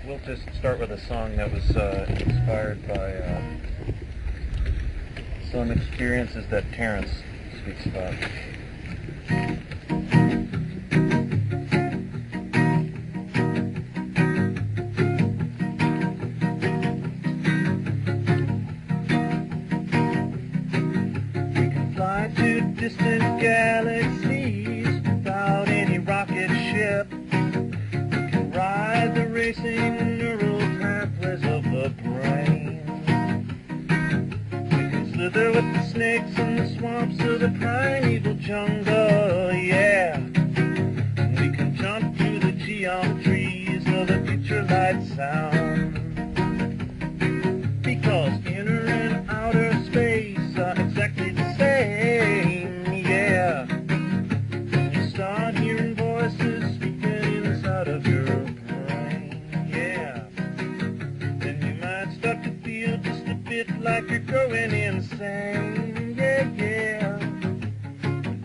We'll just start with a song that was inspired by some experiences that Terence speaks about. We can fly to distant galaxies without any rocket ship. Ride the racing neural pathways of the brain. We can slither with the snakes in the swamps of the primeval jungle, yeah. We can jump through the geometries of the future light sound. Because inner and outer space are exactly the same, yeah. When you start hearing voices speaking inside of your like you're going insane, yeah, yeah.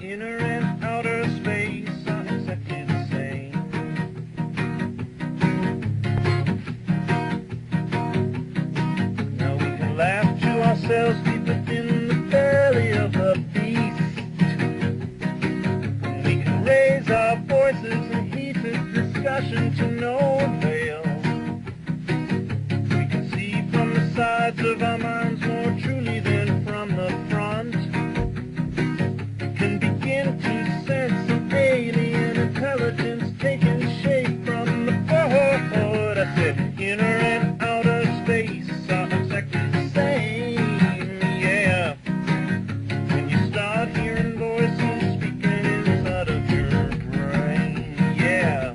Inner and outer space are exactly the same. Now we can laugh to ourselves deep within the belly of the beast. And we can raise our voices in heated discussion to no avail. We can see from the sides of our minds more truly than from the front. We can begin to sense an alien intelligence taking shape from the forward. I said inner and outer space are exactly the same, yeah. When you start hearing voices speaking inside of your brain, yeah.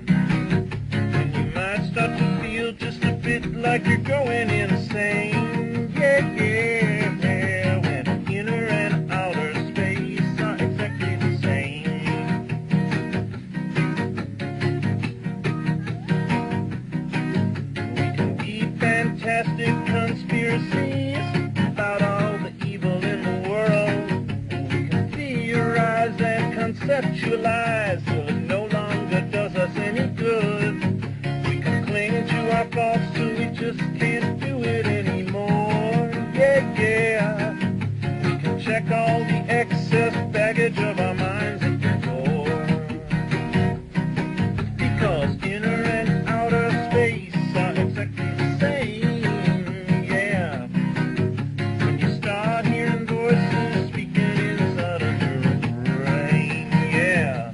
And you might start to feel just a bit like you're going insane, yeah, yeah, yeah. When inner and outer space are exactly the same. We can be fantastic conspiracies about all the evil in the world. And we can theorize and conceptualize till it no longer does us any good. We can cling to our thoughts till we just can't do it anymore, yeah, yeah. We can check all the excess baggage of our minds at the door. Because inner and outer space are exactly the same, yeah. When you start hearing voices speaking inside of your brain, yeah.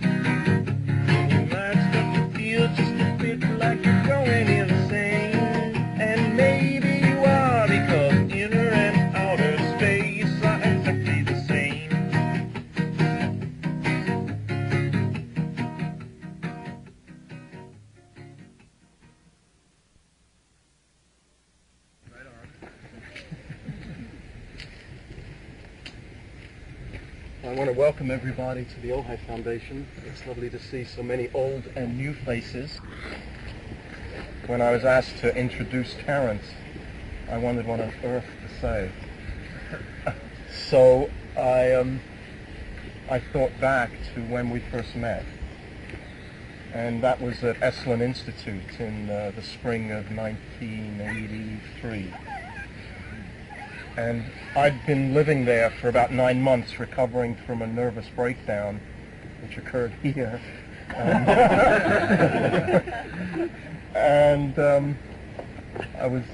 You might start to feel just a bit like you're going insane. And maybe you are, because inner and outer space are exactly the same. I want to welcome everybody to the Ojai Foundation. It's lovely to see so many old and new faces. When I was asked to introduce Terence, I wondered what on earth to say. So I thought back to when we first met. And that was at Esalen Institute in the spring of 1983. And I'd been living there for about 9 months, recovering from a nervous breakdown, which occurred here. And I was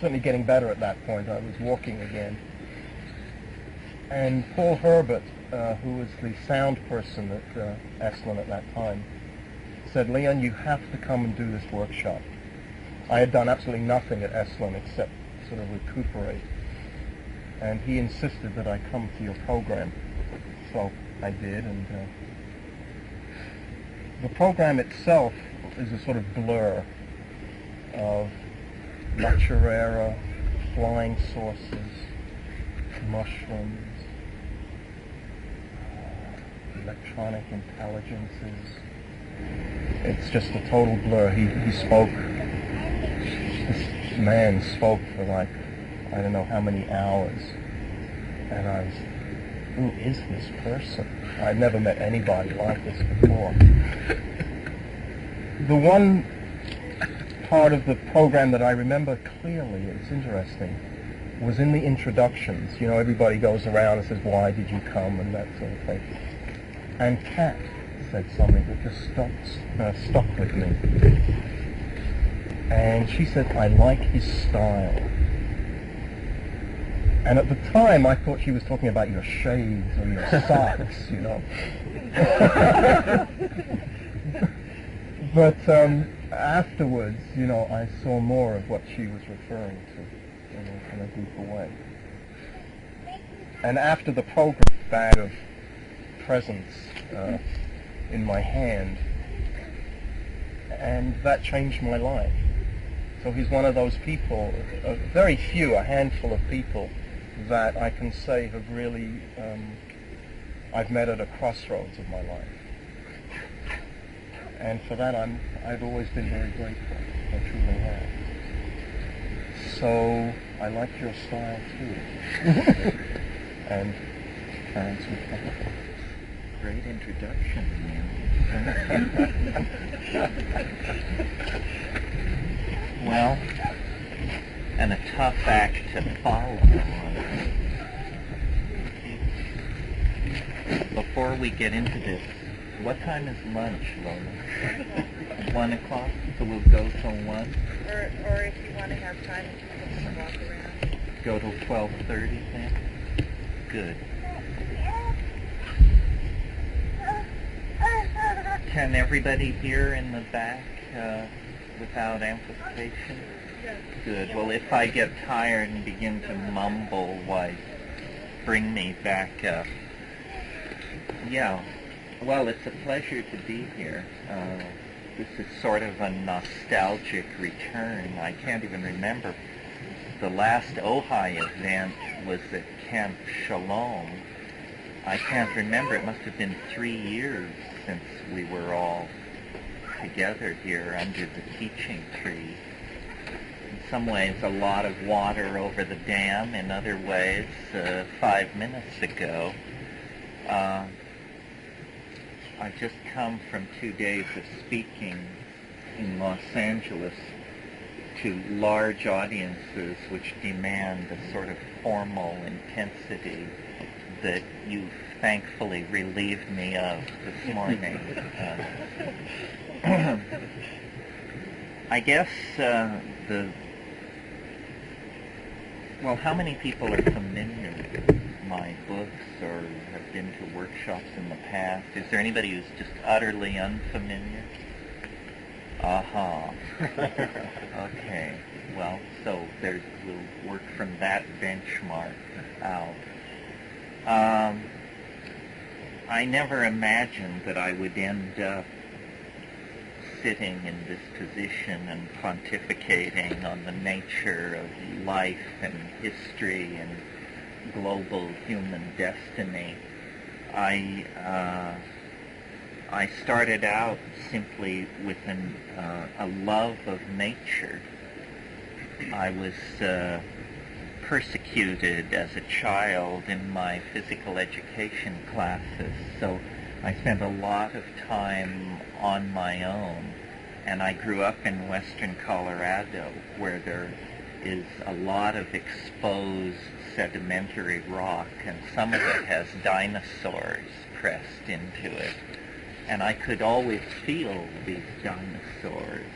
certainly getting better at that point. I was walking again. And Paul Herbert, who was the sound person at Esalen at that time, said, "Leon, you have to come and do this workshop." I had done absolutely nothing at Esalen except sort of recuperate. And he insisted that I come to your program. So I did, and the program itself is a sort of blur of Maturera, flying saucers, mushrooms, electronic intelligences. It's just a total blur. He spoke, this man spoke for like, I don't know how many hours. And I was, who is this person? I'd never met anybody like this before. The one part of the program that I remember clearly, it's interesting, was in the introductions. You know, everybody goes around and says, why did you come, and that sort of thing. And Kat said something that just stuck with me. And she said, I like his style. And at the time, I thought she was talking about your shades or your socks, you know. But afterwards, you know, I saw more of what she was referring to in a deeper way. And after the program, bag of presents in my hand, and that changed my life. So he's one of those people, very few, a handful of people that I can say have really, I've met at a crossroads of my life. And for that I've always been very grateful. I truly have. So I like your style too. And Terence McKenna. Great introduction, man. Well, and a tough act to follow. Before we get into this, what time is lunch, Lola? 1 o'clock? So we'll go till 1? Or if you want to have time to walk around. Go till 12:30 then? Good. Can everybody hear in the back without amplification? Yes. Good. Well, if I get tired and begin to mumble, why, bring me back up. Yeah. Well, it's a pleasure to be here. This is sort of a nostalgic return. I can't even remember. The last Ojai event was at Camp Shalom. I can't remember. It must have been 3 years since we were all together here under the teaching tree. In some ways, a lot of water over the dam. In other ways, 5 minutes ago. I've just come from 2 days of speaking in Los Angeles to large audiences which demand a sort of formal intensity that you've thankfully relieved me of this morning. I guess well, how many people are familiar with my books or have been to workshops in the past? Is there anybody who's just utterly unfamiliar? Aha. Okay. Well, so we'll work from that benchmark out. I never imagined that I would end up sitting in this position and pontificating on the nature of life and history and global human destiny. I started out simply with a love of nature. I was persecuted as a child in my physical education classes, so I spent a lot of time on my own, and I grew up in western Colorado where there is a lot of exposed sedimentary rock, and some of it has dinosaurs pressed into it. And I could always feel these dinosaurs.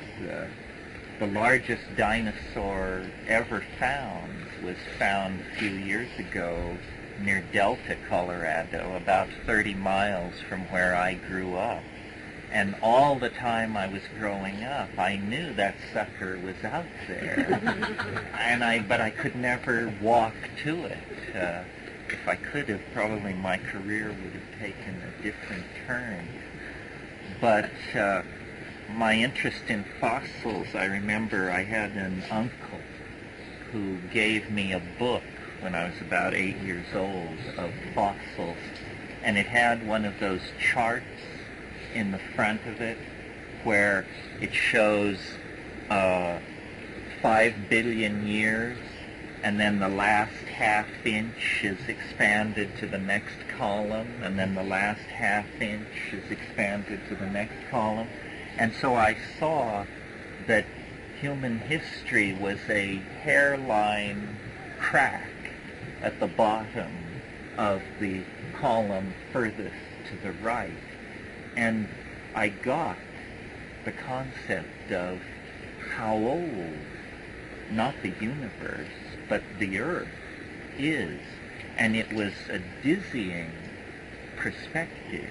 The largest dinosaur ever found was found a few years ago near Delta, Colorado, about 30 miles from where I grew up. And all the time I was growing up, I knew that sucker was out there. But I could never walk to it. If I could have, probably my career would have taken a different turn. But my interest in fossils, I remember I had an uncle who gave me a book when I was about 8 years old of fossils, and it had one of those charts in the front of it where it shows 5 billion years, and then the last half inch is expanded to the next column, and then the last half inch is expanded to the next column. And so I saw that human history was a hairline crack at the bottom of the column furthest to the right. And I got the concept of how old, not the universe, but the Earth is. And it was a dizzying perspective.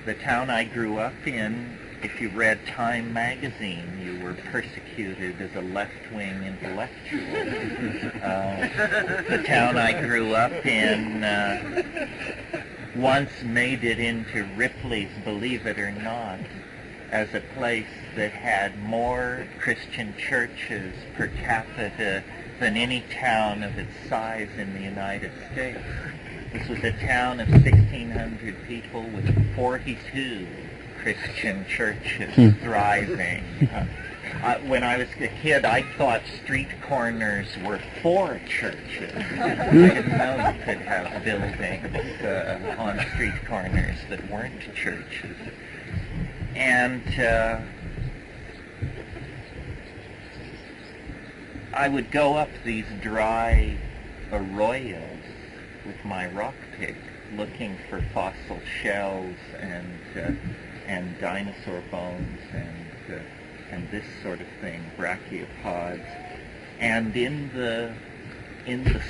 The town I grew up in, if you read Time magazine, you were persecuted as a left-wing intellectual. The town I grew up in once made it into Ripley's Believe It or Not as a place that had more Christian churches per capita than any town of its size in the United States. This was a town of 1,600 people with 42 Christian churches thriving. When I was a kid, I thought street corners were for churches. I didn't know you could have buildings on street corners that weren't churches. And I would go up these dry arroyos with my rock pick, looking for fossil shells and dinosaur bones and this sort of thing, brachiopods. And in the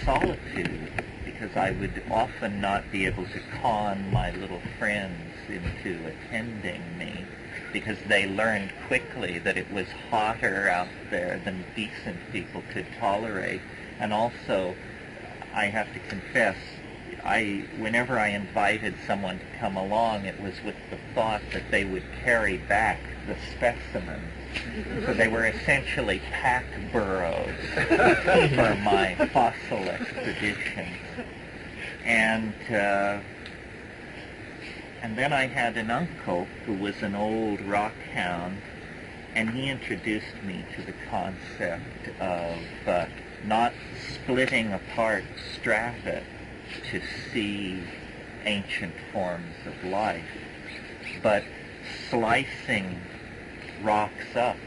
solitude, because I would often not be able to con my little friends into attending me, because they learned quickly that it was hotter out there than decent people could tolerate. And also, I have to confess, whenever I invited someone to come along, it was with the thought that they would carry back the specimens. So they were essentially pack burros for my fossil expeditions. And then I had an uncle who was an old rock hound, and he introduced me to the concept of not splitting apart strata to see ancient forms of life, but slicing rocks up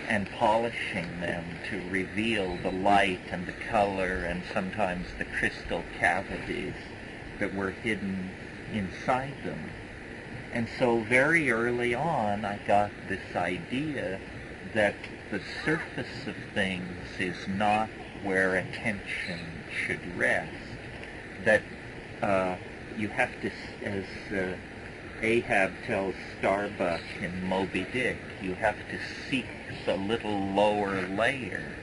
and polishing them to reveal the light and the color and sometimes the crystal cavities that were hidden inside them. And so very early on I got this idea that the surface of things is not where attention should rest, that you have to, as Ahab tells Starbuck in Moby Dick, you have to seek the little lower layer.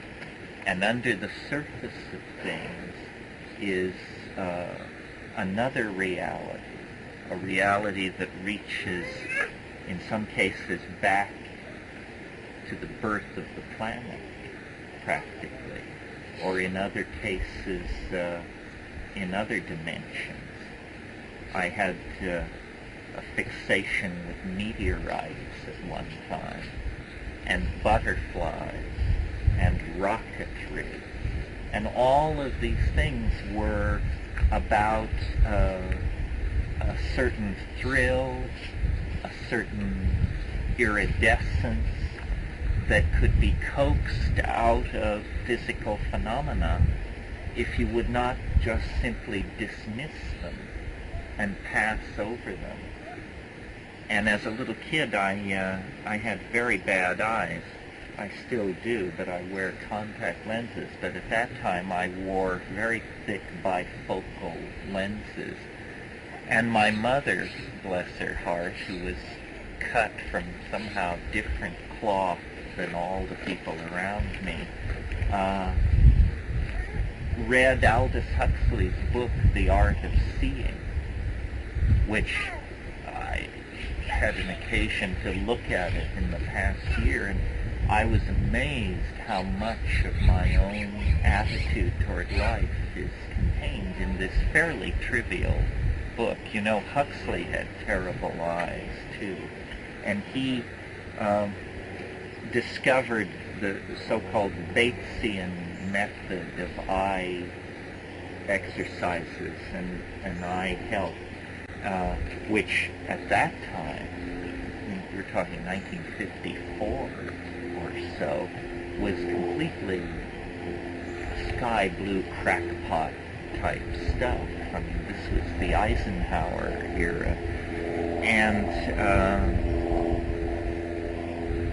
And under the surface of things is another reality, a reality that reaches, in some cases, back to the birth of the planet, practically, or in other cases, in other dimensions. I had a fixation with meteorites at one time, and butterflies, and rocketry, and all of these things were about a certain thrill, a certain iridescence that could be coaxed out of physical phenomena if you would not just simply dismiss them and pass over them. And as a little kid, I had very bad eyes. I still do, but I wear contact lenses. But at that time, I wore very thick bifocal lenses. And my mother, bless her heart, who was cut from somehow different cloth than all the people around me, read Aldous Huxley's book, The Art of Seeing, which I had an occasion to look at it in the past year, and I was amazed how much of my own attitude toward life is contained in this fairly trivial book. You know, Huxley had terrible eyes, too, and he discovered the so-called Batesian method of eye exercises and eye health, which at that time, we're talking 1954 or so, was completely sky blue crackpot type stuff. I mean, this was the Eisenhower era. And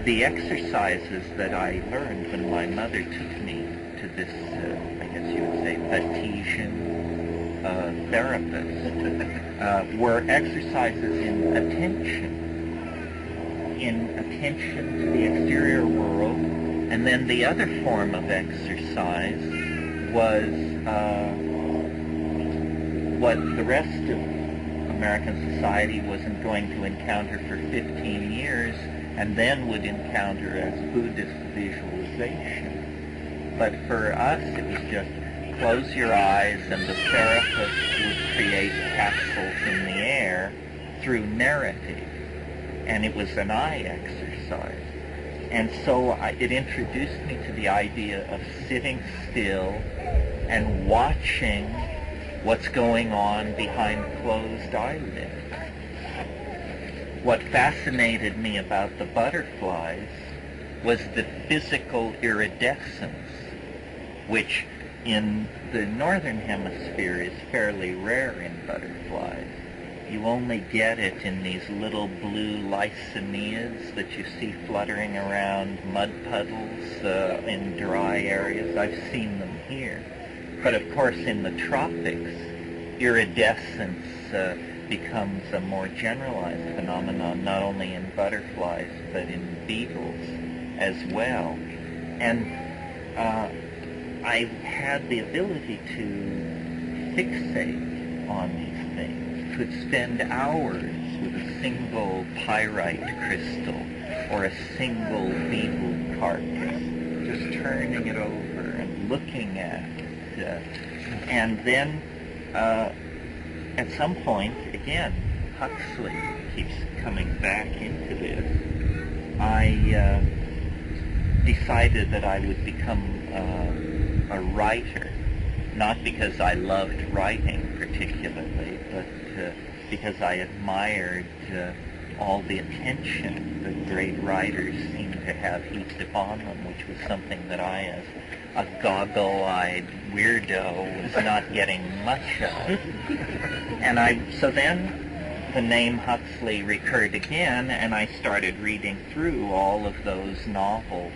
the exercises that I learned when my mother took me to this, I guess you would say, Batesian therapist, were exercises in attention to the exterior world. And then the other form of exercise was what the rest of American society wasn't going to encounter for 15 years and then would encounter as Buddhist visualization. But for us, it was just close your eyes and the therapist would create capsules in the air through narrative. And it was an eye exercise. And so it introduced me to the idea of sitting still and watching what's going on behind closed eyelids. What fascinated me about the butterflies was the physical iridescence, which in the northern hemisphere is fairly rare in butterflies. You only get it in these little blue lysinias that you see fluttering around mud puddles in dry areas. I've seen them here. But of course in the tropics, iridescence becomes a more generalized phenomenon, not only in butterflies, but in beetles as well. And I had the ability to fixate on these things. Could spend hours with a single pyrite crystal or a single beetle carcass, just turning it over and looking at it. And then at some point, again, Huxley keeps coming back into this. I decided that I would become a writer, not because I loved writing particularly, but because I admired all the attention that great writers seem to have heaped upon them, which was something that I, as a goggle-eyed weirdo, was not getting much of. And so then the name Huxley recurred again, and I started reading through all of those novels,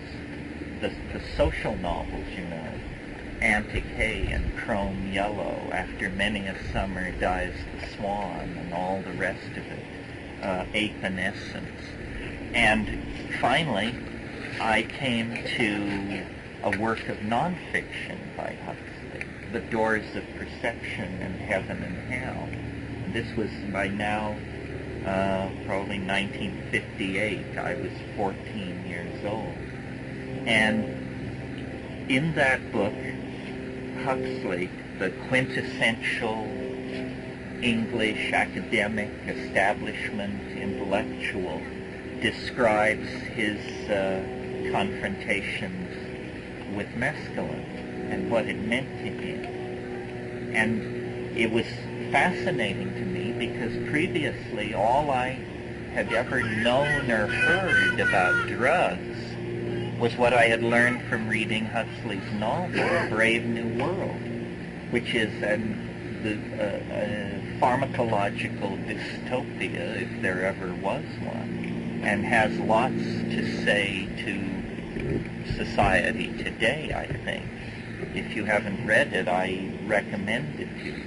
the social novels, you know, Antique and Chrome Yellow, After Many a Summer Dies the Swan, and all the rest of it, Evanescence. And finally, I came to a work of nonfiction by Huxley, The Doors of Perception and Heaven and Hell. And this was by now probably 1958. I was 14 years old. And in that book, Huxley, the quintessential English academic establishment intellectual, describes his confrontations with mescaline and what it meant to him. And it was fascinating to me because previously all I had ever known or heard about drugs was what I had learned from reading Huxley's novel, Brave New World, which is a pharmacological dystopia, if there ever was one, and has lots to say to society today, I think. If you haven't read it, I recommend it to you.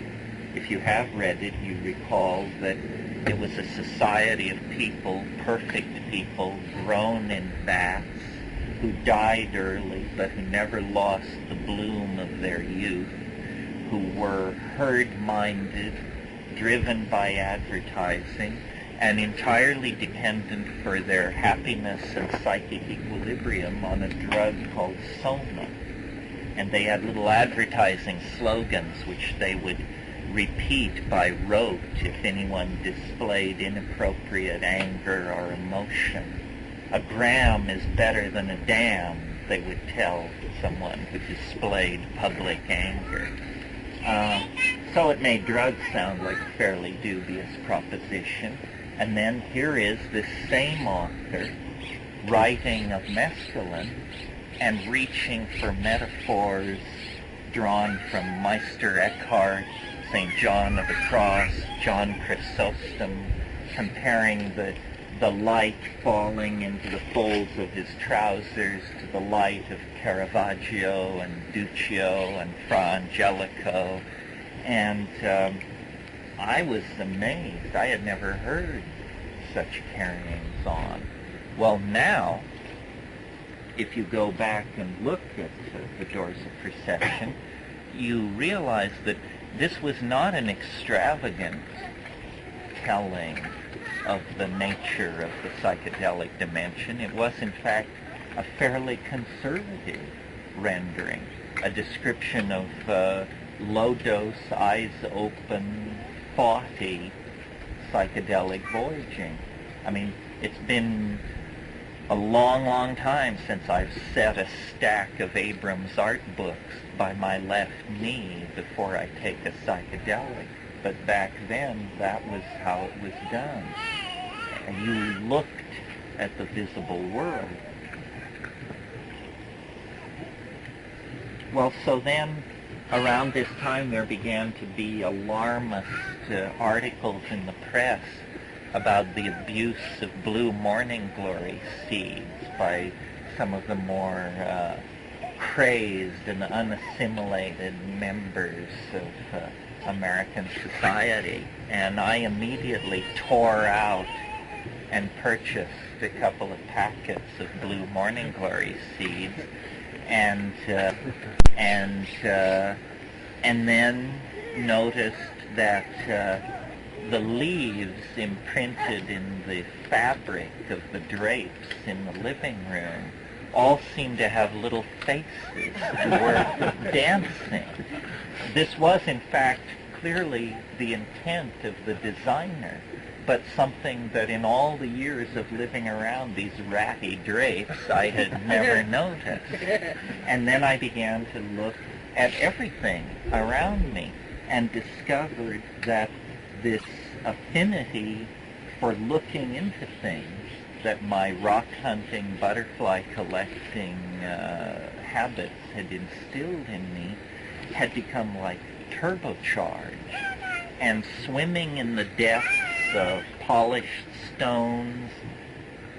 If you have read it, you recall that it was a society of people, perfect people, grown in vats, who died early, but who never lost the bloom of their youth, who were herd-minded, driven by advertising, and entirely dependent for their happiness and psychic equilibrium on a drug called soma. And they had little advertising slogans which they would repeat by rote if anyone displayed inappropriate anger or emotion. A gram is better than a dam, they would tell someone who displayed public anger. So it made drugs sound like a fairly dubious proposition. And then here is this same author writing of mescaline and reaching for metaphors drawn from Meister Eckhart, St. John of the Cross, John Chrysostom, comparing the light falling into the folds of his trousers to the light of Caravaggio and Duccio and Fra Angelico. And I was amazed. I had never heard such carryings on. Well, now, if you go back and look at the doors of perception, you realize that this was not an extravagant telling of the nature of the psychedelic dimension. It was, in fact, a fairly conservative rendering, a description of low-dose, eyes-open, thoughty psychedelic voyaging. I mean, it's been a long, long time since I've set a stack of Abrams art books by my left knee before I take a psychedelic. But back then, that was how it was done. And you looked at the visible world. Well, so then, around this time, there began to be alarmist articles in the press about the abuse of blue morning glory seeds by some of the more crazed and unassimilated members of American society. And I immediately tore out and purchased a couple of packets of blue morning glory seeds, and then noticed that the leaves imprinted in the fabric of the drapes in the living room all seemed to have little faces and were dancing. This was, in fact, clearly the intent of the designer, but something that in all the years of living around these ratty drapes I had never noticed. And then I began to look at everything around me and discovered that this affinity for looking into things that my rock hunting, butterfly collecting habits had instilled in me had become like turbocharged. And swimming in the depths of polished stones,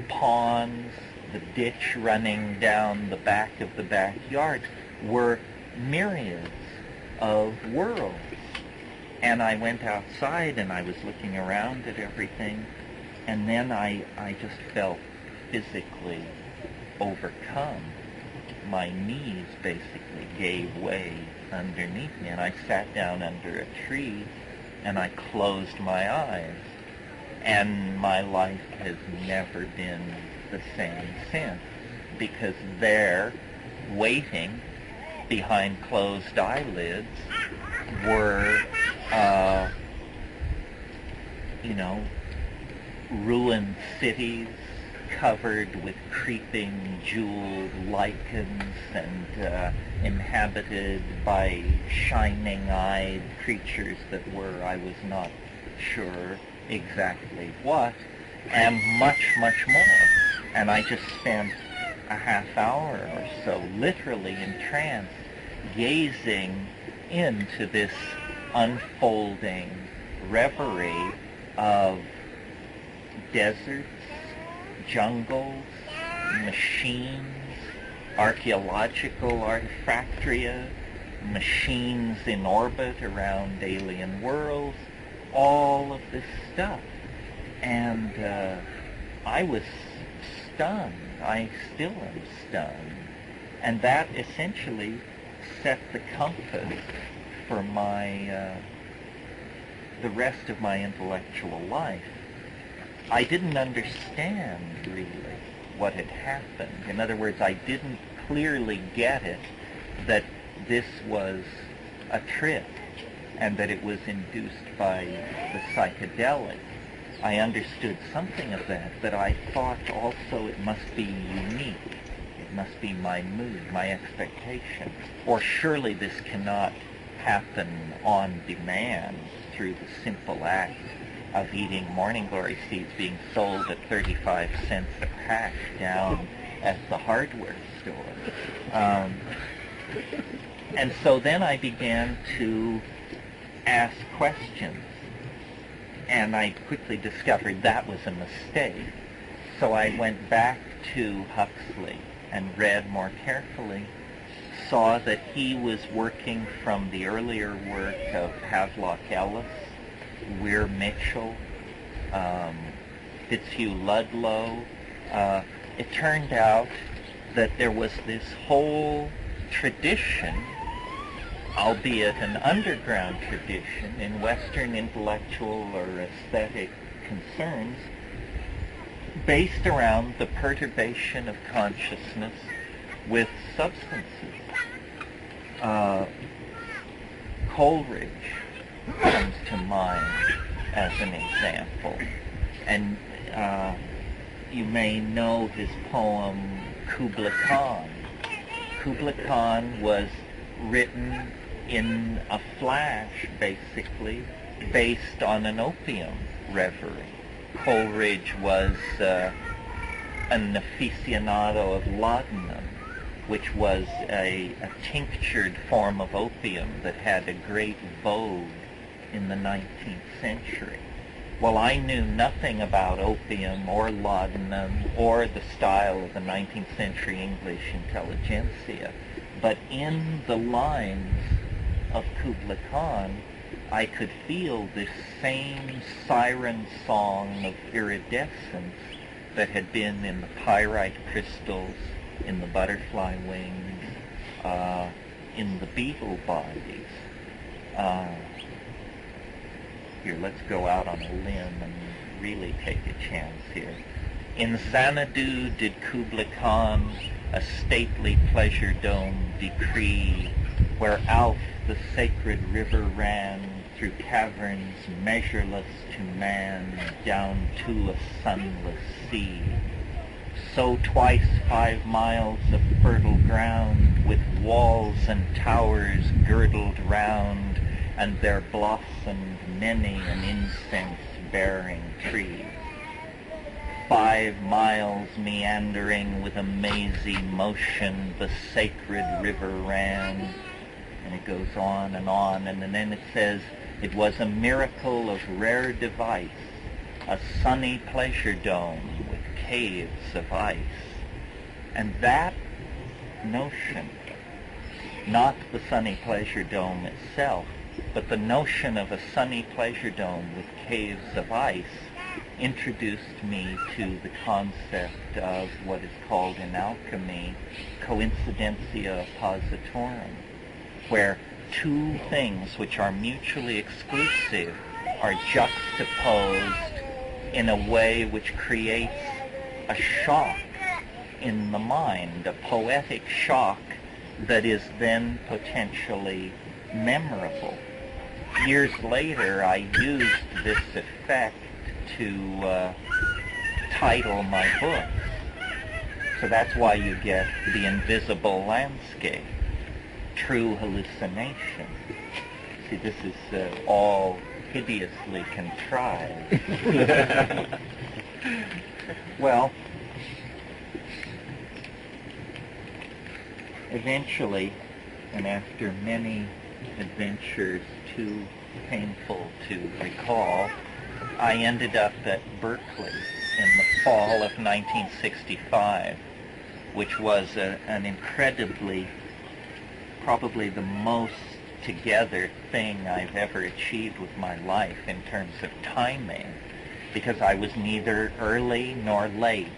ponds, the ditch running down the back of the backyard were myriads of worlds. And I went outside and I was looking around at everything, and then I just felt physically overcome. My knees basically gave way underneath me, and I sat down under a tree and I closed my eyes. And my life has never been the same since, because there, waiting behind closed eyelids, were, ruined cities covered with creeping jeweled lichens and inhabited by shining-eyed creatures that were, I was not sure exactly what, and much, much more. And I just spent a half hour or so literally entranced, gazing into this unfolding reverie of deserts, jungles, machines, archaeological artifactoria, machines in orbit around alien worlds, all of this stuff. And I was stunned. I still am stunned. And that essentially set the compass for the rest of my intellectual life. I didn't understand really what had happened. In other words, I didn't clearly get it that this was a trip and that it was induced by the psychedelic. I understood something of that, but I thought also it must be unique. It must be my mood, my expectation. Or surely this cannot happen on demand through the simple act of eating morning glory seeds being sold at 35 cents a pack down at the hardware store. And so then I began to ask questions, and I quickly discovered that was a mistake. So I went back to Huxley and read more carefully, saw that he was working from the earlier work of Havelock Ellis, Weir Mitchell, Fitzhugh Ludlow. It turned out that there was this whole tradition, albeit an underground tradition, in Western intellectual or aesthetic concerns based around the perturbation of consciousness with substances. Coleridge comes to mind as an example, and you may know his poem Kubla Khan. Kubla Khan was written in a flash, basically, based on an opium reverie. Coleridge was an aficionado of laudanum, which was a tinctured form of opium that had a great vogue in the 19th century. Well, I knew nothing about opium or laudanum or the style of the 19th century English intelligentsia, but in the lines of Kubla Khan, I could feel this same siren song of iridescence that had been in the pyrite crystals, in the butterfly wings, in the beetle bodies. Here, let's go out on a limb and really take a chance here. In Xanadu did Kubla Khan a stately pleasure dome decree, where Alf the sacred river ran through caverns measureless to man, down to a sunless sea. So twice 5 miles of fertile ground, with walls and towers girdled round, and there blossomed many an incense-bearing tree. 5 miles meandering with a mazy motion, the sacred river ran. And it goes on, and then it says, it was a miracle of rare device, a sunny pleasure dome with caves of ice. And that notion, not the sunny pleasure dome itself, but the notion of a sunny pleasure dome with caves of ice introduced me to the concept of what is called in alchemy coincidentia oppositorum, where two things which are mutually exclusive are juxtaposed in a way which creates a shock in the mind, a poetic shock that is then potentially memorable. Years later, I used this effect to title my book. So that's why you get The Invisible Landscape, True Hallucination. See, this is all hideously contrived. Well, eventually, and after many adventures too painful to recall, I ended up at Berkeley in the fall of 1965, which was an incredibly, probably the most together thing I've ever achieved with my life in terms of timing, because I was neither early nor late.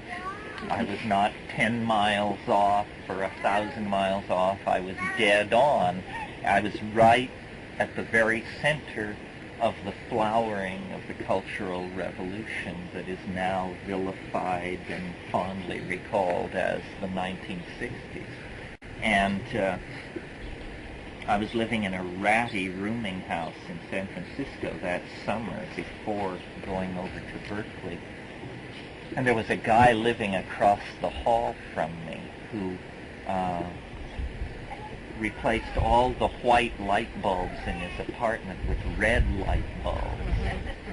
I was not 10 miles off or 1,000 miles off. I was dead on. I was right at the very center of the flowering of the Cultural Revolution that is now vilified and fondly recalled as the 1960s. And I was living in a ratty rooming house in San Francisco that summer before going over to Berkeley. And there was a guy living across the hall from me who replaced all the white light bulbs in his apartment with red light bulbs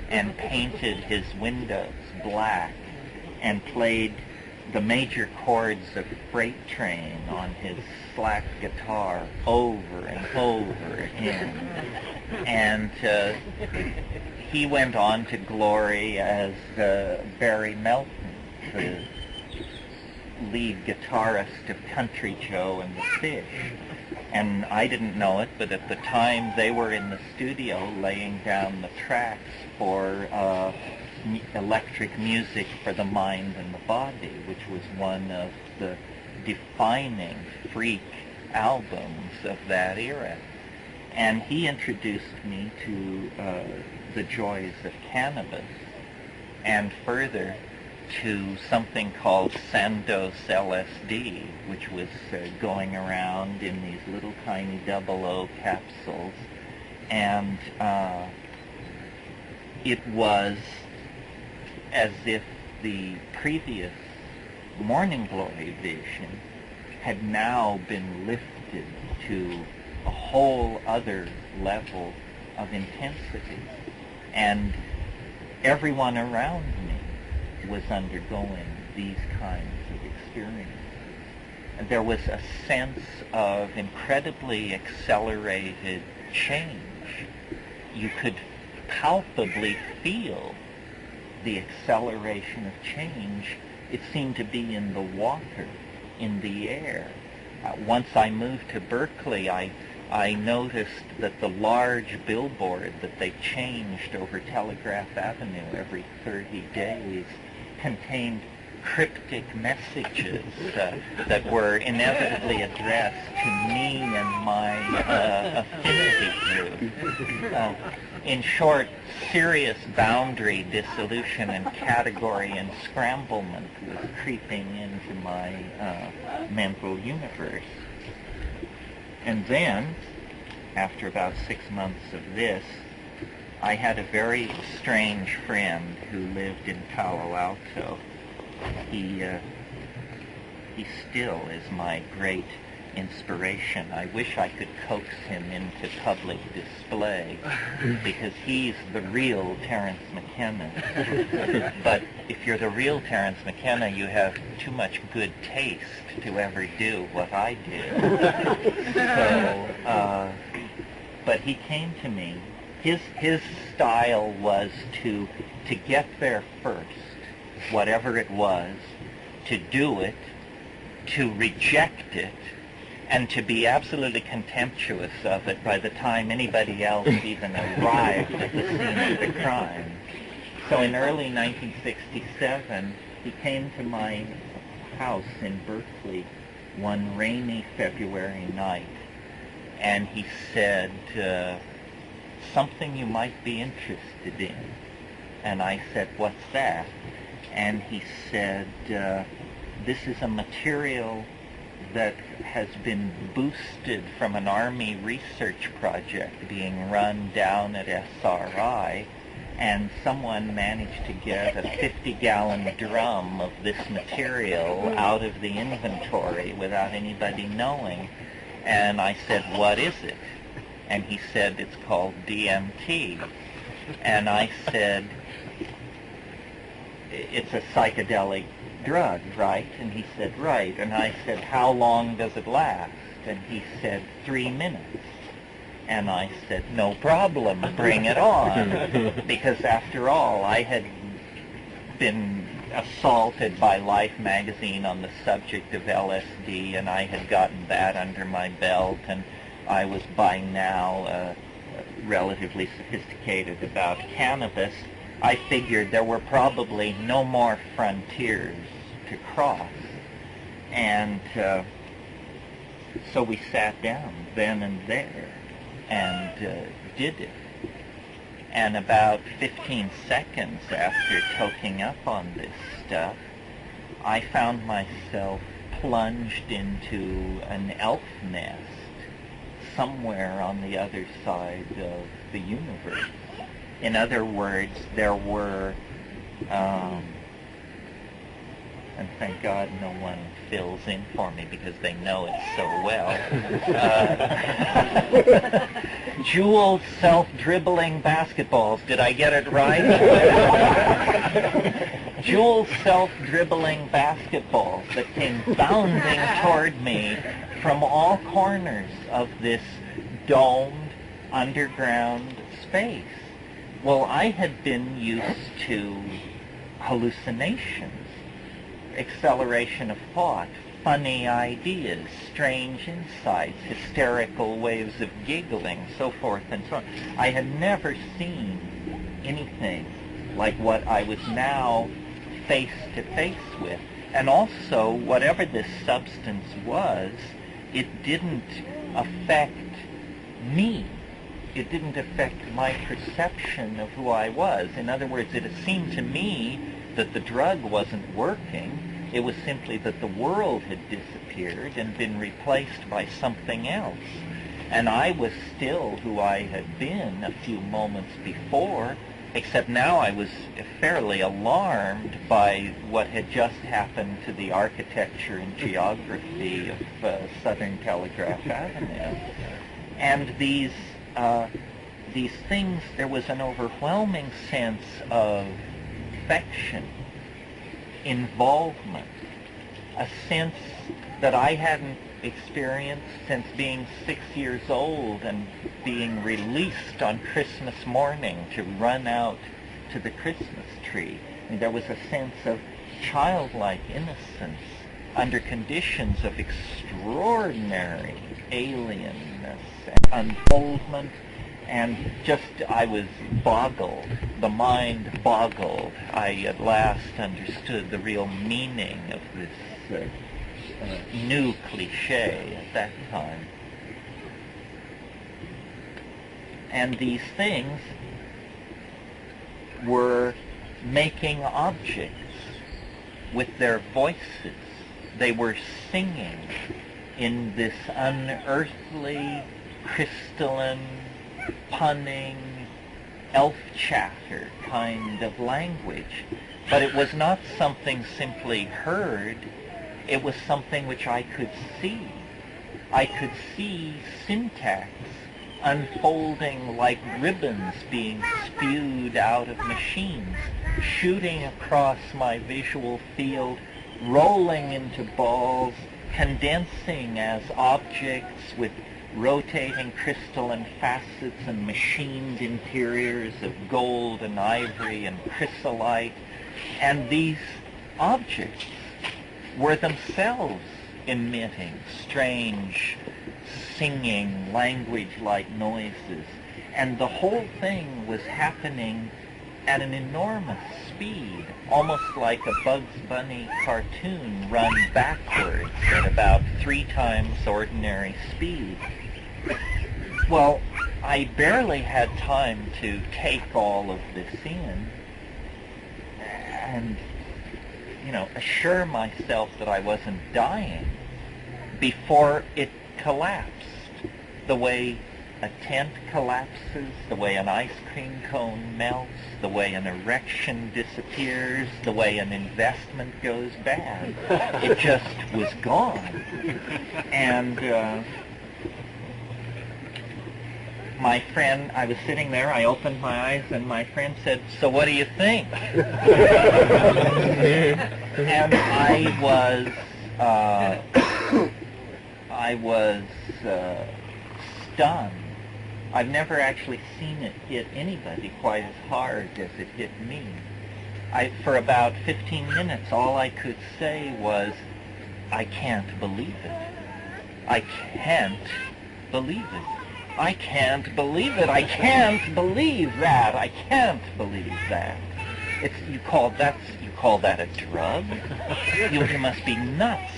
and painted his windows black and played the major chords of Freight Train on his slack guitar over and over again. And he went on to glory as Barry Melton, the lead guitarist of Country Joe and the Fish. And I didn't know it, but at the time they were in the studio laying down the tracks for electric music for the mind and the body, which was one of the defining freak albums of that era. And he introduced me to the joys of cannabis, and further to something called Sandoz LSD, which was going around in these little tiny 00 capsules. And it was as if the previous morning glory vision had now been lifted to a whole other level of intensity. And everyone around me was undergoing these kinds of experiences. And there was a sense of incredibly accelerated change. You could palpably feel the acceleration of change. It seemed to be in the water, in the air. Once I moved to Berkeley, I noticed that the large billboard that they changed over Telegraph Avenue every 30 days contained cryptic messages that were inevitably addressed to me and my affinity group. In short, serious boundary dissolution and category enscramblement was creeping into my mental universe. And then, after about 6 months of this, I had a very strange friend who lived in Palo Alto. He still is my great inspiration. I wish I could coax him into public display, because he's the real Terence McKenna. But if you're the real Terence McKenna, you have too much good taste to ever do what I did. So, but he came to me. His style was to get there first, whatever it was, to do it, to reject it, and to be absolutely contemptuous of it by the time anybody else even arrived at the scene of the crime. So in early 1967, he came to my house in Berkeley one rainy February night, and he said, something you might be interested in. And I said, what's that? And he said, this is a material that has been boosted from an Army research project being run down at SRI, and someone managed to get a 50-gallon drum of this material out of the inventory without anybody knowing. And I said, what is it? And he said, it's called DMT. And I said, it's a psychedelic drug, right? And he said, right. And I said, how long does it last? And he said, 3 minutes. And I said, no problem, bring it on. Because after all, I had been assaulted by Life magazine on the subject of LSD, and I had gotten that under my belt, and I was by now relatively sophisticated about cannabis. I figured there were probably no more frontiers to cross. And so we sat down then and there and did it. And about 15 seconds after toking up on this stuff, I found myself plunged into an elf nest somewhere on the other side of the universe. In other words, there were and thank God no one fills in for me because they know it so well. Jeweled self-dribbling basketballs. Did I get it right? Jeweled self-dribbling basketballs that came bounding toward me from all corners of this domed underground space. Well, I had been used to hallucinations, acceleration of thought, funny ideas, strange insights, hysterical waves of giggling, so forth and so on. I had never seen anything like what I was now face to face with. And also, whatever this substance was, it didn't affect me. It didn't affect my perception of who I was. In other words, it seemed to me that the drug wasn't working. It was simply that the world had disappeared and been replaced by something else. And I was still who I had been a few moments before, except now I was fairly alarmed by what had just happened to the architecture and geography of Southern Telegraph Avenue. And these things, there was an overwhelming sense of affection, involvement, a sense that I hadn't experienced since being 6 years old and being released on Christmas morning to run out to the Christmas tree. And there was a sense of childlike innocence under conditions of extraordinary alienness and unfoldment, and just, I was boggled, the mind boggled. I at last understood the real meaning of this new cliche at that time. And these things were making objects with their voices. They were singing in this unearthly, crystalline, punning, elf chatter kind of language. But it was not something simply heard. It was something which I could see. I could see syntax unfolding like ribbons being spewed out of machines, shooting across my visual field, rolling into balls, condensing as objects with rotating crystalline facets and machined interiors of gold and ivory and chrysolite. And these objects were themselves emitting strange, singing, language-like noises. And the whole thing was happening at an enormous speed, almost like a Bugs Bunny cartoon run backwards at about 3 times ordinary speed. Well, I barely had time to take all of this in and, assure myself that I wasn't dying before it collapsed. The way a tent collapses, the way an ice cream cone melts, the way an erection disappears, the way an investment goes bad. It just was gone. And my friend, I was sitting there, I opened my eyes, and my friend said, "So what do you think?" And I was stunned. I've never actually seen it hit anybody quite as hard as it hit me. For about 15 minutes, all I could say was, "I can't believe it. I can't believe it. I can't believe it. I can't believe that. I can't believe that." You call that a drug? You must be nuts.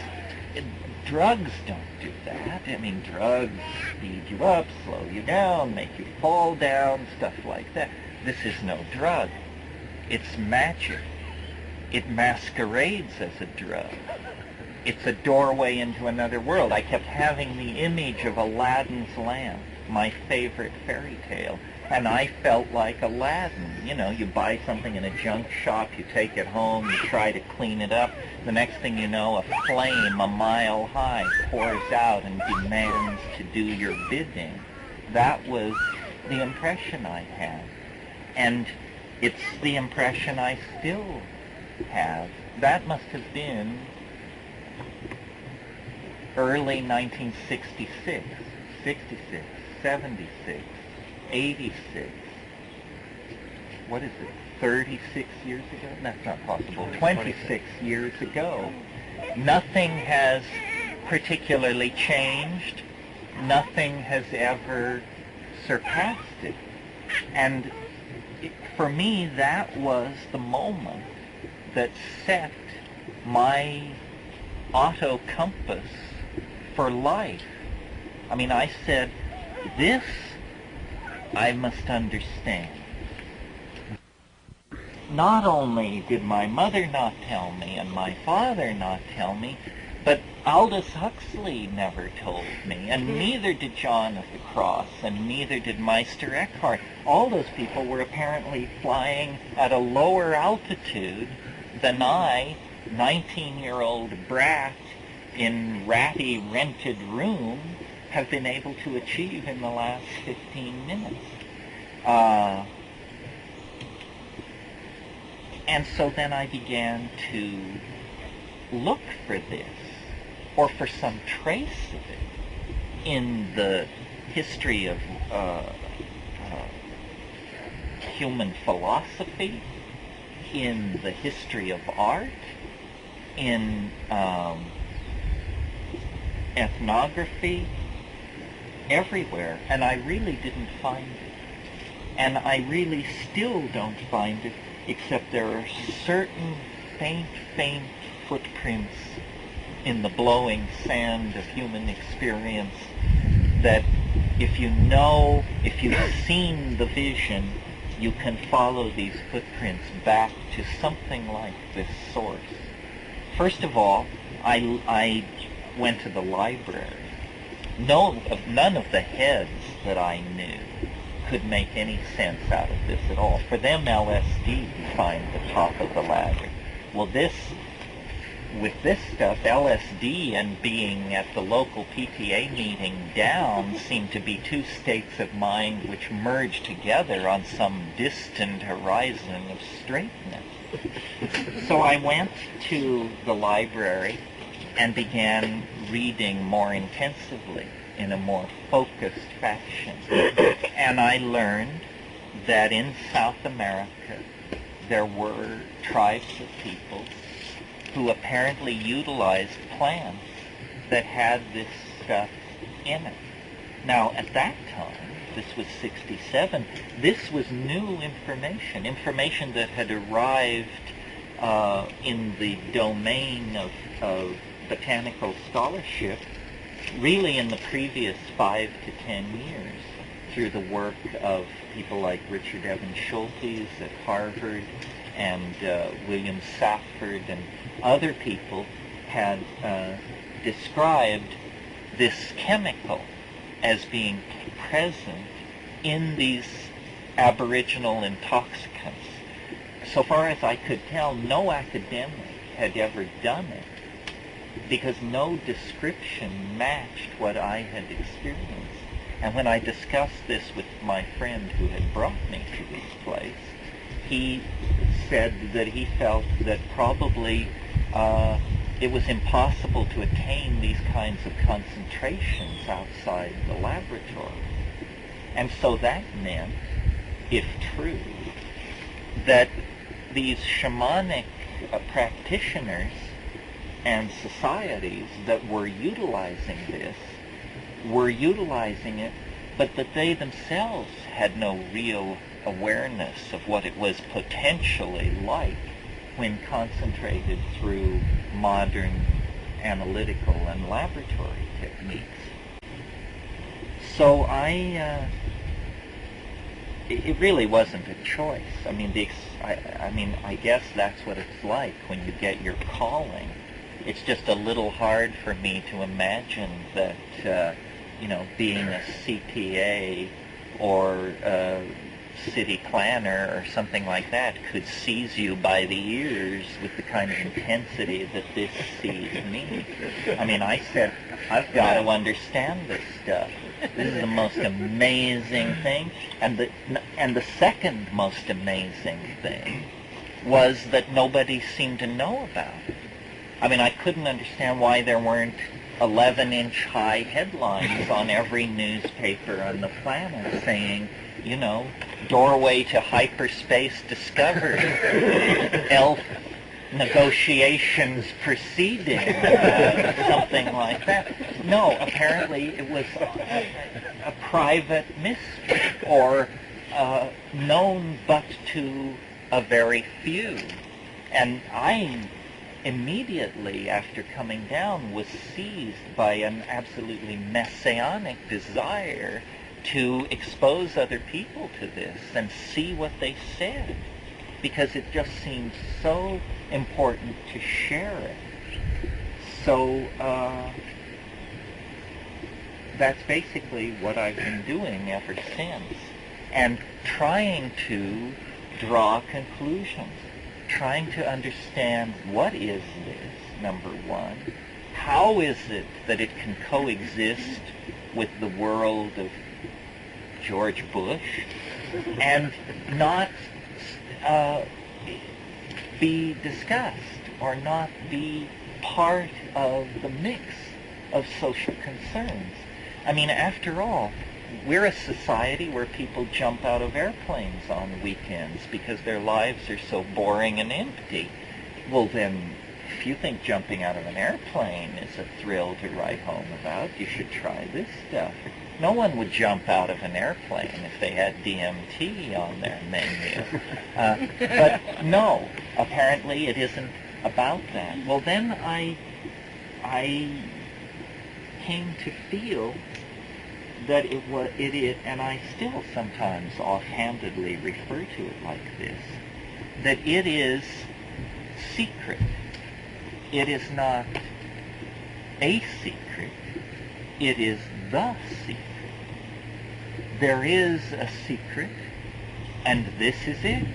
Drugs don't do that. I mean, drugs speed you up, slow you down, make you fall down, stuff like that. This is no drug. It's magic. It masquerades as a drug. It's a doorway into another world. I kept having the image of Aladdin's lamp my favorite fairy tale. And I felt like Aladdin. You know, you buy something in a junk shop, you take it home, you try to clean it up. The next thing you know, a flame a mile high pours out and demands to do your bidding. That was the impression I had. And it's the impression I still have. That must have been early 1966, 66, 76, 86. What is it? 36 years ago? That's not possible. 26 years ago. Nothing has particularly changed. Nothing has ever surpassed it. And for me, that was the moment that set my auto compass for life. I mean, I said, this I must understand. Not only did my mother not tell me and my father not tell me, but Aldous Huxley never told me, and neither did John of the Cross, and neither did Meister Eckhart. All those people were apparently flying at a lower altitude than I, 19-year-old brat in ratty rented room, have been able to achieve in the last 15 minutes. And so then I began to look for this, or for some trace of it, in the history of human philosophy, in the history of art, in ethnography, everywhere, and I really didn't find it. And I really still don't find it, except there are certain faint footprints in the blowing sand of human experience that if you've seen the vision, you can follow these footprints back to something like this source. First of all, I went to the library. None of the heads that I knew could make any sense out of this at all. For them, LSD defined the top of the ladder. Well, with this stuff, LSD and being at the local PTA meeting down seemed to be two states of mind which merged together on some distant horizon of straightness. So I went to the library and began reading more intensively in a more focused fashion. And I learned that in South America there were tribes of people who apparently utilized plants that had this stuff in it. Now, at that time, this was 67, this was new information that had arrived in the domain of botanical scholarship really in the previous 5 to 10 years through the work of people like Richard Evans Schultes at Harvard and William Safford and other people had described this chemical as being present in these aboriginal intoxicants. So far as I could tell, no academic had ever done it because no description matched what I had experienced. And when I discussed this with my friend who had brought me to this place, he said that he felt that probably it was impossible to attain these kinds of concentrations outside the laboratory. And so that meant, if true, that these shamanic practitioners and societies that were utilizing this were utilizing it, but that they themselves had no real awareness of what it was potentially like when concentrated through modern analytical and laboratory techniques. So it really wasn't a choice. I mean, I guess that's what it's like when you get your calling. It's just a little hard for me to imagine that being a CPA or a city planner or something like that could seize you by the ears with the kind of intensity that this seized me. I mean, I said, I've got to understand this stuff. This is the most amazing thing. And the second most amazing thing was that nobody seemed to know about it. I mean, I couldn't understand why there weren't 11-inch high headlines on every newspaper on the planet saying, doorway to hyperspace discovered, ELF negotiations proceeding, something like that. No, apparently it was a private mystery, or known but to a very few. And I immediately, after coming down, was seized by an absolutely messianic desire to expose other people to this and see what they said, because it just seemed so important to share it. So that's basically what I've been doing ever since, and trying to draw conclusions, trying to understand what is this, number one, how is it that it can coexist with the world of George Bush and not be discussed or not be part of the mix of social concerns. I mean, after all, we're a society where people jump out of airplanes on weekends because their lives are so boring and empty. Well then, if you think jumping out of an airplane is a thrill to write home about, you should try this stuff. No one would jump out of an airplane if they had DMT on their menu. But no, apparently it isn't about that. Well then I came to feel that it is, and I still sometimes offhandedly refer to it like this, that it is secret. It is not a secret. It is the secret. There is a secret, and this is it.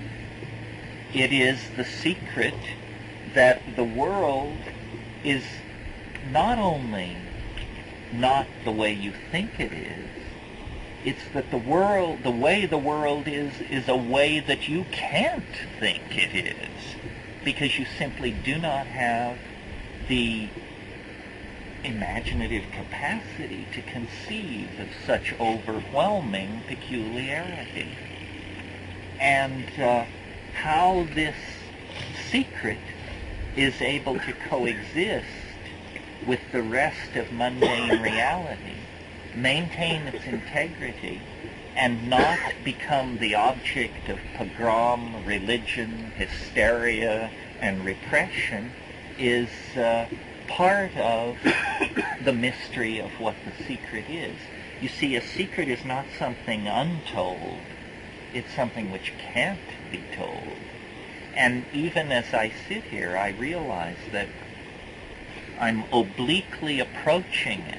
It is the secret that the world is not only not the way you think it is, it's that the way the world is a way that you can't think it is, because you simply do not have the imaginative capacity to conceive of such overwhelming peculiarity. And how this secret is able to coexist with the rest of mundane reality, maintain its integrity, and not become the object of pogrom, religion, hysteria, and repression is part of the mystery of what the secret is. You see, a secret is not something untold. It's something which can't be told. And even as I sit here, I realize that I'm obliquely approaching it.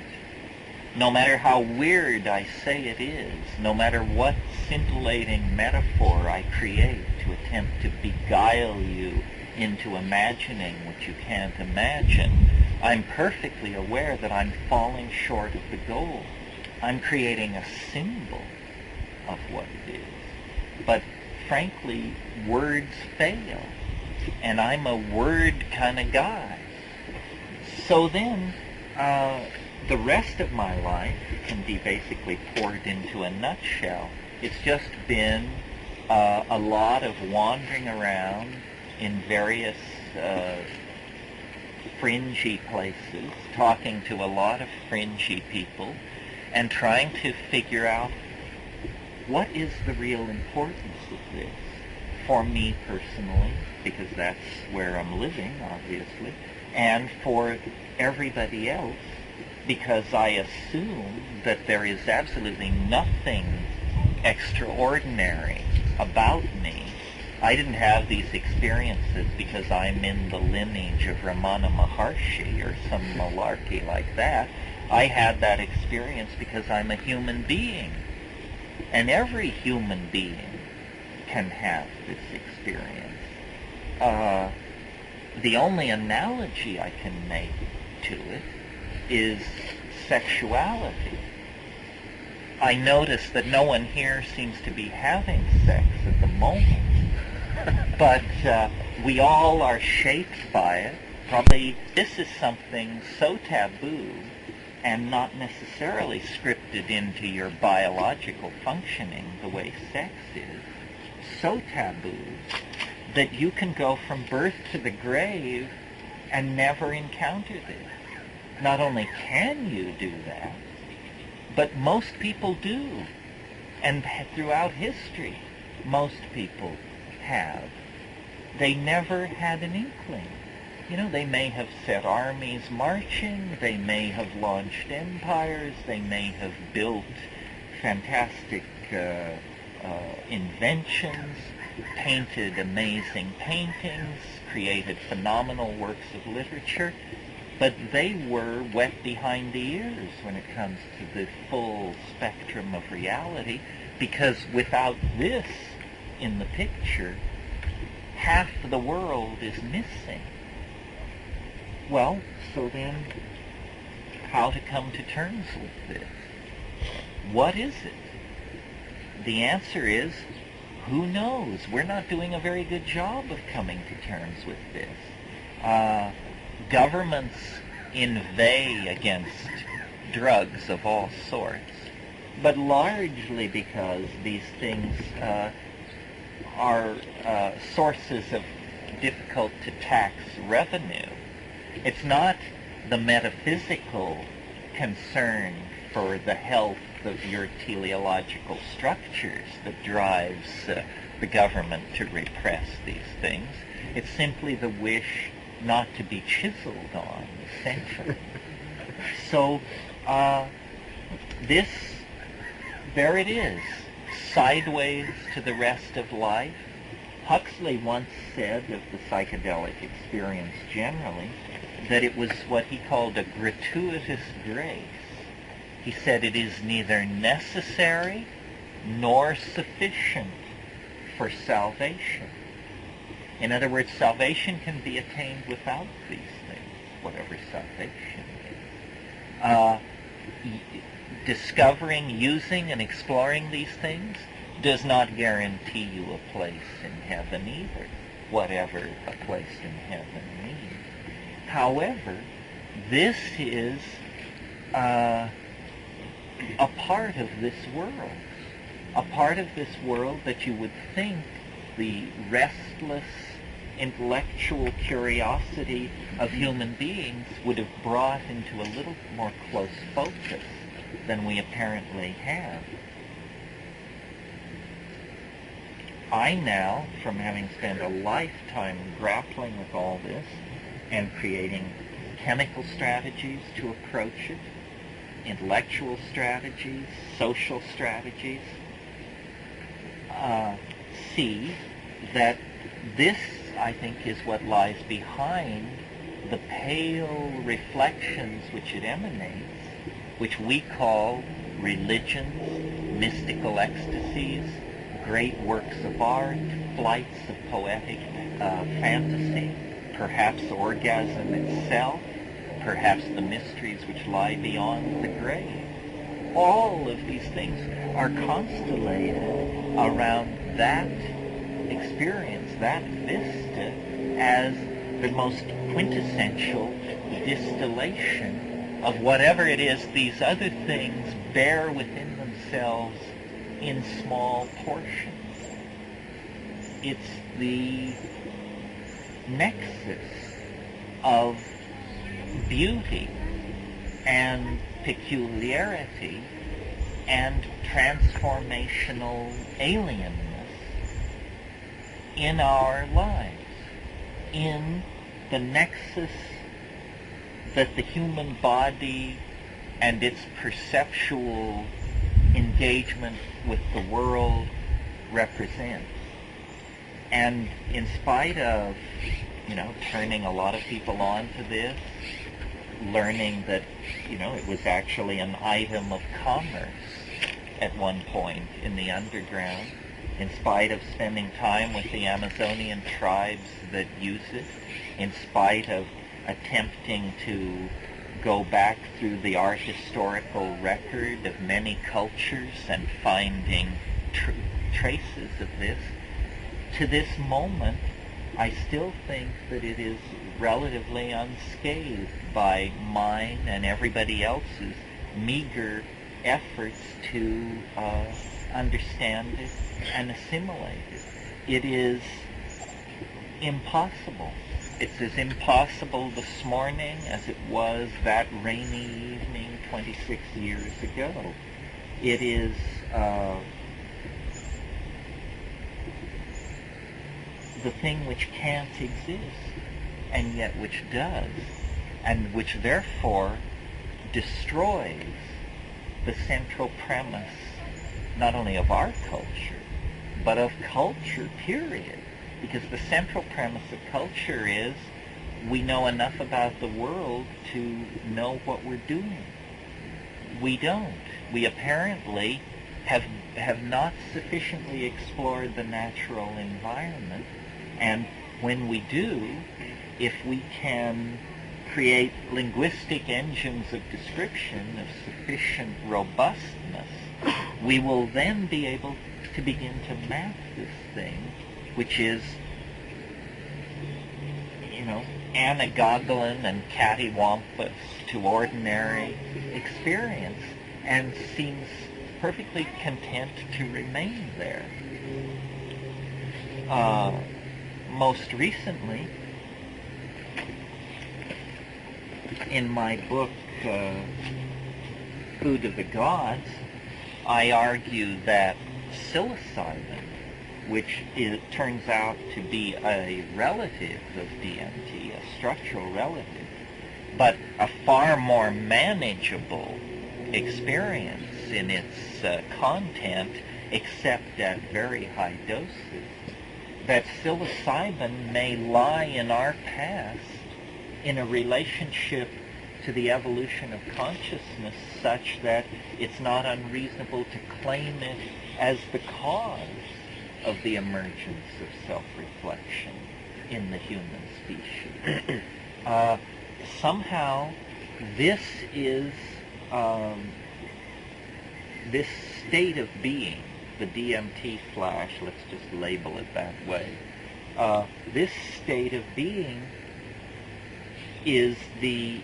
No matter how weird I say it is, no matter what scintillating metaphor I create to attempt to beguile you into imagining what you can't imagine, I'm perfectly aware that I'm falling short of the goal. I'm creating a symbol of what it is. But frankly, words fail, and I'm a word kind of guy. So then, the rest of my life can be basically poured into a nutshell. It's just been a lot of wandering around in various fringy places, talking to a lot of fringy people, and trying to figure out what is the real importance of this for me personally, because that's where I'm living, obviously, and for everybody else, because I assume that there is absolutely nothing extraordinary about me. I didn't have these experiences because I'm in the lineage of Ramana Maharshi or some malarkey like that. I had that experience because I'm a human being. And every human being can have this experience. The only analogy I can make to it is sexuality. I notice that no one here seems to be having sex at the moment, but we all are shaped by it. Probably this is something so taboo and not necessarily scripted into your biological functioning the way sex is, so taboo that you can go from birth to the grave and never encounter this. Not only can you do that, but most people do. And throughout history, most people have. They never had an inkling. You know, they may have set armies marching, they may have launched empires, they may have built fantastic inventions, painted amazing paintings, created phenomenal works of literature, but they were wet behind the ears when it comes to the full spectrum of reality, because without this in the picture, half the world is missing. Well, so then, how to come to terms with this? What is it? The answer is, who knows? We're not doing a very good job of coming to terms with this. Governments inveigh against drugs of all sorts, but largely because these things are sources of difficult-to-tax revenue. It's not the metaphysical concern for the health of your teleological structures that drives the government to repress these things. It's simply the wish not to be chiseled on, essentially. So there it is, sideways to the rest of life. Huxley once said of the psychedelic experience generally that it was what he called a gratuitous grace. He said it is neither necessary nor sufficient for salvation. In other words, salvation can be attained without these things, whatever salvation is. Discovering, using, and exploring these things does not guarantee you a place in heaven either, whatever a place in heaven means. However, this is a part of this world that you would think the restless intellectual curiosity of human beings would have brought into a little more close focus than we apparently have. I now, from having spent a lifetime grappling with all this and creating chemical strategies to approach it, intellectual strategies, social strategies, see that this, I think, is what lies behind the pale reflections which it emanates, which we call religions, mystical ecstasies, great works of art, flights of poetic fantasy, perhaps orgasm itself, perhaps the mysteries which lie beyond the grave. All of these things are constellated around that experience, that vista, as the most quintessential distillation of whatever it is these other things bear within themselves in small portions. It's the nexus of beauty and peculiarity and transformational alienness in our lives, in the nexus that the human body and its perceptual engagement with the world represents. And in spite of, turning a lot of people on to this, learning that, it was actually an item of commerce at one point in the underground, in spite of spending time with the Amazonian tribes that use it, in spite of attempting to go back through the art historical record of many cultures and finding traces of this. To this moment, I still think that it is relatively unscathed by mine and everybody else's meager efforts to understand it and assimilate it. It is impossible. It's as impossible this morning as it was that rainy evening 26 years ago. It is the thing which can't exist, and yet which does, and which therefore destroys the central premise not only of our culture, but of culture, period. Because the central premise of culture is we know enough about the world to know what we're doing. We don't. We apparently have not sufficiently explored the natural environment, and when we do, if we can create linguistic engines of description of sufficient robustness, we will then be able to begin to map this thing, which is, anagoglin and cattywampus to ordinary experience, and seems perfectly content to remain there. Most recently, in my book, Food of the Gods, I argue that psilocybin, which turns out to be a relative of DMT, a structural relative, but a far more manageable experience in its content, except at very high doses, that psilocybin may lie in our past in a relationship to the evolution of consciousness such that it's not unreasonable to claim it as the cause of the emergence of self-reflection in the human species. Somehow, this is this state of being, the DMT flash, let's just label it that way, this state of being is the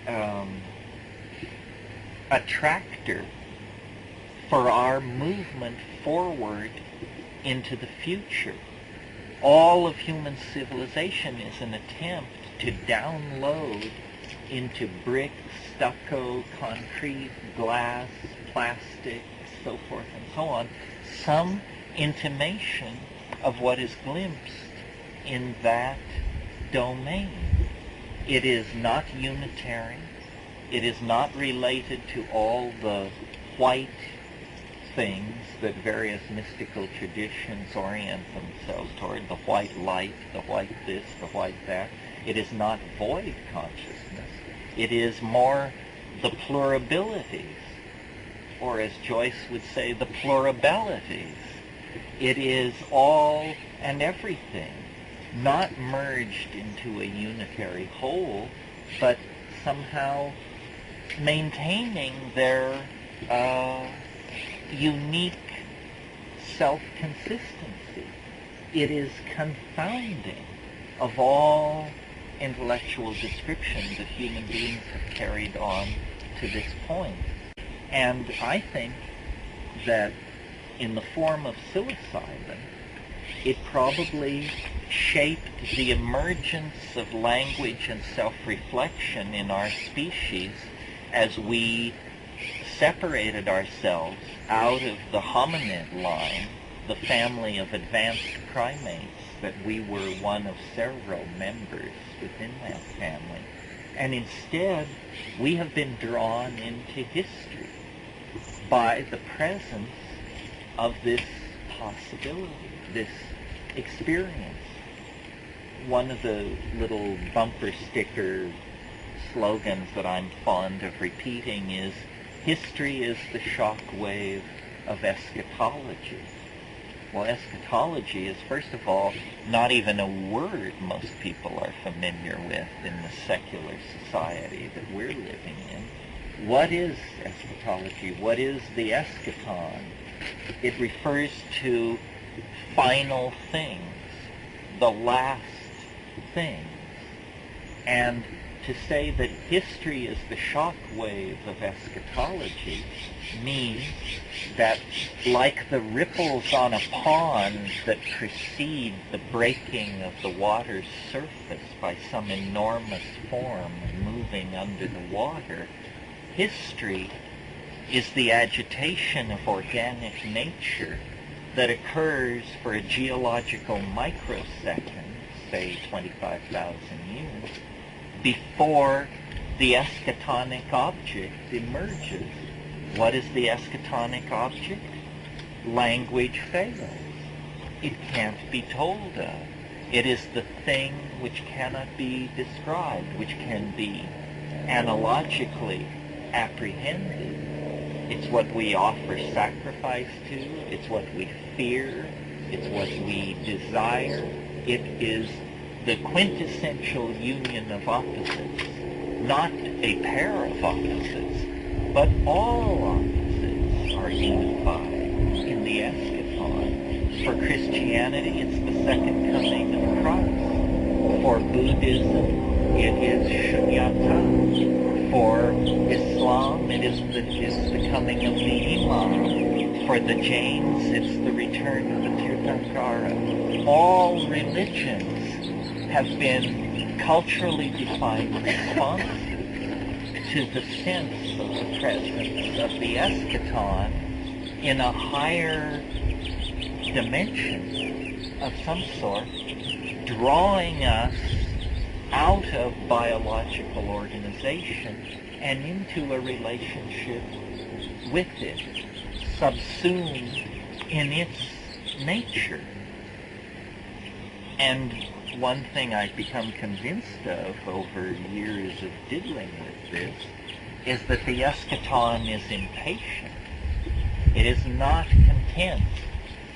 attractor for our movement forward into the future. All of human civilization is an attempt to download into brick, stucco, concrete, glass, plastic, so forth and so on, some intimation of what is glimpsed in that domain. It is not unitary. It is not related to all the white things that various mystical traditions orient themselves toward, the white light, the white this, the white that. It is not void consciousness. It is more the plurabilities, or as Joyce would say, the pluralities. It is all and everything, not merged into a unitary whole, but somehow maintaining their unique self-consistency. It is confounding of all intellectual description that human beings have carried on to this point. And I think that in the form of psilocybin, it probably shaped the emergence of language and self-reflection in our species as we separated ourselves out of the hominid line, the family of advanced primates, that we were one of several members within that family. And instead, we have been drawn into history by the presence of this possibility, this experience. One of the little bumper sticker slogans that I'm fond of repeating is, history is the shock wave of eschatology. Well, eschatology is, first of all, not even a word most people are familiar with in the secular society that we're living in. What is eschatology? What is the eschaton? It refers to final things, the last things. And to say that history is the shock wave of eschatology means that, like the ripples on a pond that precede the breaking of the water's surface by some enormous form moving under the water, history is the agitation of organic nature that occurs for a geological microsecond, say 25,000 years, before the eschatonic object emerges. What is the eschatonic object? Language fails. It can't be told of. It is the thing which cannot be described, which can be analogically apprehended. It's what we offer sacrifice to. It's what we fear. It's what we desire. It is the quintessential union of opposites, not a pair of opposites, but all opposites are unified in the eschaton. For Christianity, it's the second coming of Christ. For Buddhism, it is Shunyata. For Islam, it is the coming of the Imam. For the Jains, it's the return of the Tirthankara. All religions have been culturally defined responses to the sense of the presence of the eschaton in a higher dimension of some sort, drawing us out of biological organization and into a relationship with it, subsumed in its nature. And one thing I've become convinced of over years of diddling with this is that the eschaton is impatient. It is not content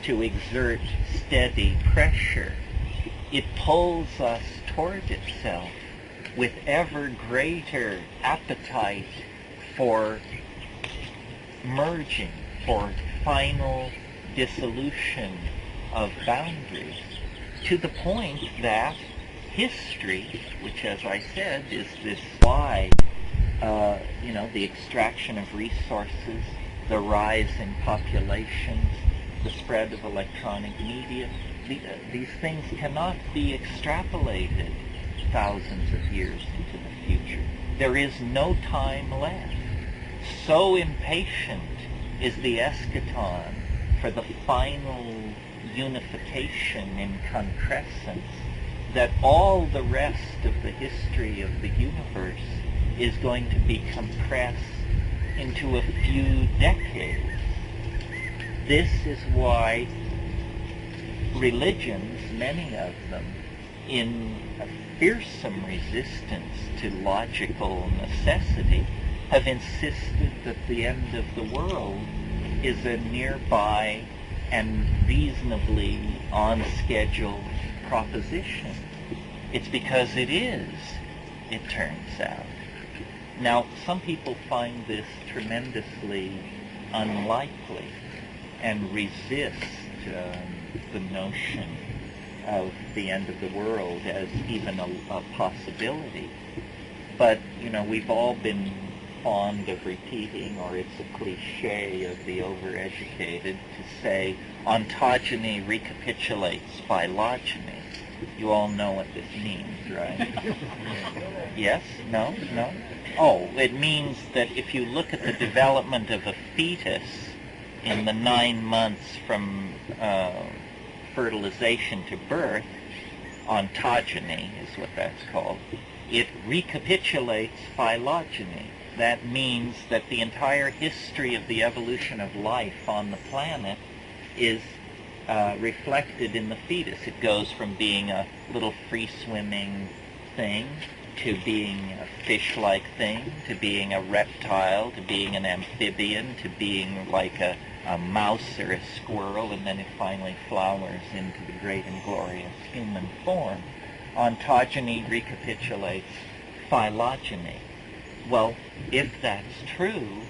to exert steady pressure. It pulls us toward itself with ever greater appetite for merging, for final dissolution of boundaries, to the point that history, which, as I said, is this why, the extraction of resources, the rise in populations, the spread of electronic media, these things cannot be extrapolated thousands of years into the future. There is no time left. So impatient is the eschaton for the final unification in concrescence that all the rest of the history of the universe is going to be compressed into a few decades. This is why religions, many of them, in a fearsome resistance to logical necessity, have insisted that the end of the world is a nearby and reasonably on-schedule proposition. It's because it is, it turns out. Now, some people find this tremendously unlikely and resist the notion of the end of the world as even a possibility. But, we've all been fond of repeating, or it's a cliche of the overeducated, to say ontogeny recapitulates phylogeny. You all know what this means, right? Yes? No? No? Oh, it means that if you look at the development of a fetus in the 9 months from fertilization to birth, ontogeny is what that's called, it recapitulates phylogeny. That means that the entire history of the evolution of life on the planet is reflected in the fetus. It goes from being a little free-swimming thing to being a fish-like thing, to being a reptile, to being an amphibian, to being like a mouse or a squirrel, and then it finally flowers into the great and glorious human form. Ontogeny recapitulates phylogeny. Well, if that's true,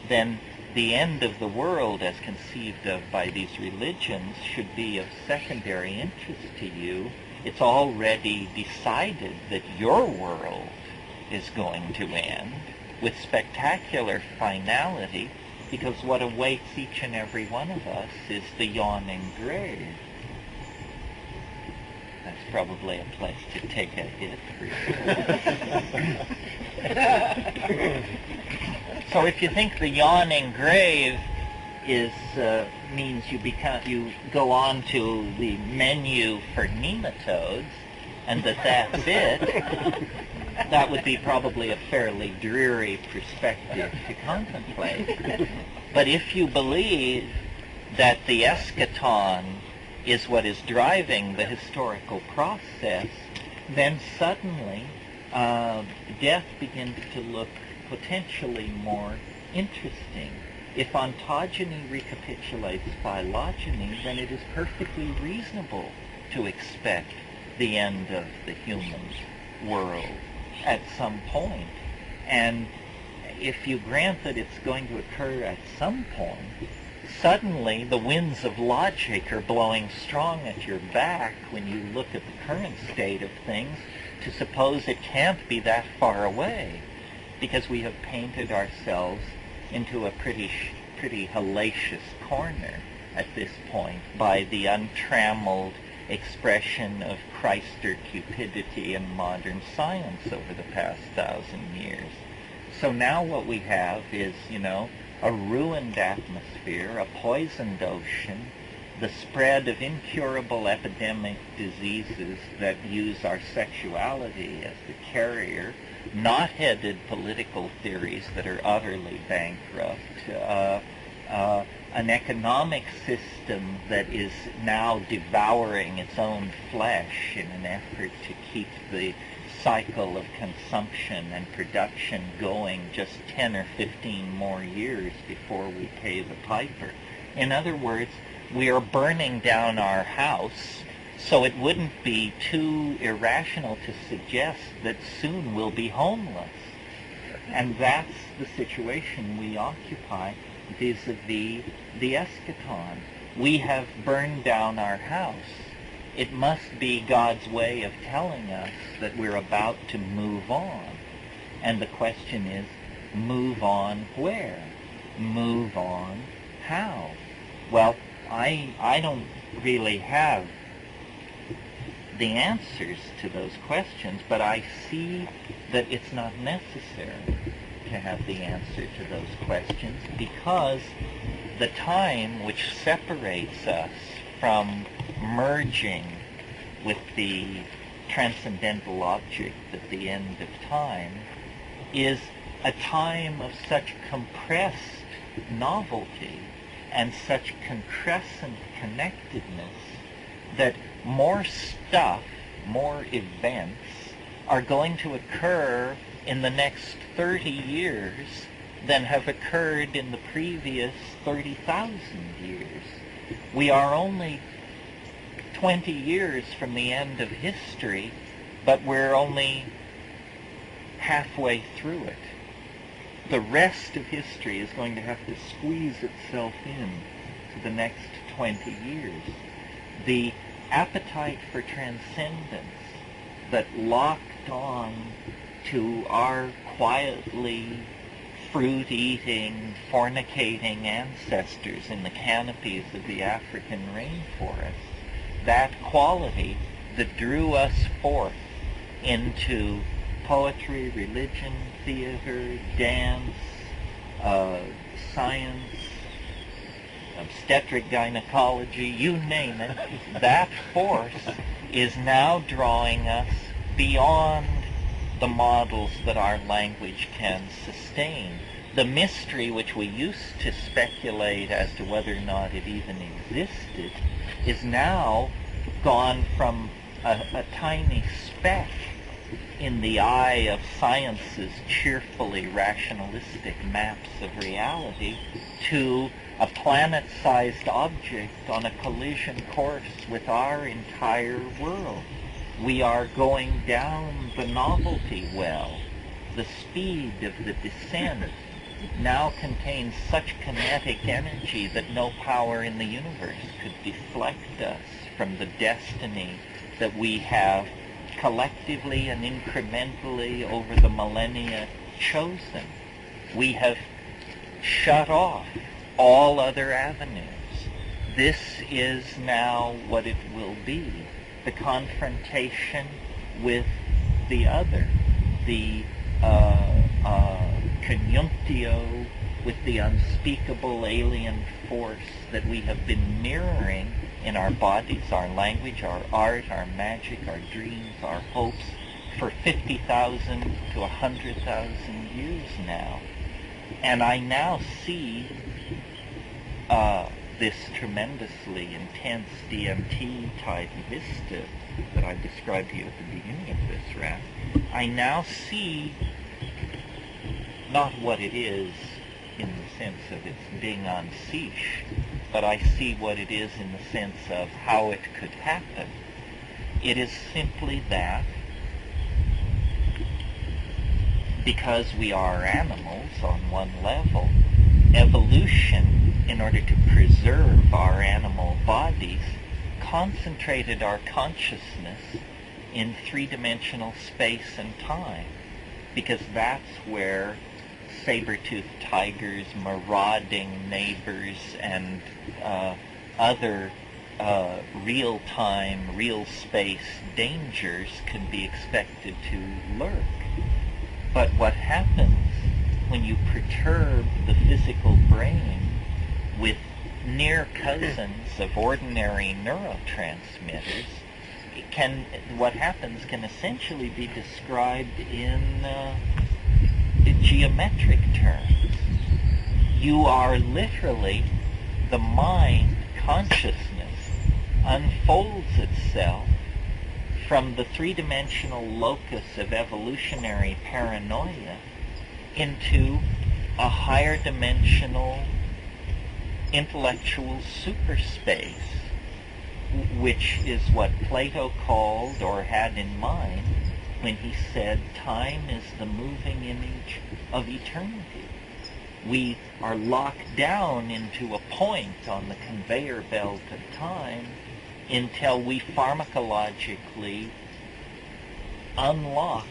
then the end of the world as conceived of by these religions should be of secondary interest to you. It's already decided that your world is going to end with spectacular finality, because what awaits each and every one of us is the yawning grave. That's probably a place to take a hit for you. So if you think the yawning grave is means you go on to the menu for nematodes, and that's it, that would be probably a fairly dreary perspective to contemplate. But if you believe that the eschaton is what is driving the historical process, then suddenly death begins to look potentially more interesting. If ontogeny recapitulates phylogeny, then it is perfectly reasonable to expect the end of the human world at some point. And if you grant that it's going to occur at some point, suddenly the winds of logic are blowing strong at your back when you look at the current state of things to suppose it can't be that far away, because we have painted ourselves into a pretty hellacious corner at this point by the untrammeled expression of Christer cupidity in modern science over the past 1,000 years. So now what we have is, a ruined atmosphere, a poisoned ocean, the spread of incurable epidemic diseases that use our sexuality as the carrier, knot-headed political theories that are utterly bankrupt, an economic system that is now devouring its own flesh in an effort to keep the cycle of consumption and production going just 10 or 15 more years before we pay the piper. In other words, we are burning down our house, so it wouldn't be too irrational to suggest that soon we'll be homeless. And that's the situation we occupy vis-a-vis the eschaton. We have burned down our house. It must be God's way of telling us that we're about to move on. And the question is, move on where? Move on how? Well, I don't really have the answers to those questions, but I see that it's not necessary to have the answer to those questions, because the time which separates us from merging with the transcendental object at the end of time is a time of such compressed novelty and such concrescent connectedness that more stuff, more events are going to occur in the next 30 years than have occurred in the previous 30,000 years. We are only 20 years from the end of history, but we're only halfway through it. The rest of history is going to have to squeeze itself in to the next 20 years. The appetite for transcendence that locked on to our quietly fruit-eating, fornicating ancestors in the canopies of the African rainforest, that quality that drew us forth into poetry, religion, theater, dance, science, obstetric gynecology, you name it, that force is now drawing us beyond the models that our language can sustain. The mystery which we used to speculate as to whether or not it even existed is now gone from a tiny speck in the eye of science's cheerfully rationalistic maps of reality, to a planet-sized object on a collision course with our entire world. We are going down the novelty well. The speed of the descent now contains such kinetic energy that no power in the universe could deflect us from the destiny that we have collectively and incrementally over the millennia chosen. We have shut off all other avenues. This is now what it will be, the confrontation with the other, the conjunctio with the unspeakable alien force that we have been mirroring in our bodies, our language, our art, our magic, our dreams, our hopes for 50,000 to 100,000 years now. And I now see this tremendously intense DMT-type vista that I described to you at the beginning of this rap. I now see not what it is in the sense of its being on siege, but I see what it is in the sense of how it could happen. It is simply that because we are animals on one level, evolution, in order to preserve our animal bodies, concentrated our consciousness in three-dimensional space and time, because that's where saber-toothed tigers, marauding neighbors, and other real-time, real-space dangers can be expected to lurk. But what happens when you perturb the physical brain with near cousins of ordinary neurotransmitters, what happens can essentially be described in geometric terms. You are literally, the mind consciousness unfolds itself from the three-dimensional locus of evolutionary paranoia into a higher dimensional intellectual superspace, which is what Plato called or had in mind when he said time is the moving image of eternity. We are locked down into a point on the conveyor belt of time until we pharmacologically unlock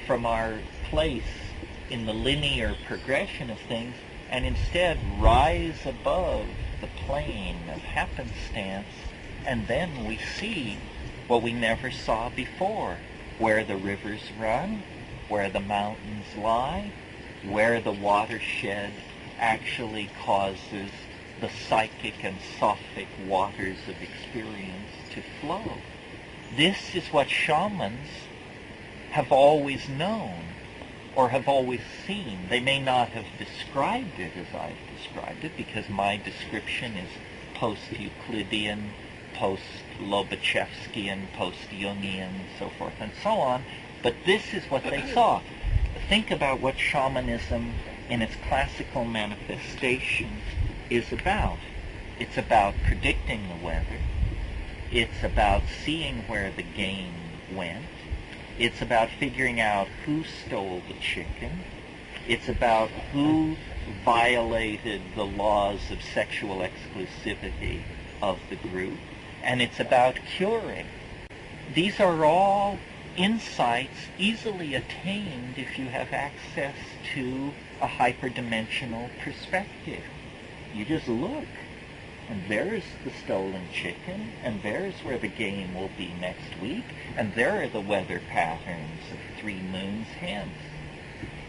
from our place in the linear progression of things and instead rise above the plane of happenstance, and then we see what we never saw before, where the rivers run, where the mountains lie, where the watershed actually causes the psychic and sophic waters of experience to flow. This is what shamans have always known or have always seen. They may not have described it as I've described it, because my description is post-Euclidean, post-Lobachevskian, post-Jungian, and so forth and so on, but this is what they saw. Think about what shamanism in its classical manifestation is about. It's about predicting the weather. It's about seeing where the game went. It's about figuring out who stole the chicken. It's about who violated the laws of sexual exclusivity of the group. And it's about curing. These are all insights easily attained if you have access to a hyperdimensional perspective. You just look, and there's the stolen chicken, and there's where the game will be next week, and there are the weather patterns of 3 moons hence.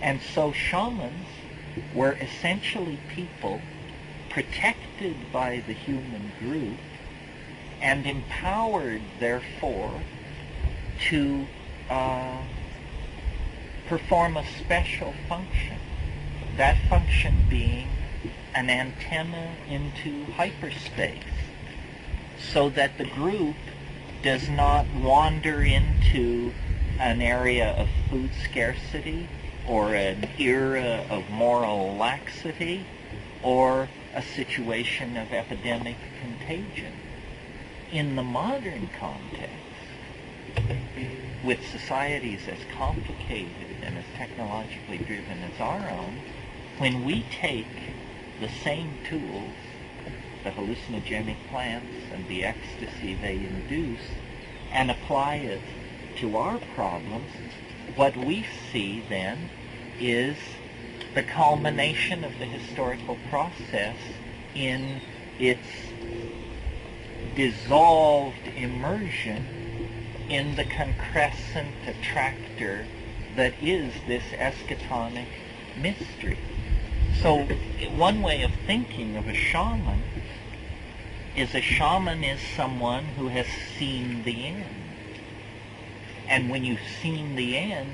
And so shamans were essentially people protected by the human group and empowered, therefore, to perform a special function. That function being an antenna into hyperspace, so that the group does not wander into an area of food scarcity, or an era of moral laxity, or a situation of epidemic contagion. In the modern context, with societies as complicated and as technologically driven as our own, when we take the same tools, the hallucinogenic plants and the ecstasy they induce, and apply it to our problems, what we see then is the culmination of the historical process in its dissolved immersion in the concrescent attractor that is this eschatonic mystery. So one way of thinking of a shaman is someone who has seen the end. And when you've seen the end,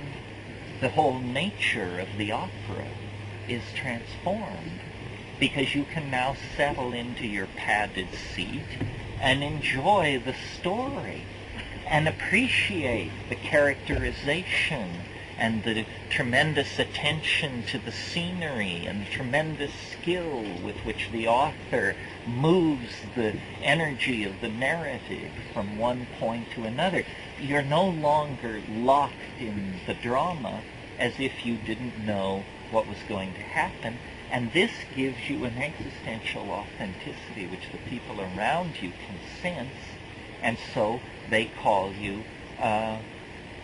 the whole nature of the opera is transformed, because you can now settle into your padded seat and enjoy the story and appreciate the characterization and the tremendous attention to the scenery and the tremendous skill with which the author moves the energy of the narrative from one point to another. You're no longer locked in the drama as if you didn't know what was going to happen, and this gives you an existential authenticity which the people around you can sense, and so they call you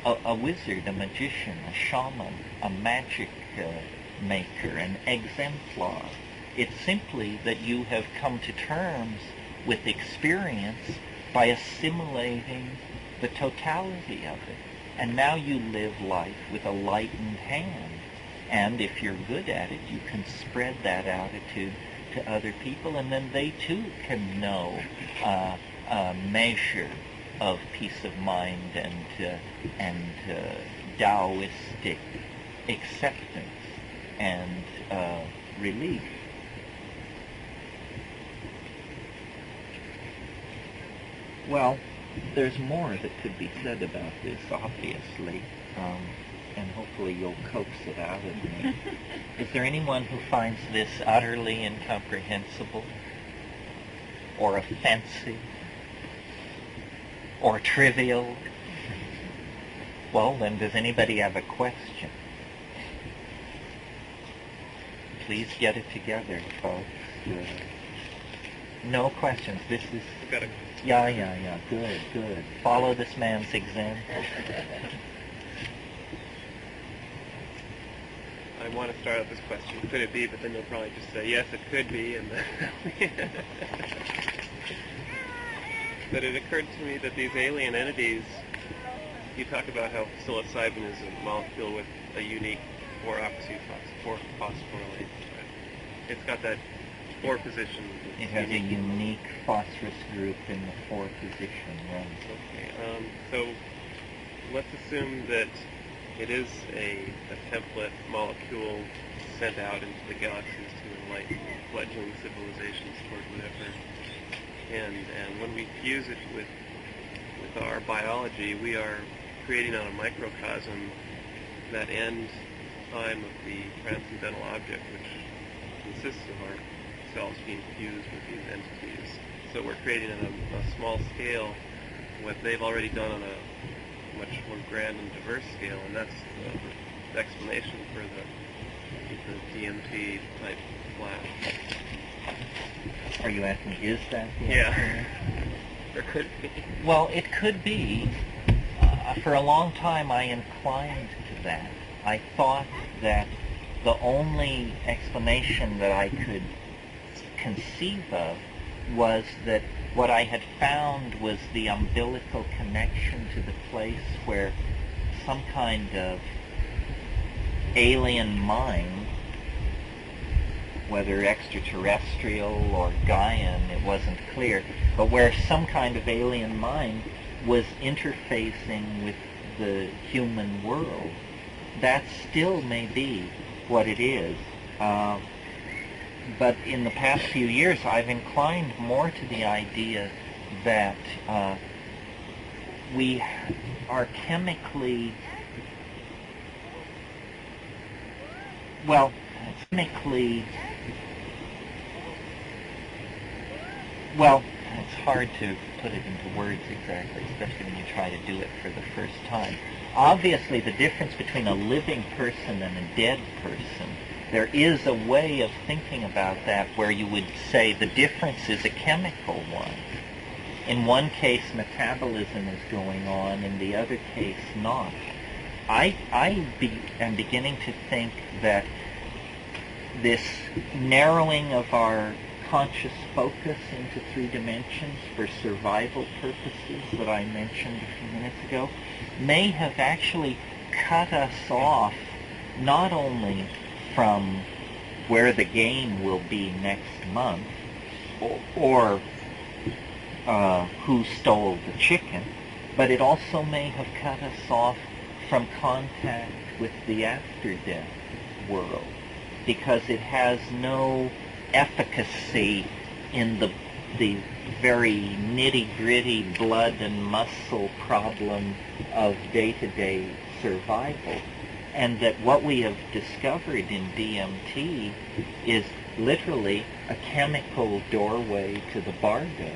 a wizard, a magician, a shaman, a magic maker, an exemplar. It's simply that you have come to terms with experience by assimilating the totality of it. And now you live life with a lightened hand. And if you're good at it, you can spread that attitude to other people, and then they too can know a measure of peace of mind and Taoistic acceptance and relief. Well, there's more that could be said about this, obviously, and hopefully you'll coax it out of me. Is there anyone who finds this utterly incomprehensible, or offensive, or trivial? Well, then, does anybody have a question? Please get it together, folks. No questions. This is... Yeah. Good. Follow this man's example. I want to start out this question. Could it be? But then you'll probably just say, yes, it could be. And then but it occurred to me that these alien entities, you talk about how psilocybin is a molecule with a unique 4-oxyphosphorylate. It's got that 4 position. It has a unique phosphorus group in the 4 position, right? Okay. So let's assume that it is a template molecule sent out into the galaxies to enlighten fledgling civilizations toward whatever. And when we fuse it with our biology, we are creating on a microcosm that end time of the transcendental object, which consists of ourselves being fused with these entities. So we're creating on a small scale what they've already done on a much more grand and diverse scale, and that's the explanation for the DMT type flash. Are you asking, is that the Yeah. answer? Or could be. Well, it could be. For a long time, I inclined to that. I thought that the only explanation that I could conceive of was that what I had found was the umbilical connection to the place where some kind of alien mind, whether extraterrestrial or Gaian, it wasn't clear, but where some kind of alien mind was interfacing with the human world. That still may be what it is. But in the past few years, I've inclined more to the idea that we are chemically, well, it's hard to put it into words exactly, especially when you try to do it for the first time. Obviously, the difference between a living person and a dead person, there is a way of thinking about that where you would say the difference is a chemical one. In one case, metabolism is going on, in the other case, not. I am beginning to think that this narrowing of our conscious focus into 3 dimensions for survival purposes that I mentioned a few minutes ago may have actually cut us off not only from where the game will be next month or who stole the chicken, but it also may have cut us off from contact with the after-death world, because it has no efficacy in the very nitty-gritty blood and muscle problem of day-to-day survival. And that what we have discovered in DMT is literally a chemical doorway to the bardo.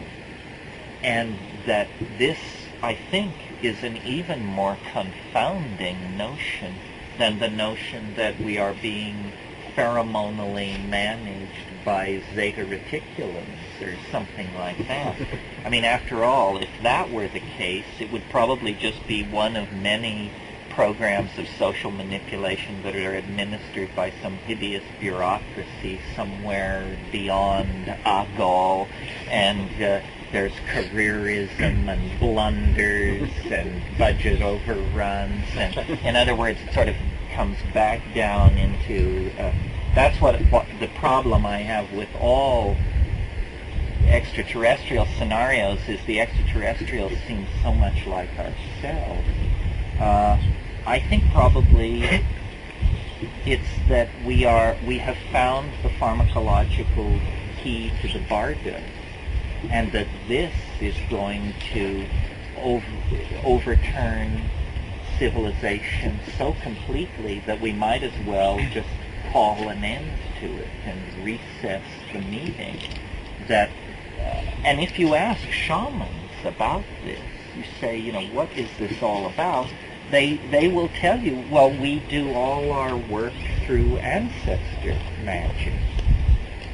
And that this, I think, is an even more confounding notion than the notion that we are being pheromonally managed by zeta reticulums or something like that. I mean, after all, if that were the case, it would probably just be one of many programs of social manipulation that are administered by some hideous bureaucracy somewhere beyond Agol, and there's careerism and blunders and budget overruns, and in other words, it sort of comes back down into that's what the problem I have with all extraterrestrial scenarios is. The extraterrestrials seem so much like ourselves. I think probably it's that we have found the pharmacological key to the bardo, and that this is going to overturn civilization so completely that we might as well just call an end to it and recess the meeting. That, and if you ask shamans about this, you say, what is this all about? They will tell you, well, we do all our work through ancestor magic.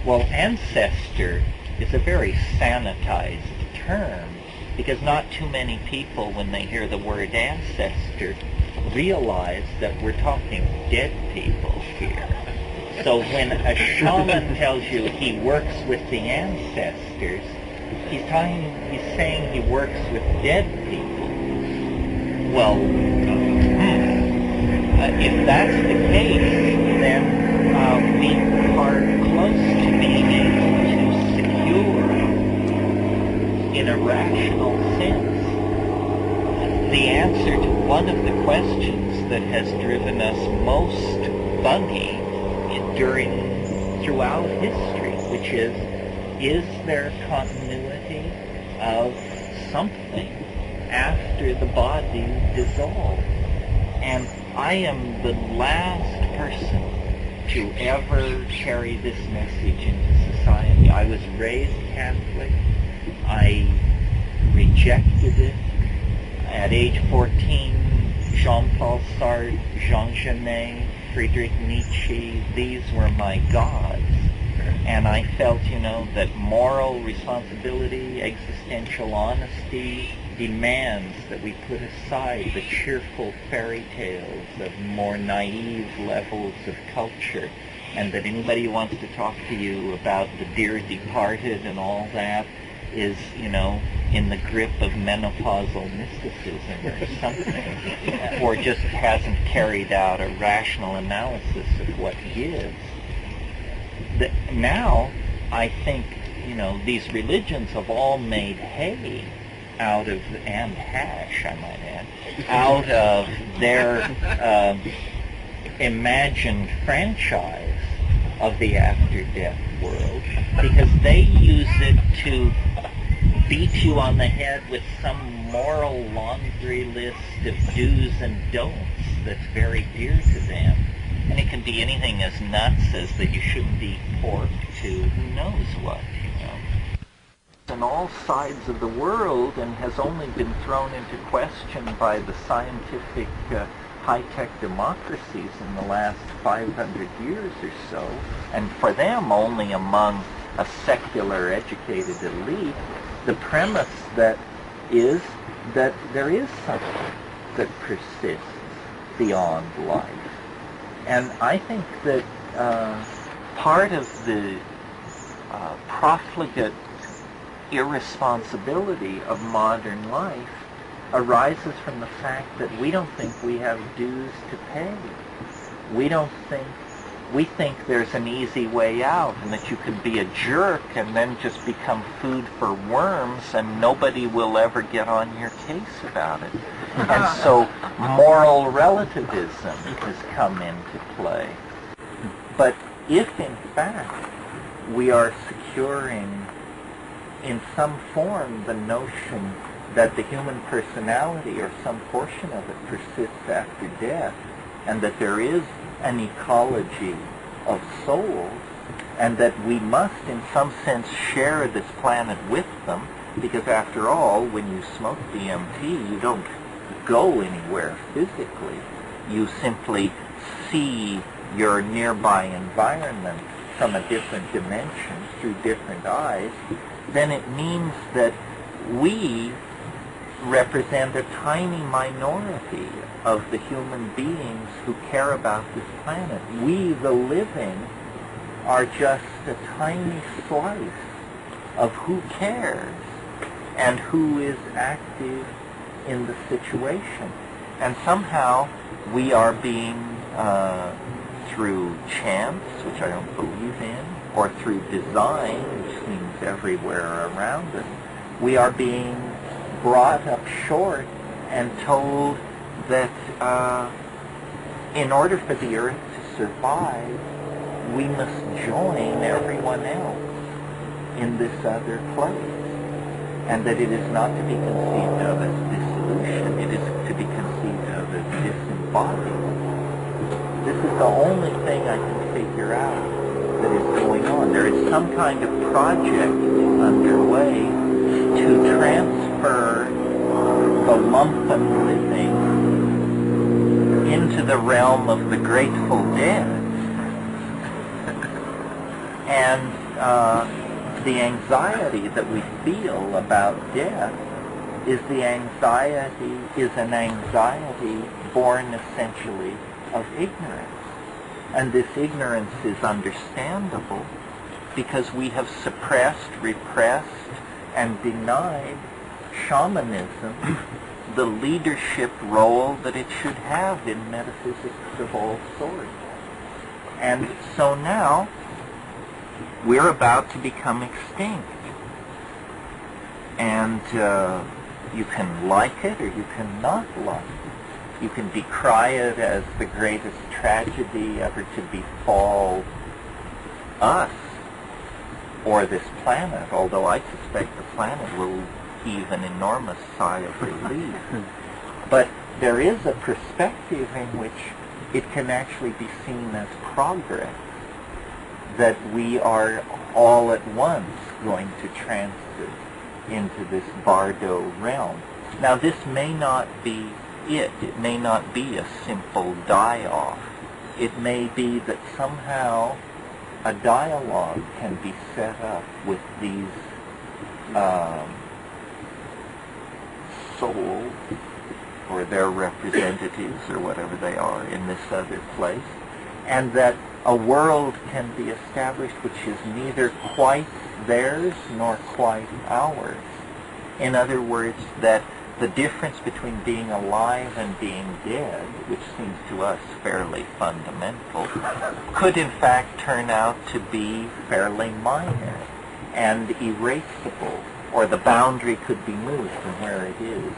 Well, ancestor is a very sanitized term, because not too many people, when they hear the word ancestor, realize that we're talking dead people here. So when a shaman tells you he works with the ancestors, he's saying he works with dead people. Well, if that's the case, then we are close to being able to secure, in a rational sense, the answer to one of the questions that has driven us most buggy throughout history, which is there continuity of something after the body dissolves? And I am the last person to ever carry this message into society. I was raised Catholic. I rejected it. At age 14, Jean-Paul Sartre, Jean Genet, Friedrich Nietzsche, these were my gods. And I felt, that moral responsibility, existential honesty demands that we put aside the cheerful fairy tales of more naive levels of culture, and that anybody who wants to talk to you about the dear departed and all that is, in the grip of menopausal mysticism or something, or just hasn't carried out a rational analysis of what gives. Now, I think, these religions have all made hay out of, and hash, I might add, out of their imagined franchise of the after-death world, because they use it to beat you on the head with some moral laundry list of do's and don'ts that's very dear to them. And it can be anything as nuts as that you shouldn't eat pork to who knows what, you know. On all sides of the world, and has only been thrown into question by the scientific high-tech democracies in the last 500 years or so, and for them only among a secular educated elite, the premise that is that there is something that persists beyond life. And I think that part of the profligate irresponsibility of modern life arises from the fact that we don't think we have dues to pay. We think there's an easy way out, and that you can be a jerk and then just become food for worms and nobody will ever get on your case about it. And so moral relativism has come into play. But if in fact we are securing in some form the notion that the human personality or some portion of it persists after death, and that there is an ecology of souls, and that we must in some sense share this planet with them, because after all, when you smoke DMT, you don't go anywhere physically. You simply see your nearby environment from a different dimension through different eyes. Then it means that we represent a tiny minority of the human beings who care about this planet. We, the living, are just a tiny slice of who cares and who is active in the situation. And somehow we are being, through chance, which I don't believe in, or through design, which seems everywhere around us, we are being brought up short and told that in order for the earth to survive, we must join everyone else in this other place. And that it is not to be conceived of as dissolution, it is to be conceived of as disembodiment. This is the only thing I can figure out that is going on. There is some kind of project underway to transfer the lumpen living into the realm of the Grateful Dead. And the anxiety that we feel about death is an anxiety born essentially of ignorance. And this ignorance is understandable because we have suppressed, repressed, and denied shamanism the leadership role that it should have in metaphysics of all sorts. And so now we're about to become extinct. And you can like it or you can not like it. You can decry it as the greatest tragedy ever to befall us or this planet, although I suspect the planet will heave an enormous sigh of relief. But there is a perspective in which it can actually be seen as progress, that we are all at once going to transit into this Bardo realm. Now this may not be it. It may not be a simple die-off. It may be that somehow a dialogue can be set up with these souls, or their representatives, or whatever they are, in this other place, and that a world can be established which is neither quite theirs nor quite ours. In other words, that the difference between being alive and being dead, which seems to us fairly fundamental, could in fact turn out to be fairly minor and erasable, or the boundary could be moved from where it is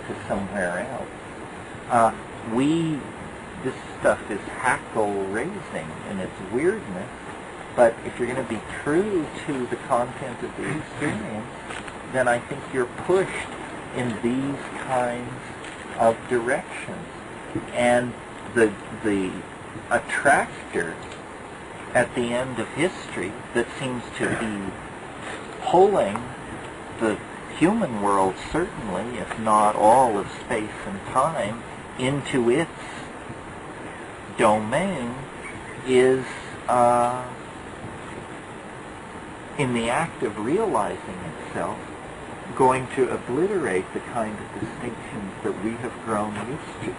to somewhere else. This stuff is hackle-raising in its weirdness, but if you're going to be true to the content of the experience, then I think you're pushed in these kinds of directions. And the attractor at the end of history that seems to be pulling the human world, certainly, if not all of space and time, into its domain is, in the act of realizing itself, going to obliterate the kind of distinctions that we have grown used to.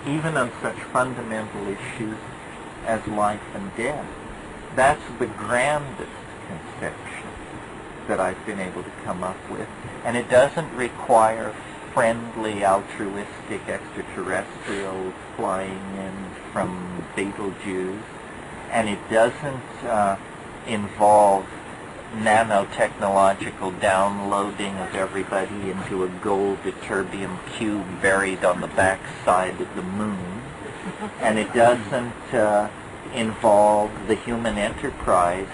Even on such fundamental issues as life and death. That's the grandest conception that I've been able to come up with. And it doesn't require friendly, altruistic extraterrestrials flying in from Betelgeuse. And it doesn't involve nanotechnological downloading of everybody into a gold ytterbium cube buried on the backside of the moon. And it doesn't involve the human enterprise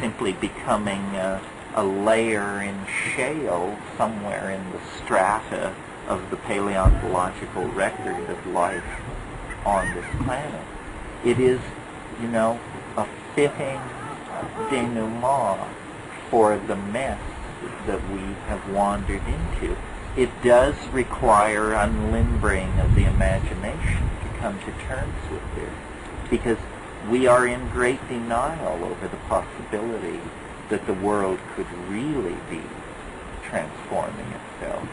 simply becoming a layer in shale somewhere in the strata of the paleontological record of life on this planet. It is, a fitting denouement for the mess that we have wandered into. It does require unlimbering of the imagination to come to terms with this, because we are in great denial over the possibility that the world could really be transforming itself.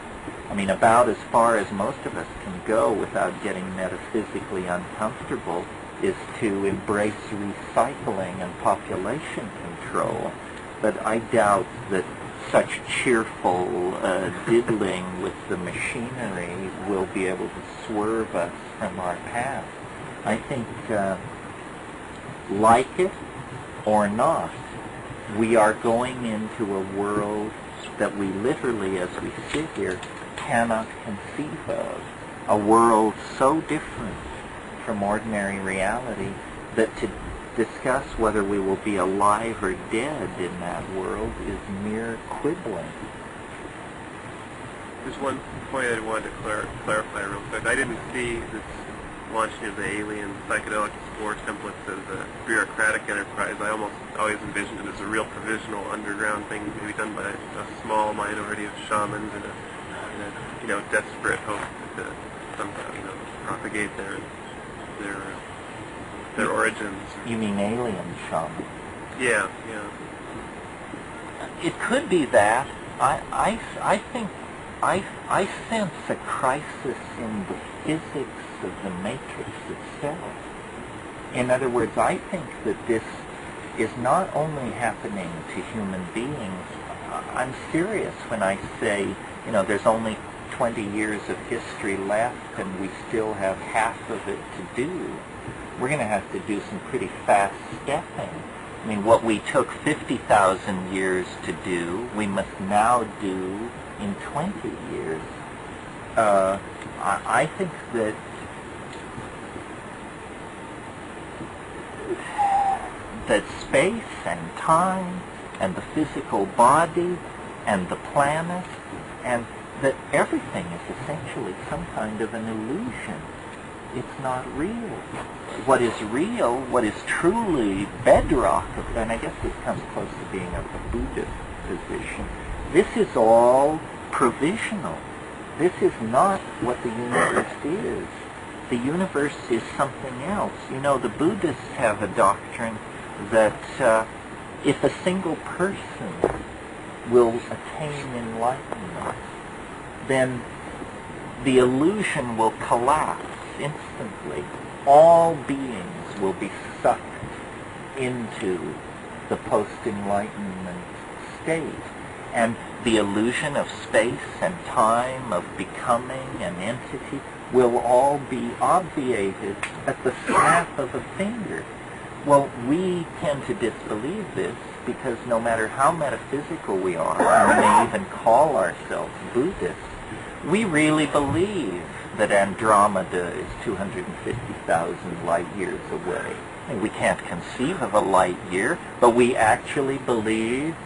I mean, about as far as most of us can go without getting metaphysically uncomfortable is to embrace recycling and population control. But I doubt that such cheerful diddling with the machinery will be able to swerve us from our path. I think, like it or not, we are going into a world that we literally, as we sit here, cannot conceive of. A world so different from ordinary reality that to discuss whether we will be alive or dead in that world is mere quibbling. There's one point I wanted to clarify real quick. I didn't see this launching of the alien psychedelic spore templates as a bureaucratic enterprise. I almost always envisioned it as a real provisional underground thing, maybe done by a small minority of shamans in a desperate hope to somehow propagate their origins. You mean alien shaman? Yeah. It could be that. I think I sense a crisis in the physics of the matrix itself. In other words, I think that this is not only happening to human beings. I'm serious when I say, there's only 20 years of history left and we still have half of it to do. We're going to have to do some pretty fast stepping. I mean, what we took 50,000 years to do, we must now do in 20 years. I think that space and time and the physical body and the planet, and that everything is essentially some kind of an illusion. It's not real. What is real, what is truly bedrock, and I guess this comes close to being a Buddhist position, this is all provisional. This is not what the universe is. The universe is something else. The Buddhists have a doctrine that if a single person will attain enlightenment, then the illusion will collapse instantly. All beings will be sucked into the post-enlightenment state. And the illusion of space and time, of becoming an entity, will all be obviated at the snap of a finger. Well, we tend to disbelieve this because no matter how metaphysical we are, and we may even call ourselves Buddhists, we really believe that Andromeda is 250,000 light years away. And we can't conceive of a light year, but we actually believe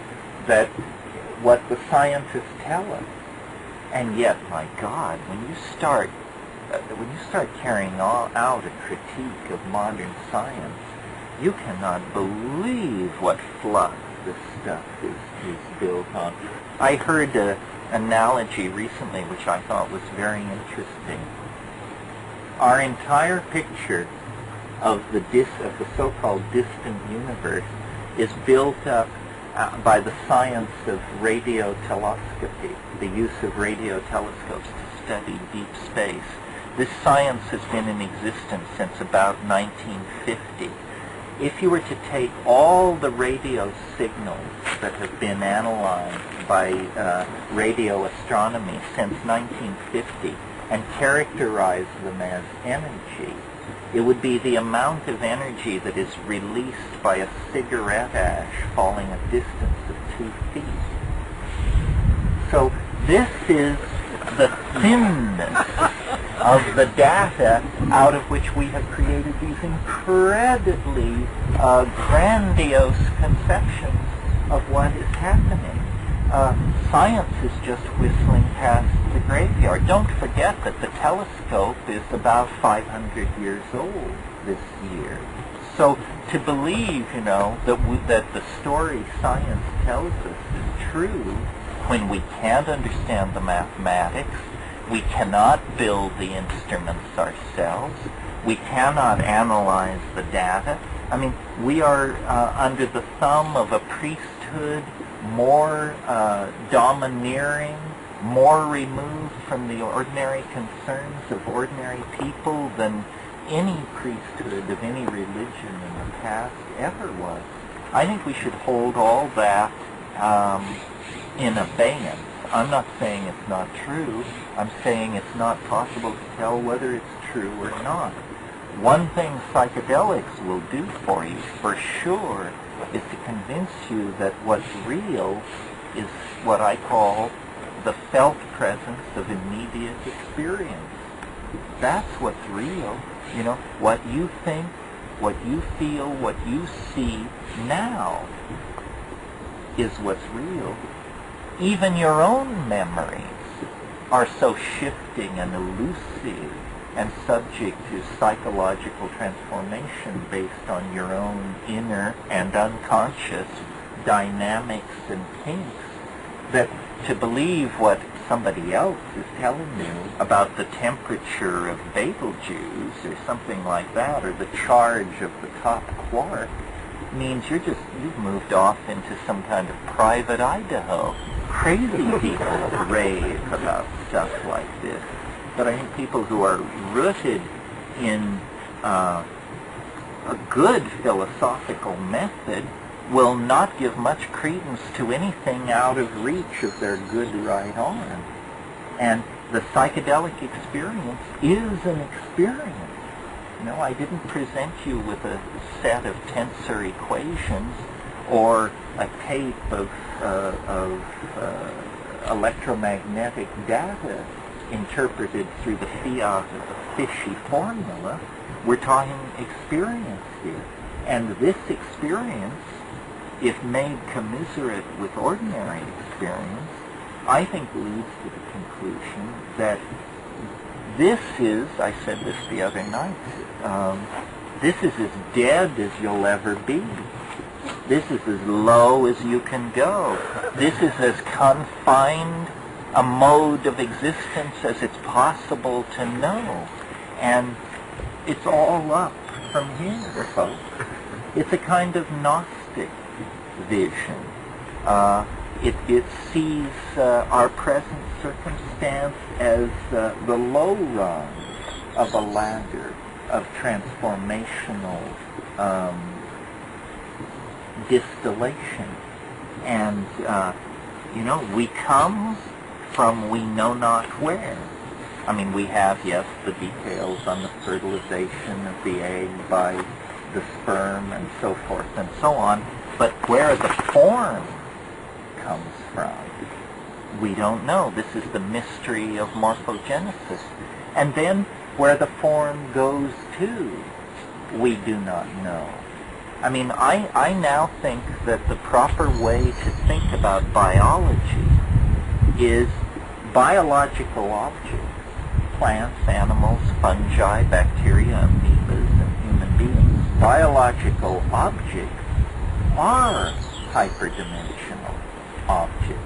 that what the scientists tell us. And yet, my God, when you start carrying out a critique of modern science, you cannot believe what fluff this stuff is built on. I heard an analogy recently which I thought was very interesting. Our entire picture of the so-called distant universe is built up by the science of radiotelescopy, the use of radio telescopes to study deep space. This science has been in existence since about 1950. If you were to take all the radio signals that have been analyzed by radio astronomy since 1950 and characterize them as energy, it would be the amount of energy that is released by a cigarette ash falling a distance of 2 feet. So this is the thinness of the data out of which we have created these incredibly grandiose conceptions of what is happening. Science is just whistling past the graveyard. Don't forget that the telescope is about 500 years old this year. So to believe, that the story science tells us is true when we can't understand the mathematics, we cannot build the instruments ourselves, we cannot analyze the data. I mean, we are under the thumb of a priesthood more domineering, more removed from the ordinary concerns of ordinary people than any priesthood of any religion in the past ever was. I think we should hold all that in abeyance. I'm not saying it's not true. I'm saying it's not possible to tell whether it's true or not. One thing psychedelics will do for you, for sure, is to convince you that what's real is what I call the felt presence of immediate experience. That's what's real. What you think, what you feel, what you see now is what's real. Even your own memories are so shifting and elusive and subject to psychological transformation based on your own inner and unconscious dynamics and kinks, that to believe what somebody else is telling you about the temperature of Betelgeuse or something like that, or the charge of the top quark, means you've moved off into some kind of private Idaho. Crazy people rave about stuff like this. But I think people who are rooted in a good philosophical method will not give much credence to anything out of reach of their good right arm. And the psychedelic experience is an experience. I didn't present you with a set of tensor equations or a tape of electromagnetic data interpreted through the fiat of a fishy formula. We're talking experience here. And this experience, if made commiserate with ordinary experience, I think leads to the conclusion that this is, I said this the other night, this is as dead as you'll ever be. This is as low as you can go. This is as confined a mode of existence as it's possible to know. And it's all up from here, folks. It's a kind of Gnostic vision. It sees our present circumstance as the low rung of a ladder of transformational distillation. And, we come from we know not where. I mean, we have, yes, the details on the fertilization of the egg by the sperm and so forth and so on, but where the form comes from, we don't know. This is the mystery of morphogenesis. And then where the form goes to, we do not know. I mean, I now think that the proper way to think about biology is biological objects, plants, animals, fungi, bacteria, amoebas, and human beings. Biological objects are hyperdimensional objects.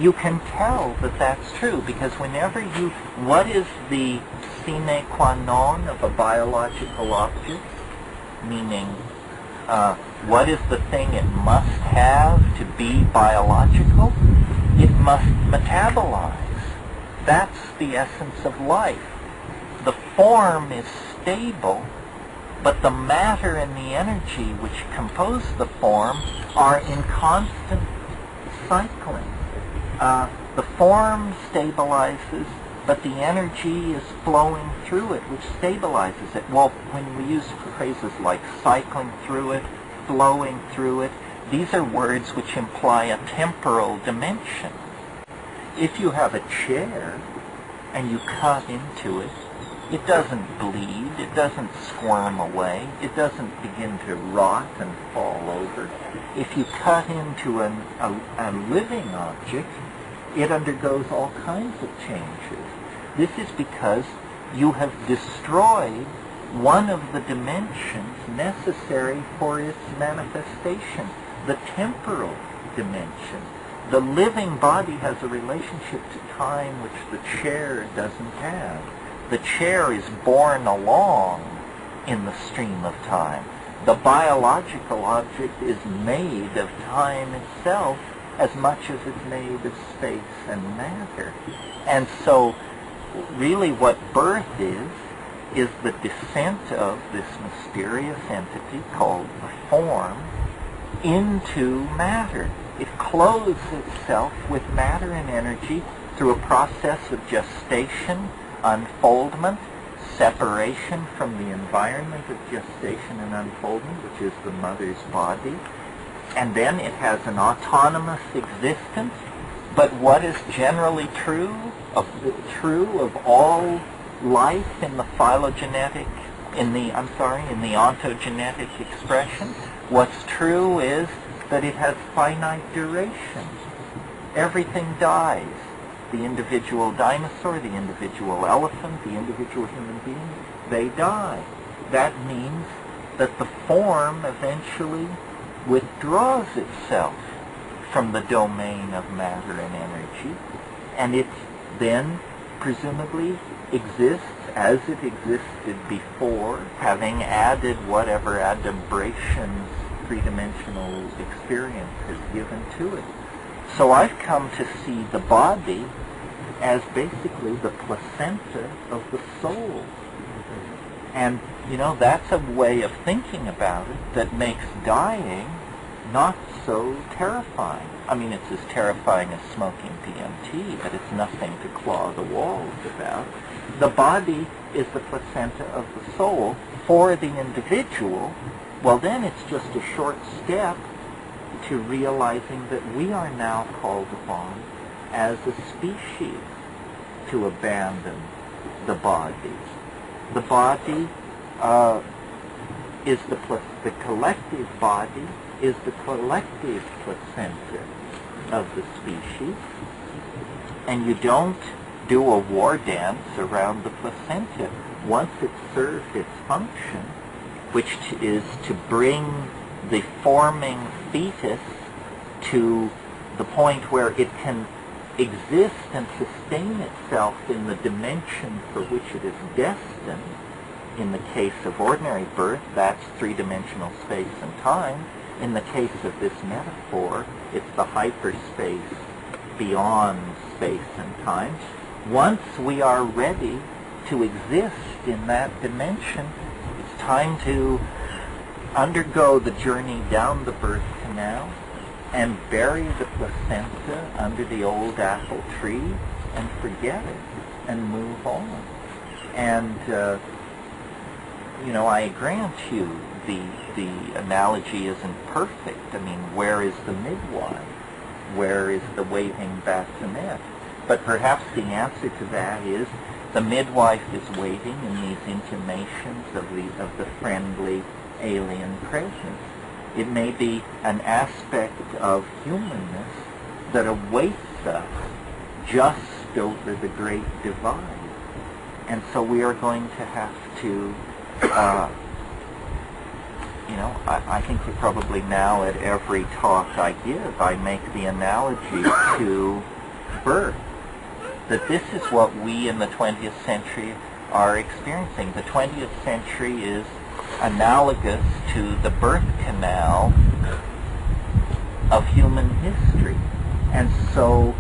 You can tell that that's true because whenever what is the sine qua non of a biological object? Meaning, what is the thing it must have to be biological? It must metabolize. That's the essence of life. The form is stable, but the matter and the energy which compose the form are in constant cycling. The form stabilizes, but the energy is flowing through it, which stabilizes it. Well, when we use phrases like cycling through it, flowing through it, these are words which imply a temporal dimension. If you have a chair and you cut into it, it doesn't bleed, it doesn't squirm away, it doesn't begin to rot and fall over. If you cut into a living object, it undergoes all kinds of changes. This is because you have destroyed one of the dimensions necessary for its manifestation, the temporal dimension. The living body has a relationship to time which the chair doesn't have. The chair is borne along in the stream of time. The biological object is made of time itself as much as it's made of space and matter. And so really what birth is the descent of this mysterious entity called the form into matter. It clothes itself with matter and energy through a process of gestation, unfoldment, separation from the environment of gestation and unfoldment, which is the mother's body. And then it has an autonomous existence. But what is generally true of all life in the phylogenetic, in the ontogenetic expression? What's true is that it has finite duration. Everything dies. The individual dinosaur, the individual elephant, the individual human being, they die. That means that the form eventually withdraws itself from the domain of matter and energy, and it then presumably exists as it existed before, having added whatever adumbrations three-dimensional experience has given to it. So I've come to see the body as basically the placenta of the soul. And, that's a way of thinking about it that makes dying not so terrifying. I mean, it's as terrifying as smoking DMT, but it's nothing to claw the walls about. The body is the placenta of the soul. For the individual, well, then it's just a short step to realizing that we are now called upon as a species to abandon the body. The body is the collective body is the collective placenta of the species, and you don't do a war dance around the placenta. Once it's served its function, which is to bring the forming fetus to the point where it can exist and sustain itself in the dimension for which it is destined. In the case of ordinary birth, that's three-dimensional space and time. In the case of this metaphor, it's the hyperspace beyond space and time. Once we are ready to exist in that dimension, it's time to undergo the journey down the birth canal and bury the placenta under the old apple tree and forget it and move on. And, I grant you the analogy isn't perfect. I mean, where is the midwife? Where is the waving bassinet? But perhaps the answer to that is the midwife is waiting in these intimations of the friendly alien presence. It may be an aspect of humanness that awaits us just over the great divide. And so we are going to have to, I think that probably now at every talk I give, I make the analogy to birth. That this is what we in the 20th century are experiencing. The 20th century is analogous to the birth canal of human history. And so,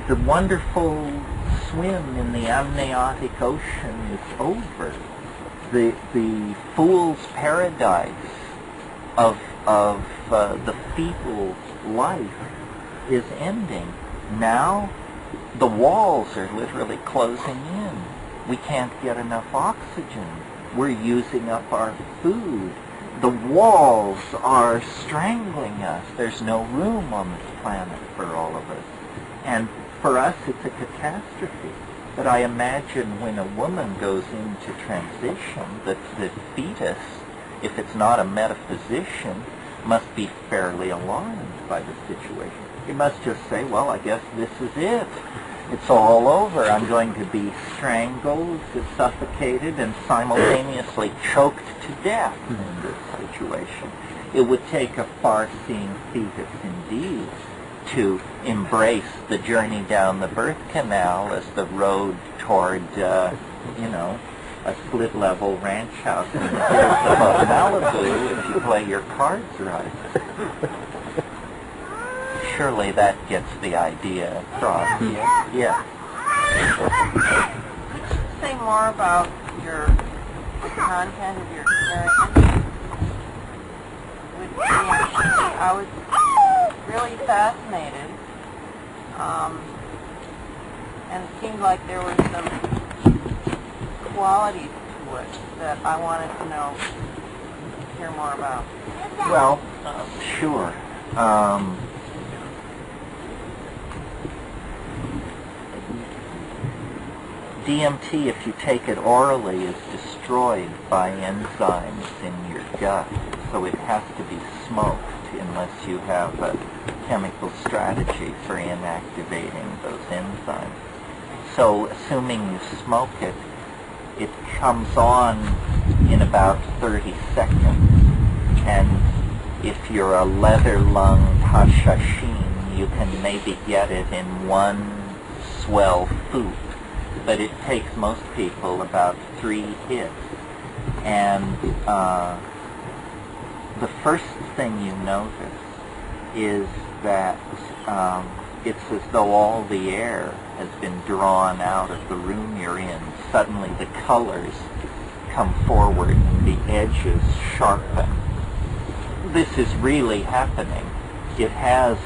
the wonderful swim in the amniotic ocean is over. The fool's paradise of the fetal life is ending. Now, the walls are literally closing in. We can't get enough oxygen. We're using up our food. The walls are strangling us. There's no room on this planet for all of us. And for us, it's a catastrophe. But I imagine when a woman goes into transition, the fetus, if it's not a metaphysician, must be fairly alarmed by the situation. It must just say, well, I guess this is it. It's all over. I'm going to be strangled, suffocated, and simultaneously choked to death in this situation. It would take a far-seeing fetus indeed to embrace the journey down the birth canal as the road toward, a split-level ranch house in the hills above Malibu if you play your cards right. Surely that gets the idea across. Yeah. Say more about the content of your experience with DMT. I was really fascinated, and it seemed like there was some qualities to it that I wanted to hear more about. Well, sure. DMT, if you take it orally, is destroyed by enzymes in your gut, so it has to be smoked unless you have a chemical strategy for inactivating those enzymes. So assuming you smoke it, it comes on in about 30 seconds, and if you're a leather-lunged hashashin, you can maybe get it in one swell foot. But it takes most people about 3 hits. And the first thing you notice is that it's as though all the air has been drawn out of the room you're in. Suddenly the colors come forward and the edges sharpen. This is really happening. It has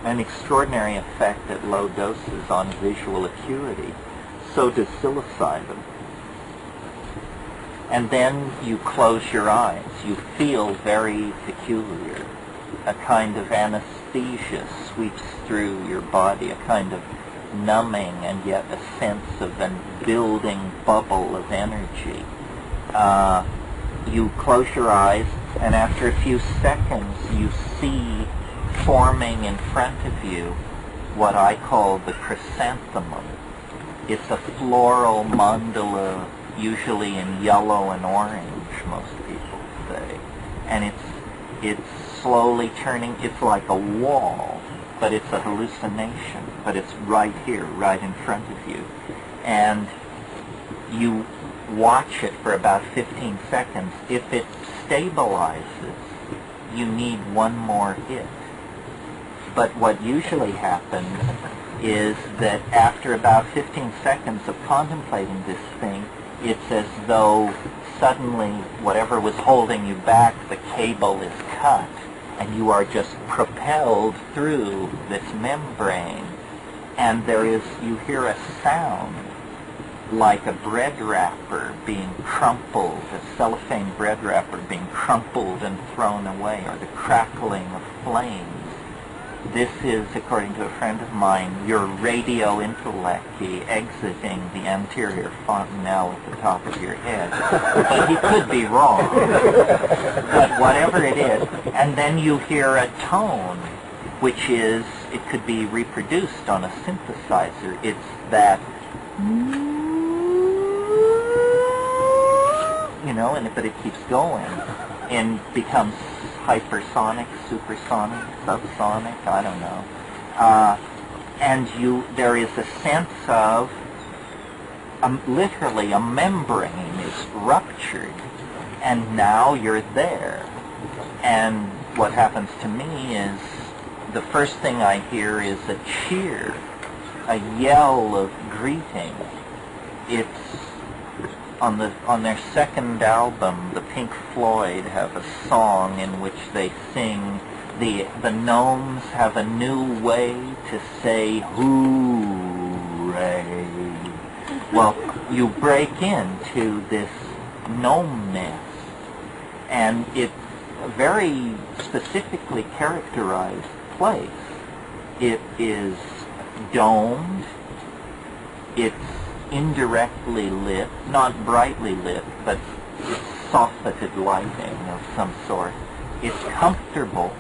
an extraordinary effect at low doses on visual acuity. So does psilocybin. And then you close your eyes. You feel very peculiar. A kind of anesthesia sweeps through your body, a kind of numbing and yet a sense of a building bubble of energy. You close your eyes, and after a few seconds you see forming in front of you what I call the chrysanthemum. It's a floral mandala, usually in yellow and orange, most people say. And it's slowly turning, it's like a wall, but it's a hallucination, but it's right here, right in front of you. And you watch it for about 15 seconds. If it stabilizes, you need one more hit. But what usually happens is that after about 15 seconds of contemplating this thing, it's as though suddenly whatever was holding you back, the cable is cut, and you are just propelled through this membrane, and you hear a sound like a bread wrapper being crumpled, a cellophane bread wrapper being crumpled and thrown away, or the crackling of flames. this is, according to a friend of mine, your radio intellecti exiting the anterior fontanelle at the top of your head. But he could be wrong. But whatever it is, and then you hear a tone, which is, it could be reproduced on a synthesizer. It's that, you know, but it keeps going and becomes hypersonic, supersonic, subsonic, I don't know. And there is a sense of, literally a membrane is ruptured, and now you're there. And what happens to me is, the first thing I hear is a cheer, a yell of greeting. It's on their second album, the Pink Floyd have a song in which they sing, the gnomes have a new way to say hooray. Well, you break into this gnome nest, and it's a very specifically characterized place. It is domed, it's indirectly lit, not brightly lit, but it's softened lighting of some sort. It's comfortable,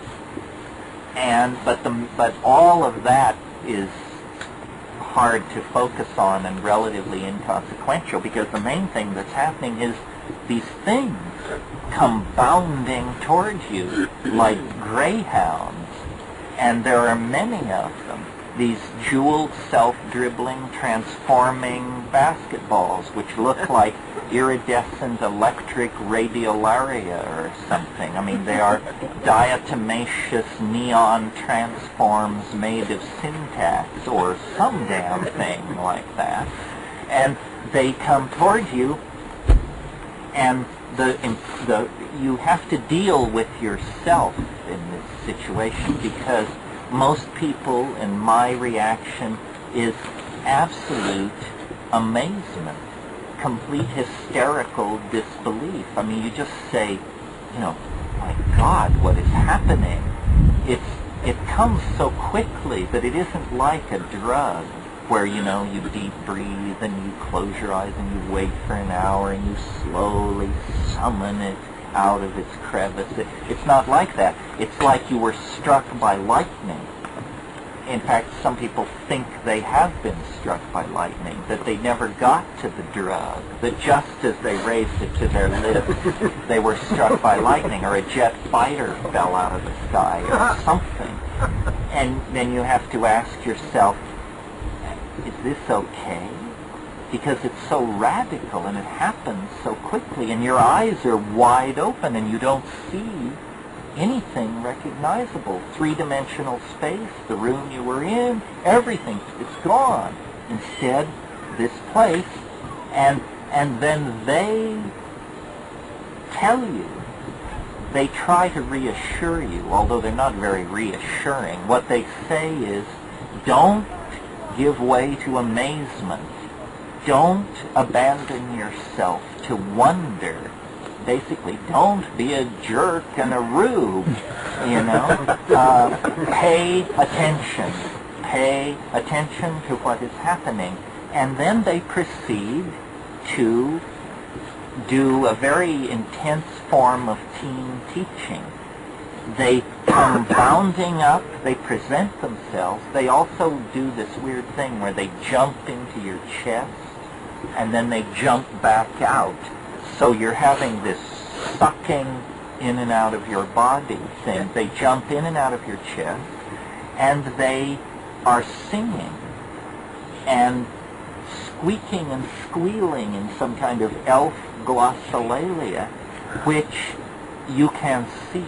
but all of that is hard to focus on and relatively inconsequential, because the main thing that's happening is these things come bounding towards you like greyhounds, and there are many of them. These jeweled, self-dribbling, transforming basketballs, which look like iridescent electric radiolaria or something. I mean, they are diatomaceous neon transforms made of syntax or some damn thing like that. And they come towards you, and you have to deal with yourself in this situation, because most people, in my reaction, is absolute amazement, complete hysterical disbelief. I mean, you just say, you know, my God, what is happening? It comes so quickly that it isn't like a drug where, you know, you deep breathe and you close your eyes and you wait for an hour and you slowly summon it out of its crevice. It's not like that. It's like you were struck by lightning. In fact, some people think they have been struck by lightning, that they never got to the drug, that just as they raised it to their lips, they were struck by lightning, or a jet fighter fell out of the sky, or something. And then you have to ask yourself, is this okay? Because it's so radical and it happens so quickly, and your eyes are wide open and you don't see anything recognizable. Three-dimensional space, the room you were in, everything, it's gone. Instead, this place, and then they tell you, they try to reassure you, although they're not very reassuring. What they say is, don't give way to amazement. Don't abandon yourself to wonder. Basically, don't be a jerk and a rube, you know. Pay attention. Pay attention to what is happening. And then they proceed to do a very intense form of team teaching. They come bounding up, they present themselves. They also do this weird thing where they jump into your chest and then they jump back out. So you're having this sucking in and out of your body thing. They jump in and out of your chest, and they are singing and squeaking and squealing in some kind of elf glossolalia, which you can see.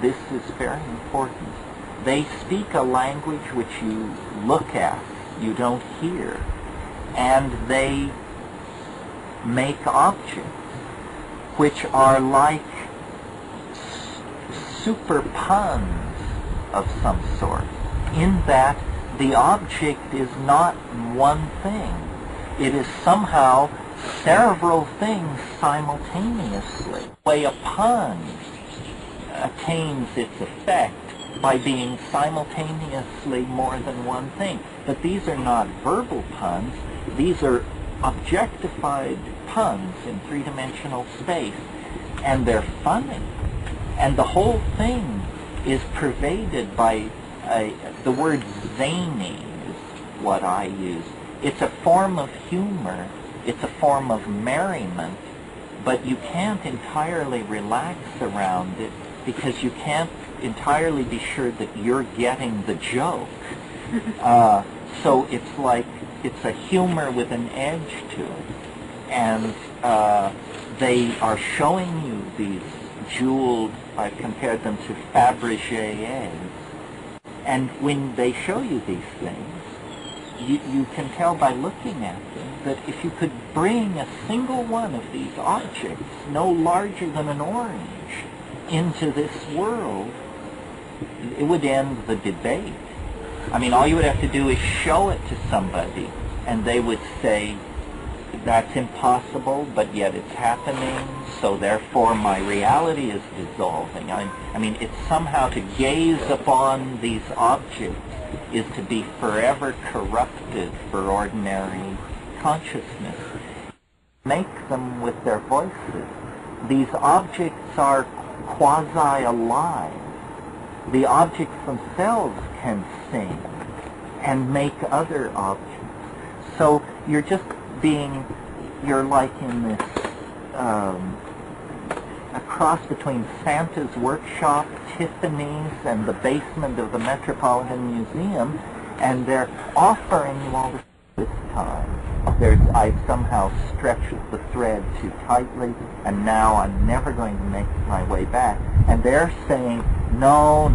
This is very important. They speak a language which you look at, you don't hear, and they make objects which are like super puns of some sort, in that the object is not one thing. It is somehow several things simultaneously. The way a pun attains its effect by being simultaneously more than one thing. But these are not verbal puns. These are objectified puns in three-dimensional space, and they're funny. And the whole thing is pervaded by the word zany is what I use. It's a form of humor. It's a form of merriment, but you can't entirely relax around it because you can't entirely be sure that you're getting the joke. So it's like, it's a humor with an edge to it. And they are showing you these jeweled, I've compared them to Fabergé eggs. And when they show you these things, you can tell by looking at them that if you could bring a single one of these objects, no larger than an orange, into this world, it would end the debate. I mean, all you would have to do is show it to somebody, and they would say, that's impossible, but yet it's happening, so therefore my reality is dissolving. I mean, it's somehow to gaze upon these objects is to be forever corrupted for ordinary consciousness. Make them with their voices. These objects are quasi-alive. The objects themselves can sing and make other objects. So you're just you're like in this, a cross between Santa's workshop, Tiffany's, and the basement of the Metropolitan Museum, and they're offering you all this time. I've somehow stretched the thread too tightly, and now I'm never going to make my way back. And they're saying, no,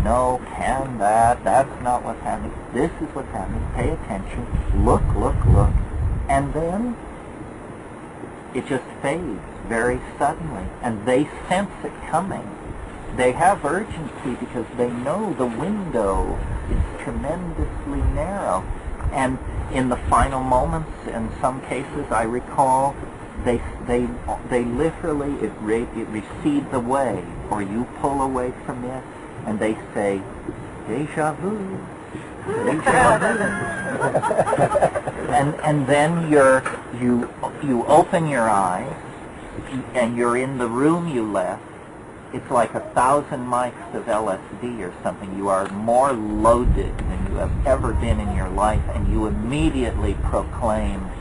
that's not what's happening. This is what's happening. Pay attention. Look. And then it just fades very suddenly, and they sense it coming. They have urgency because they know the window is tremendously narrow. And in the final moments, in some cases, I recall, they literally, it recedes away, or you pull away from it, and they say, déjà vu. And then you open your eyes, and you're in the room you left. It's like 1,000 mics of LSD or something. You are more loaded than you have ever been in your life, and you immediately proclaim,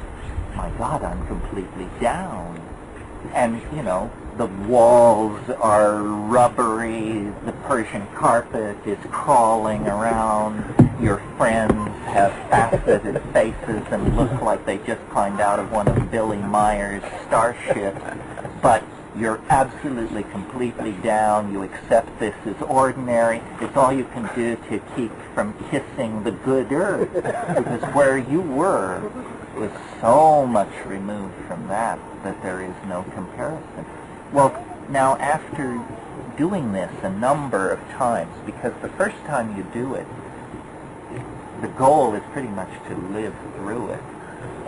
my God, I'm completely down. And, you know, the walls are rubbery, the Persian carpet is crawling around, your friends have faceted faces and look like they just climbed out of one of Billy Meyer's starships, but you're absolutely completely down. You accept this as ordinary. It's all you can do to keep from kissing the good earth, because where you were was so much removed from that there is no comparison. Well, now after doing this a number of times, because the first time you do it, the goal is pretty much to live through it.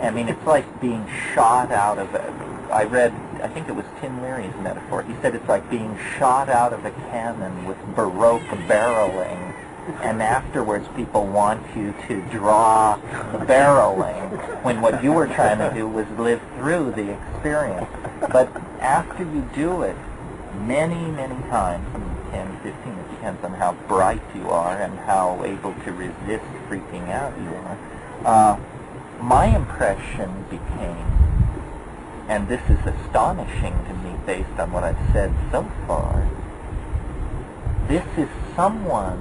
I mean, it's like being shot out of I think it was Tim Leary's metaphor. He said it's like being shot out of a cannon with Baroque barreling, and afterwards people want you to draw the barreling, when what you were trying to do was live through the experience. But after you do it many times, 10, 15, it depends on how bright you are and how able to resist freaking out you are, my impression became, and this is astonishing to me based on what I've said so far, this is someone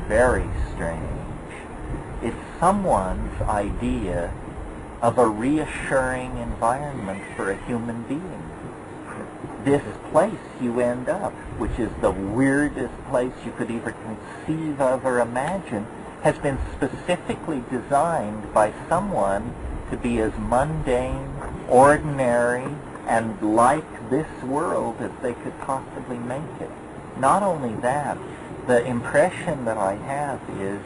very strange. It's someone's idea of a reassuring environment for a human being. This place you end up, which is the weirdest place you could either conceive of or imagine, has been specifically designed by someone to be as mundane, ordinary, and like this world as they could possibly make it. Not only that, the impression that I have is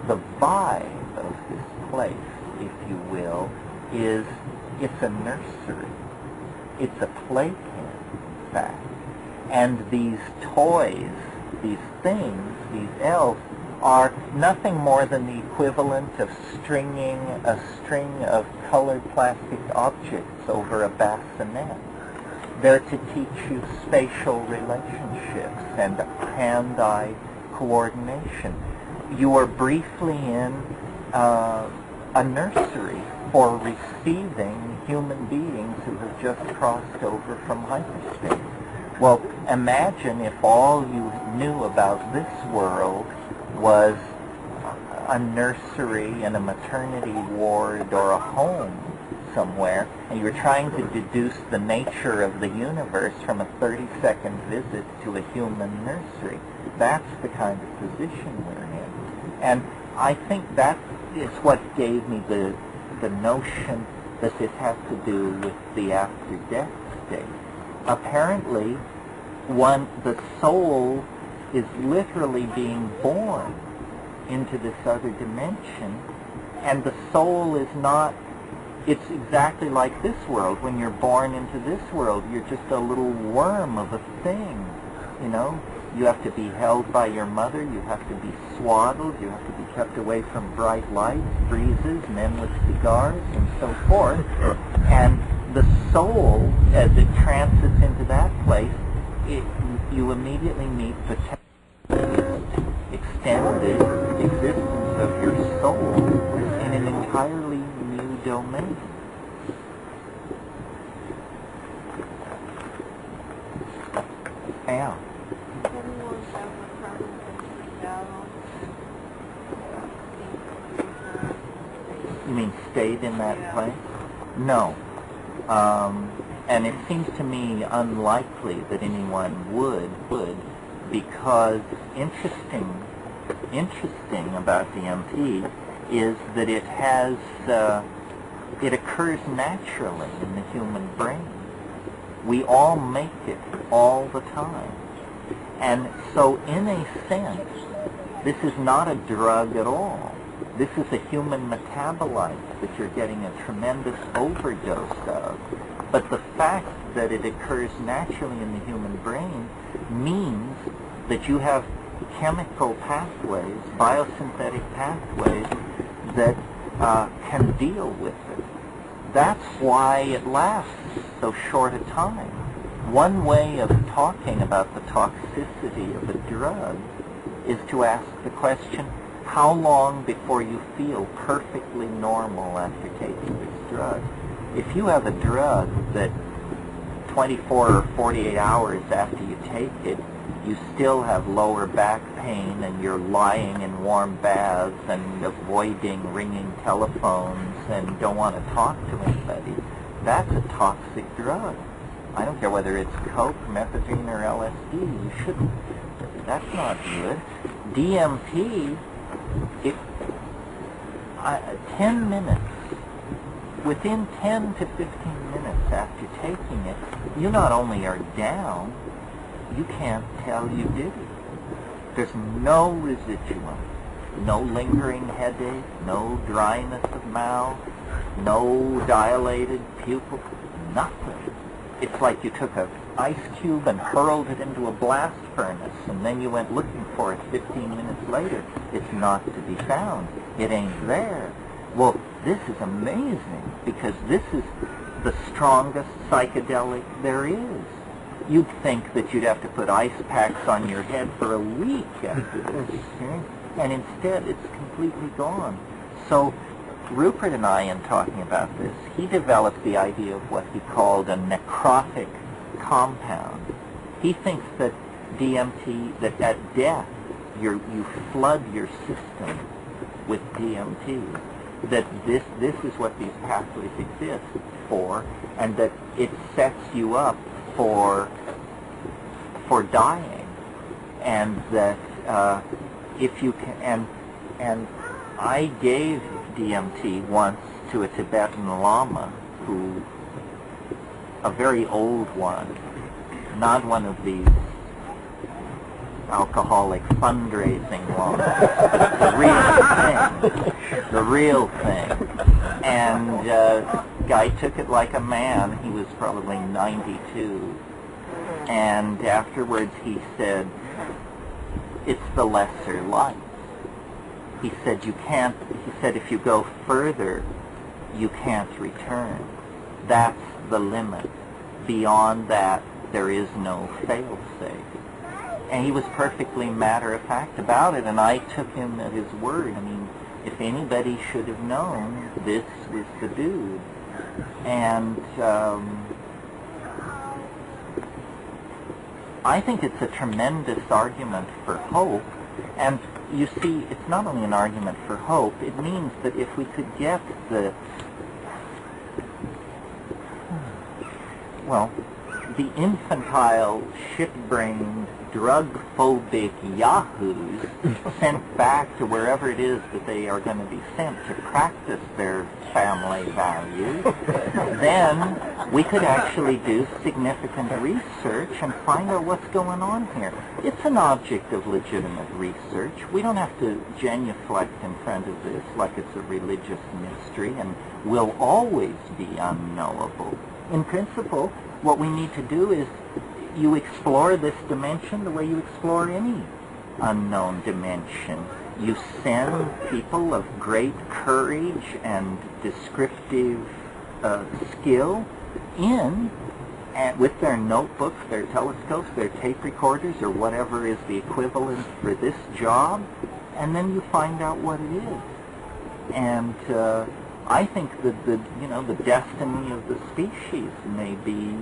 the vibe of this place, if you will, is it's a nursery. It's a playpen, in fact. And these toys these things, these elves, are nothing more than the equivalent of stringing a string of colored plastic objects over a bassinet. They're to teach you spatial relationships and hand-eye coordination. You are briefly in a nursery for receiving human beings who have just crossed over from hyperspace. Well, imagine if all you knew about this world was a nursery and a maternity ward or a home somewhere, and you were trying to deduce the nature of the universe from a 30-second visit to a human nursery. That's the kind of position we're in. And I think that is what gave me the notion that this has to do with the after-death state. Apparently, the soul is literally being born into this other dimension, and the soul is not, it's exactly like this world. When you're born into this world, you're just a little worm of a thing, you know? You have to be held by your mother, you have to be swaddled, you have to be kept away from bright lights, breezes, men with cigars, and so forth. And the soul, as it transits into that place, you immediately meet the extended existence of your soul in an entirely new domain. Yeah. You mean stayed in that place? No. And it seems to me unlikely that anyone would, because interesting about DMT is that it occurs naturally in the human brain. We all make it all the time. And so in a sense, this is not a drug at all. This is a human metabolite that you're getting a tremendous overdose of. But the fact that it occurs naturally in the human brain means that you have chemical pathways, biosynthetic pathways, that can deal with it. That's why it lasts so short a time. One way of talking about the toxicity of a drug is to ask the question, how long before you feel perfectly normal after taking this drug? If you have a drug that 24 or 48 hours after you take it, you still have lower back pain and you're lying in warm baths and avoiding ringing telephones and don't want to talk to anybody, that's a toxic drug. I don't care whether it's coke, methadone, or LSD. You shouldn't. That's not good. DMT, 10 minutes, within 10 to 15 minutes after taking it, you not only are down, you can't tell you did it. There's no residuum, no lingering headache, no dryness of mouth, no dilated pupil, nothing. It's like you took an ice cube and hurled it into a blast furnace, and then you went looking for it 15 minutes later. It's not to be found. It ain't there. Well, this is amazing, because this is the strongest psychedelic there is. You'd think that you'd have to put ice packs on your head for a week after this, and instead it's completely gone. So Rupert and I, in talking about this, he developed the idea of what he called a necrotic compound. He thinks that DMT, that at death, you flood your system with DMT, that this is what these pathways exist for, and that it sets you up for dying, and that if you can, and I gave DMT once to a Tibetan Lama, a very old one, not one of these alcoholic fundraising lamas, the real thing. And guy took it like a man. He was probably 92. And afterwards he said, it's the lesser light. He said he said if you go further, you can't return. That's the limit. Beyond that, there is no fail-safe. And he was perfectly matter-of-fact about it, and I took him at his word. I mean, if anybody should have known, this was the dude. And I think it's a tremendous argument for hope. And you see, it's not only an argument for hope, it means that if we could get the infantile, shit-brained, drug-phobic yahoos sent back to wherever it is that they are going to be sent to practice their family values, then we could actually do significant research and find out what's going on here. It's an object of legitimate research. We don't have to genuflect in front of this like it's a religious mystery and will always be unknowable. In principle, what we need to do is you explore this dimension the way you explore any unknown dimension. You send people of great courage and descriptive skill in with their notebooks, their telescopes, their tape recorders, or whatever is the equivalent for this job, and then you find out what it is. And I think that the destiny of the species may be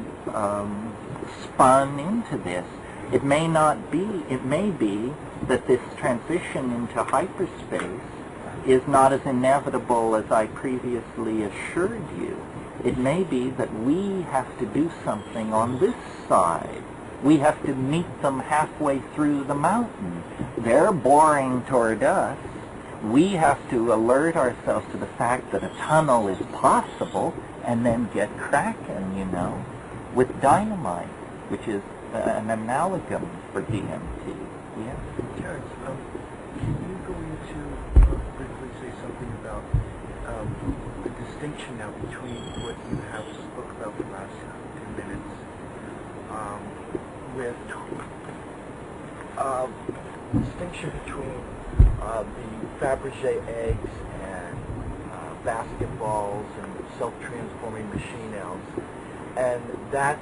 spun into this. It may not be. It may be that this transition into hyperspace is not as inevitable as I previously assured you. It may be that we have to do something on this side. We have to meet them halfway through the mountain. They're boring toward us. We have to alert ourselves to the fact that a tunnel is possible and then get cracking, with dynamite, which is an amalgam for DMT. Yeah? Terence, can you go into briefly say something about the distinction now between what you have spoke about the last 2 minutes with distinction between the Fabergé eggs and basketballs and self-transforming machine elves, and that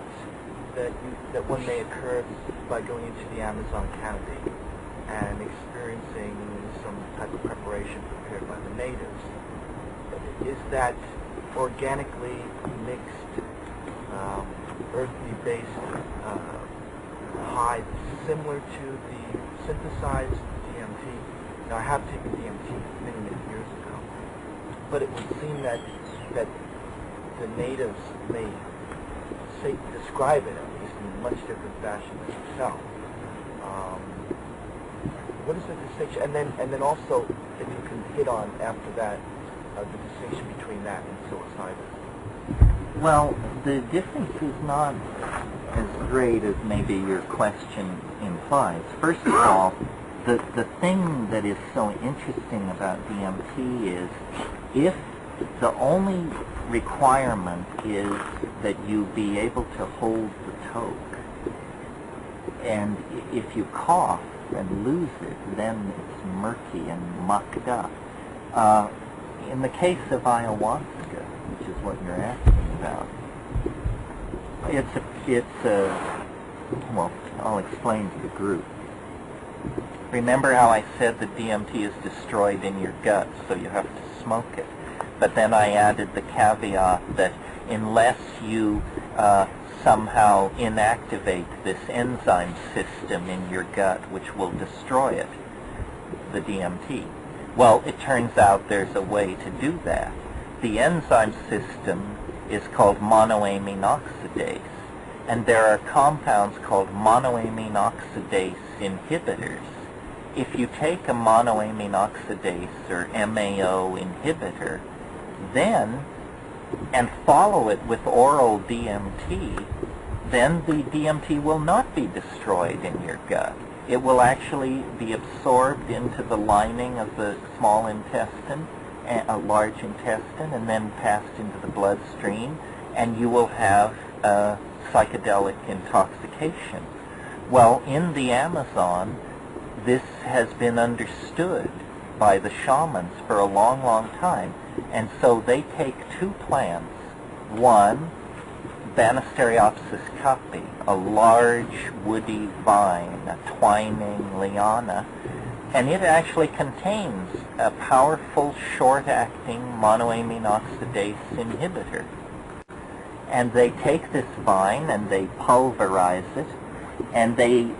one may occur by going into the Amazon canopy and experiencing some type of preparation prepared by the natives. Is that organically mixed, earthly-based hive similar to the synthesized DMT? Now, I have taken DMT many, many years ago, but it would seem that the natives may describe it, at least, in a much different fashion than yourself. What is the distinction? And then also, if you can hit on after that, the distinction between that and psilocybin. Well, the difference is not as great as maybe your question implies. First of all, the thing that is so interesting about DMT is if the only requirement is that you be able to hold the toke, and if you cough and lose it, then it's murky and mucked up. In the case of ayahuasca, which is what you're asking about, well, I'll explain to the group. Remember how I said that DMT is destroyed in your gut, so you have to smoke it. But then I added the caveat that unless you somehow inactivate this enzyme system in your gut, which will destroy it, the DMT. Well, it turns out there's a way to do that. The enzyme system is called monoamine oxidase, and there are compounds called monoamine oxidase inhibitors. If you take a monoamine oxidase or MAO inhibitor, then, and follow it with oral DMT, then the DMT will not be destroyed in your gut. It will actually be absorbed into the lining of the small intestine, a large intestine, and then passed into the bloodstream, and you will have psychedelic intoxication. Well, in the Amazon, this has been understood by the shamans for a long, long time. And so they take two plants. One, Banisteriopsis capi, a large woody vine, a twining liana, and it actually contains a powerful short-acting monoamine oxidase inhibitor. And they take this vine and they pulverize it, and they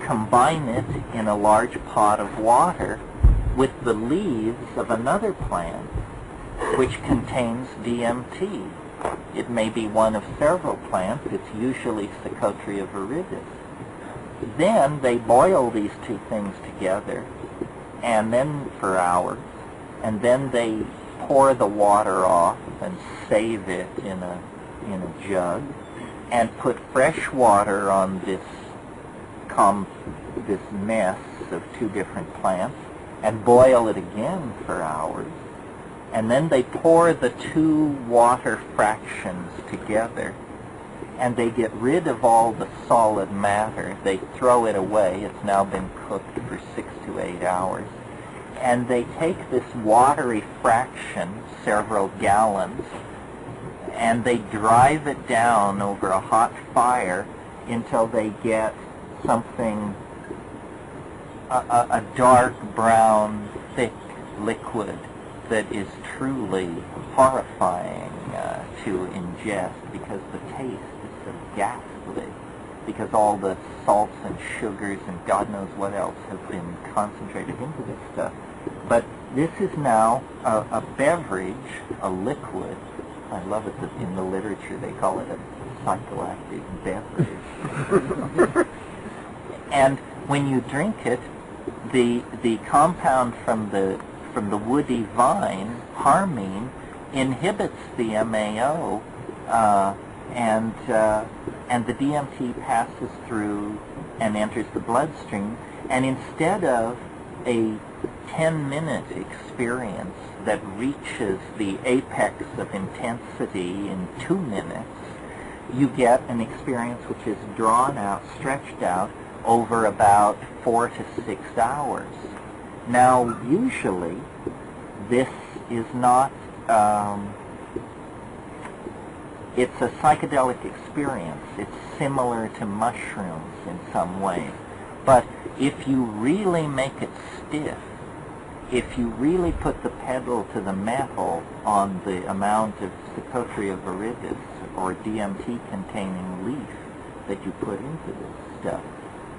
combine it in a large pot of water with the leaves of another plant which contains DMT. It may be one of several plants. It's usually Psychotria viridis. Then they boil these two things together, and then for hours, and then they pour the water off and save it in a jug, and put fresh water on this mess of two different plants, and boil it again for hours. And then they pour the two water fractions together, and they get rid of all the solid matter. They throw it away. It's now been cooked for 6 to 8 hours. And they take this watery fraction, several gallons, and they drive it down over a hot fire until they get something, a dark brown, thick liquid that is truly horrifying to ingest, because the taste is so ghastly, because all the salts and sugars and God knows what else have been concentrated into this stuff. But this is now a beverage, a liquid. I love it that in the literature they call it a psychoactive beverage. And when you drink it, the compound from the woody vine, harmine, inhibits the MAO, and the DMT passes through and enters the bloodstream. And instead of a 10-minute experience that reaches the apex of intensity in 2 minutes, you get an experience which is drawn out, stretched out over about 4 to 6 hours. Now, usually, this is not, it's a psychedelic experience. It's similar to mushrooms in some way. But if you really make it stiff, if you really put the pedal to the metal on the amount of Psychotria viridis or DMT-containing leaf that you put into this stuff,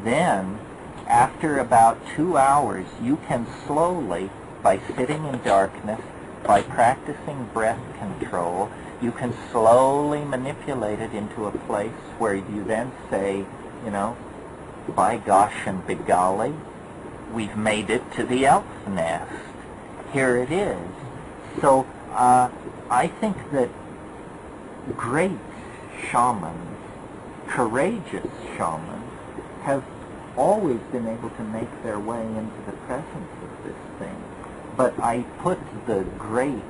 then after about 2 hours, you can slowly, by sitting in darkness, by practicing breath control, you can slowly manipulate it into a place where you then say, you know, by gosh and begolly, we've made it to the elf nest. Here it is. So I think that great shamans, courageous shamans, have always been able to make their way into the presence of this thing. But I put the great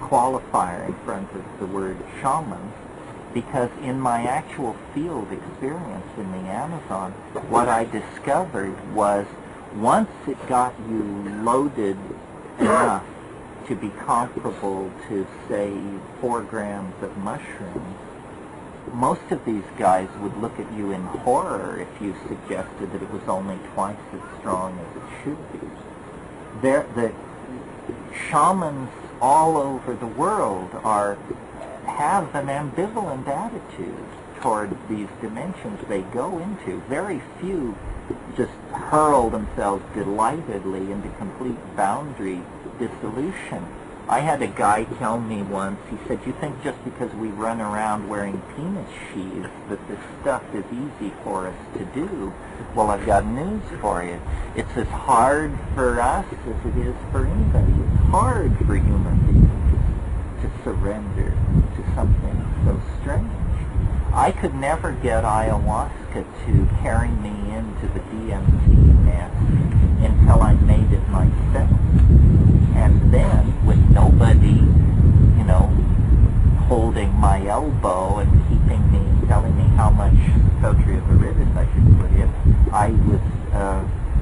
qualifier in front of the word shamans because in my actual field experience in the Amazon, what I discovered was once it got you loaded enough to be comparable to, say, 4 grams of mushrooms, most of these guys would look at you in horror if you suggested that it was only twice as strong as it should be. The shamans all over the world have an ambivalent attitude toward these dimensions they go into. Very few just hurl themselves delightedly into complete boundary dissolution. I had a guy tell me once, he said, you think just because we run around wearing penis sheaths that this stuff is easy for us to do? Well, I've got news for you. It's as hard for us as it is for anybody. It's hard for human beings to surrender to something so strange. I could never get ayahuasca to carry me into the DMT nest until I made it myself. And then, with nobody, you know, holding my elbow and keeping me, telling me how much Psychotria viridis I should put in, I was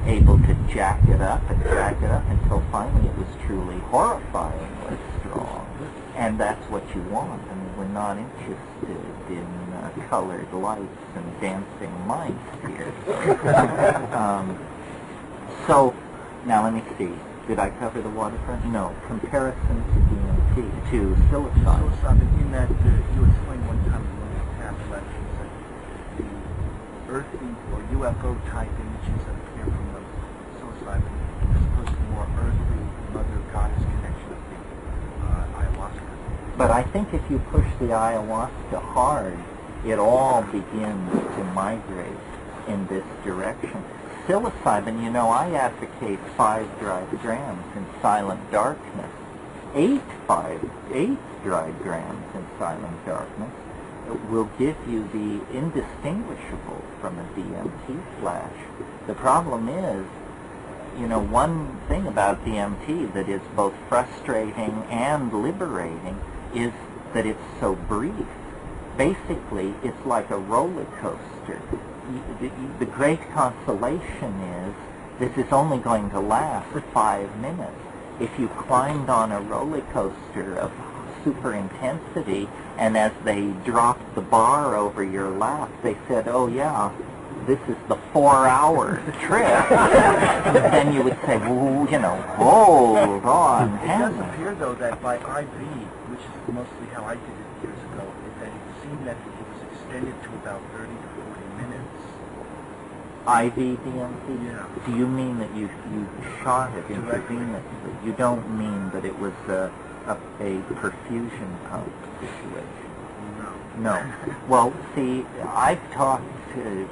able jack it up until finally it was truly horrifyingly strong. And that's what you want. I mean, we're not interested in colored lights and dancing mice here. So, now let me see. Did I cover the waterfront? No. Comparison to DMT, to psilocybin. Psilocybin, in that you explained one time in one of the past lectures that the earthy or UFO type images that appear from the psilocybin are supposed to be more earthly, mother goddess connection of the ayahuasca. But I think if you push the ayahuasca hard, it all begins to migrate in this direction. Psilocybin, you know, I advocate 5 dried grams in silent darkness. 8 dried grams in silent darkness will give you the indistinguishable from a DMT flash. The problem is, you know, one thing about DMT that is both frustrating and liberating is that it's so brief. Basically, it's like a roller coaster. The great consolation is this is only going to last 5 minutes. If you climbed on a roller coaster of super intensity and as they dropped the bar over your lap, they said, oh yeah, this is the 4-hour trip, then you would say, well, you know, hold on. It does appear, though, that by IV, which is mostly how I did it years ago, is that it seemed that it was extended to about 30 to 40 minutes. IV DMT? Yeah. Do you mean that you shot it intravenously? You don't mean that it was a perfusion pump situation? No. Well, see, I've talked to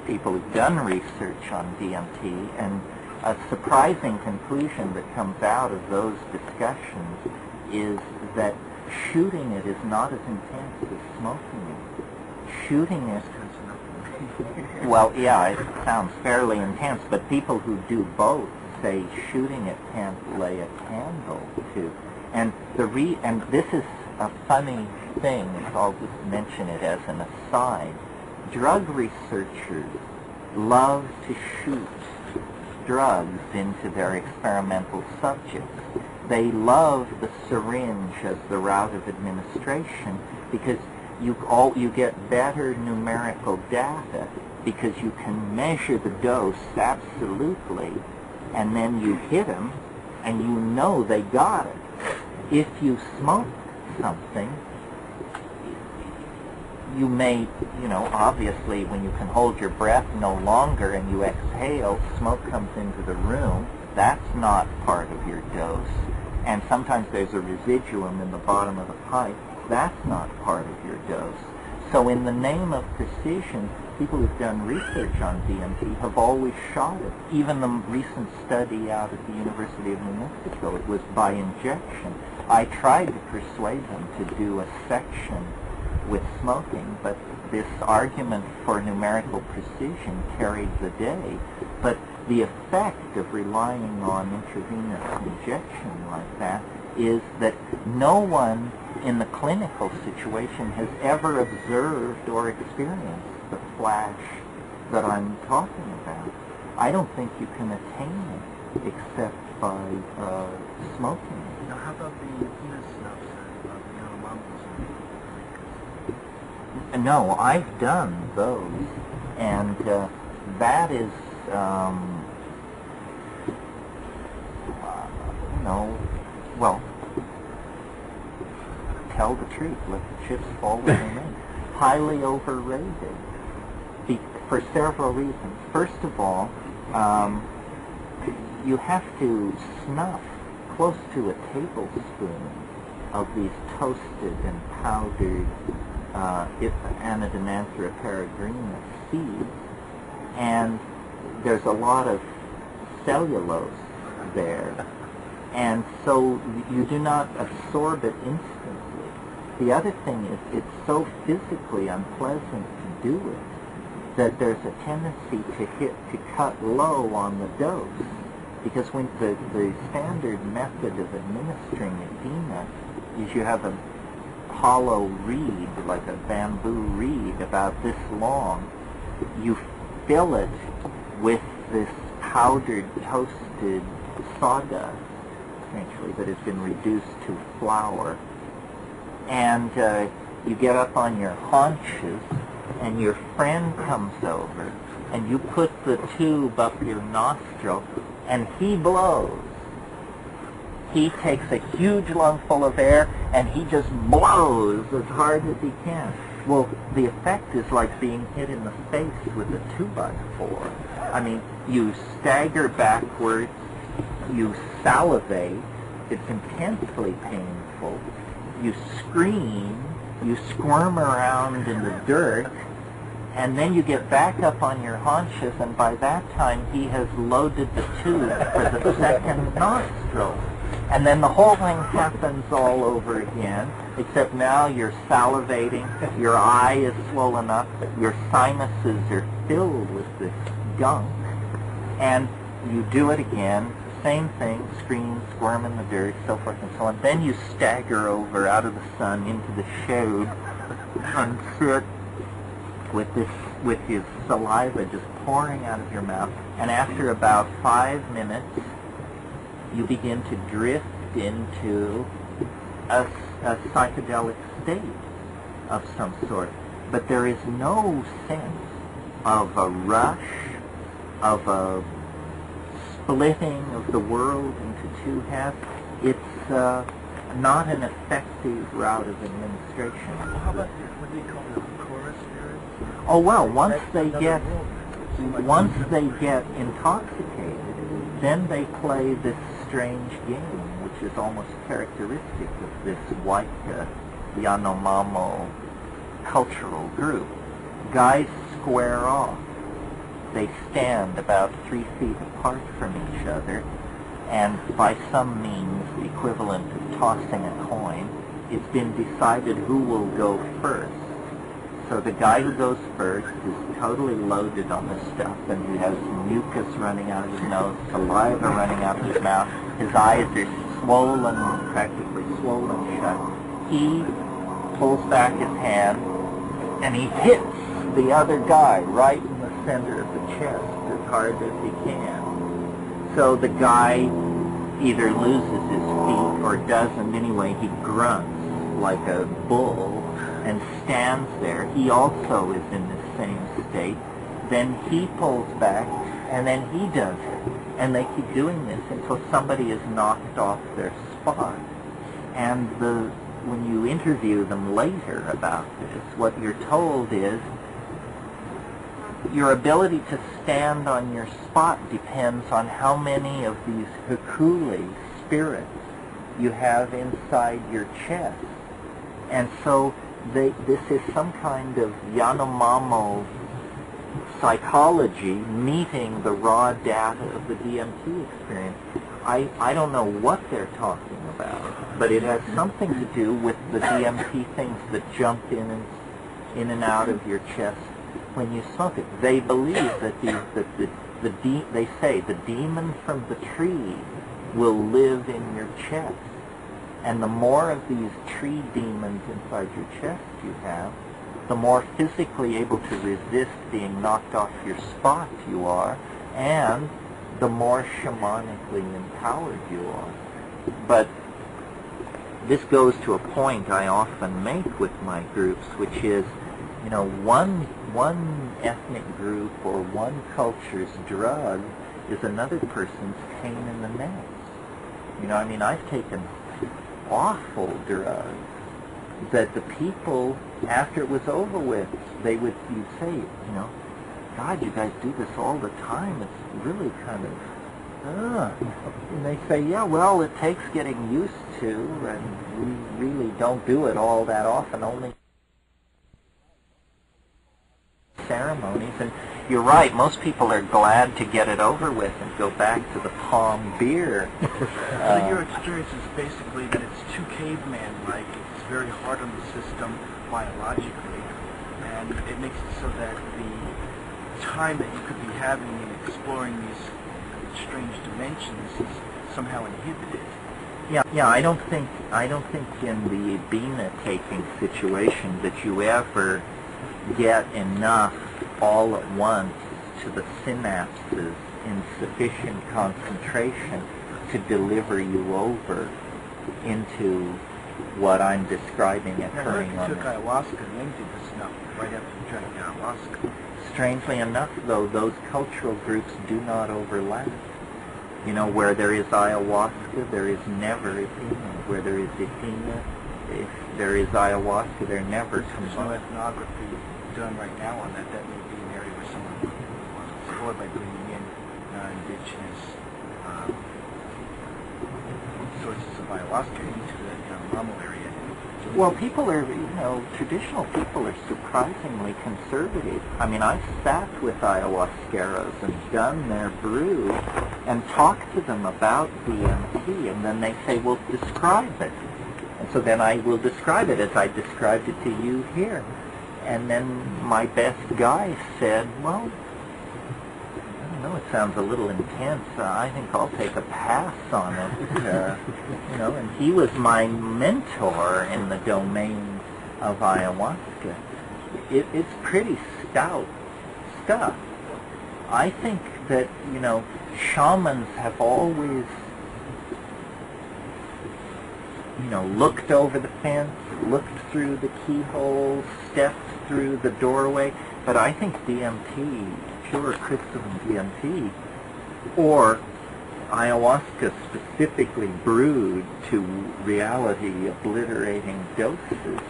people who've done research on DMT, and a surprising conclusion that comes out of those discussions is that shooting it is not as intense as smoking it. Shooting it, well, yeah, it sounds fairly intense, but people who do both say shooting it can't lay a candle to. And this is a funny thing, I'll just mention it as an aside. Drug researchers love to shoot drugs into their experimental subjects. They love the syringe as the route of administration because you get better numerical data because you can measure the dose absolutely, and then you hit them and you know they got it. If you smoke something, you may, you know, obviously when you can hold your breath no longer and you exhale, smoke comes into the room. That's not part of your dose. And sometimes there's a residuum in the bottom of the pipe. That's not part of your dose. So in the name of precision, people who've done research on DMT have always shot it. Even the recent study out at the University of New Mexico, it was by injection. I tried to persuade them to do a section with smoking, but this argument for numerical precision carried the day. But the effect of relying on intravenous injection like that is that no one in the clinical situation has ever observed or experienced the flash that I'm talking about. I don't think you can attain it except by smoking. Now, how about the penis snuffs and No, I've done those, and that is, well, tell the truth, let the chips fall where they may. Highly overrated for several reasons. First of all, you have to snuff close to a tablespoon of these toasted and powdered Anodonanthera peregrina seeds, and there's a lot of cellulose there, and so you do not absorb it instantly. The other thing is it's so physically unpleasant to do it that there's a tendency to cut low on the dose, because when the standard method of administering edema is you have a hollow reed, like a bamboo reed about this long. You fill it with this powdered, toasted sawdust, essentially, that has been reduced to flour. And you get up on your haunches, and your friend comes over, and you put the tube up your nostril, and he blows. He takes a huge lungful of air, and he just blows as hard as he can. Well, the effect is like being hit in the face with a 2x4. I mean, you stagger backwards, you salivate, it's intensely painful, you scream, you squirm around in the dirt, and then you get back up on your haunches, and by that time he has loaded the tube for the second nostril. And then the whole thing happens all over again, except now you're salivating, your eye is swollen up, your sinuses are filled with this gunk, and you do it again, same thing, scream, squirm in the dirt, so forth and so on. Then you stagger over out of the sun into the shade and sit with his saliva just pouring out of your mouth, and after about 5 minutes, you begin to drift into a psychedelic state of some sort. But there is no sense of a rush, of a splitting of the world into two halves. It's not an effective route of administration. Well, how about what do you call the chorus theory? Oh well, once they get intoxicated, then they play this strange game, which is almost characteristic of this white Yanomamo cultural group. Guys square off. They stand about 3 feet apart from each other, and by some means equivalent to tossing a coin, it's been decided who will go first. So the guy who goes first is totally loaded on the stuff, and he has mucus running out of his nose, saliva running out of his mouth. His eyes are swollen, practically swollen shut. He pulls back his hand, and he hits the other guy right in the center of the chest as hard as he can. So the guy either loses his feet or doesn't. Anyway, he grunts like a bull and stands there. He also is in the same state. Then he pulls back, and then he does it. And they keep doing this until somebody is knocked off their spot. And when you interview them later about this, what you're told is your ability to stand on your spot depends on how many of these hukuli spirits you have inside your chest. And so this is some kind of Yanomamo psychology meeting the raw data of the DMT experience. I don't know what they're talking about, but it has something to do with the DMT things that jump in and out of your chest when you smoke it. They believe that they say the demon from the tree will live in your chest. And the more of these tree demons inside your chest you have, the more physically able to resist being knocked off your spot you are, and the more shamanically empowered you are. But this goes to a point I often make with my groups, which is, you know, one ethnic group or one culture's drug is another person's pain in the neck. You know, I mean, I've taken awful drugs that the people, after it was over with, you'd say, you know, God, you guys do this all the time. It's really kind of, and they say, yeah, well, it takes getting used to, and we really don't do it all that often, only ceremonies. And you're right, most people are glad to get it over with and go back to the palm beer. So your experience is basically that it's too caveman-like, it's very hard on the system biologically, and it makes it so that the time that you could be having in exploring these strange dimensions is somehow inhibited. Yeah, I don't think in the Bina taking situation that you ever get enough all at once to the synapses in sufficient concentration to deliver you over into what I'm describing occurring on took the... ayahuasca and then did the snuff right after you drank ayahuasca. Strangely enough, though, those cultural groups do not overlap. You know, where there is ayahuasca, there is never Athena. Where there is Athena, if there is ayahuasca, they're never There's no combined. ethnography done right now on that. That may be an area where someone will explore by bringing in non-indigenous sources of ayahuasca into the Yanomamo area. Well, people are, traditional people are surprisingly conservative. I mean, I've sat with ayahuasqueros and done their brew and talked to them about DMT, and then they say, well, describe it. And so then I will describe it as I described it to you here. And then my best guy said, well, I don't know, it sounds a little intense. I think I'll take a pass on it. And he was my mentor in the domain of ayahuasca. It's pretty stout stuff. I think that, shamans have always, looked over the fence, looked through the keyhole, stepped through the doorway, but I think DMT, pure crystalline DMT, or ayahuasca specifically brewed to reality obliterating doses,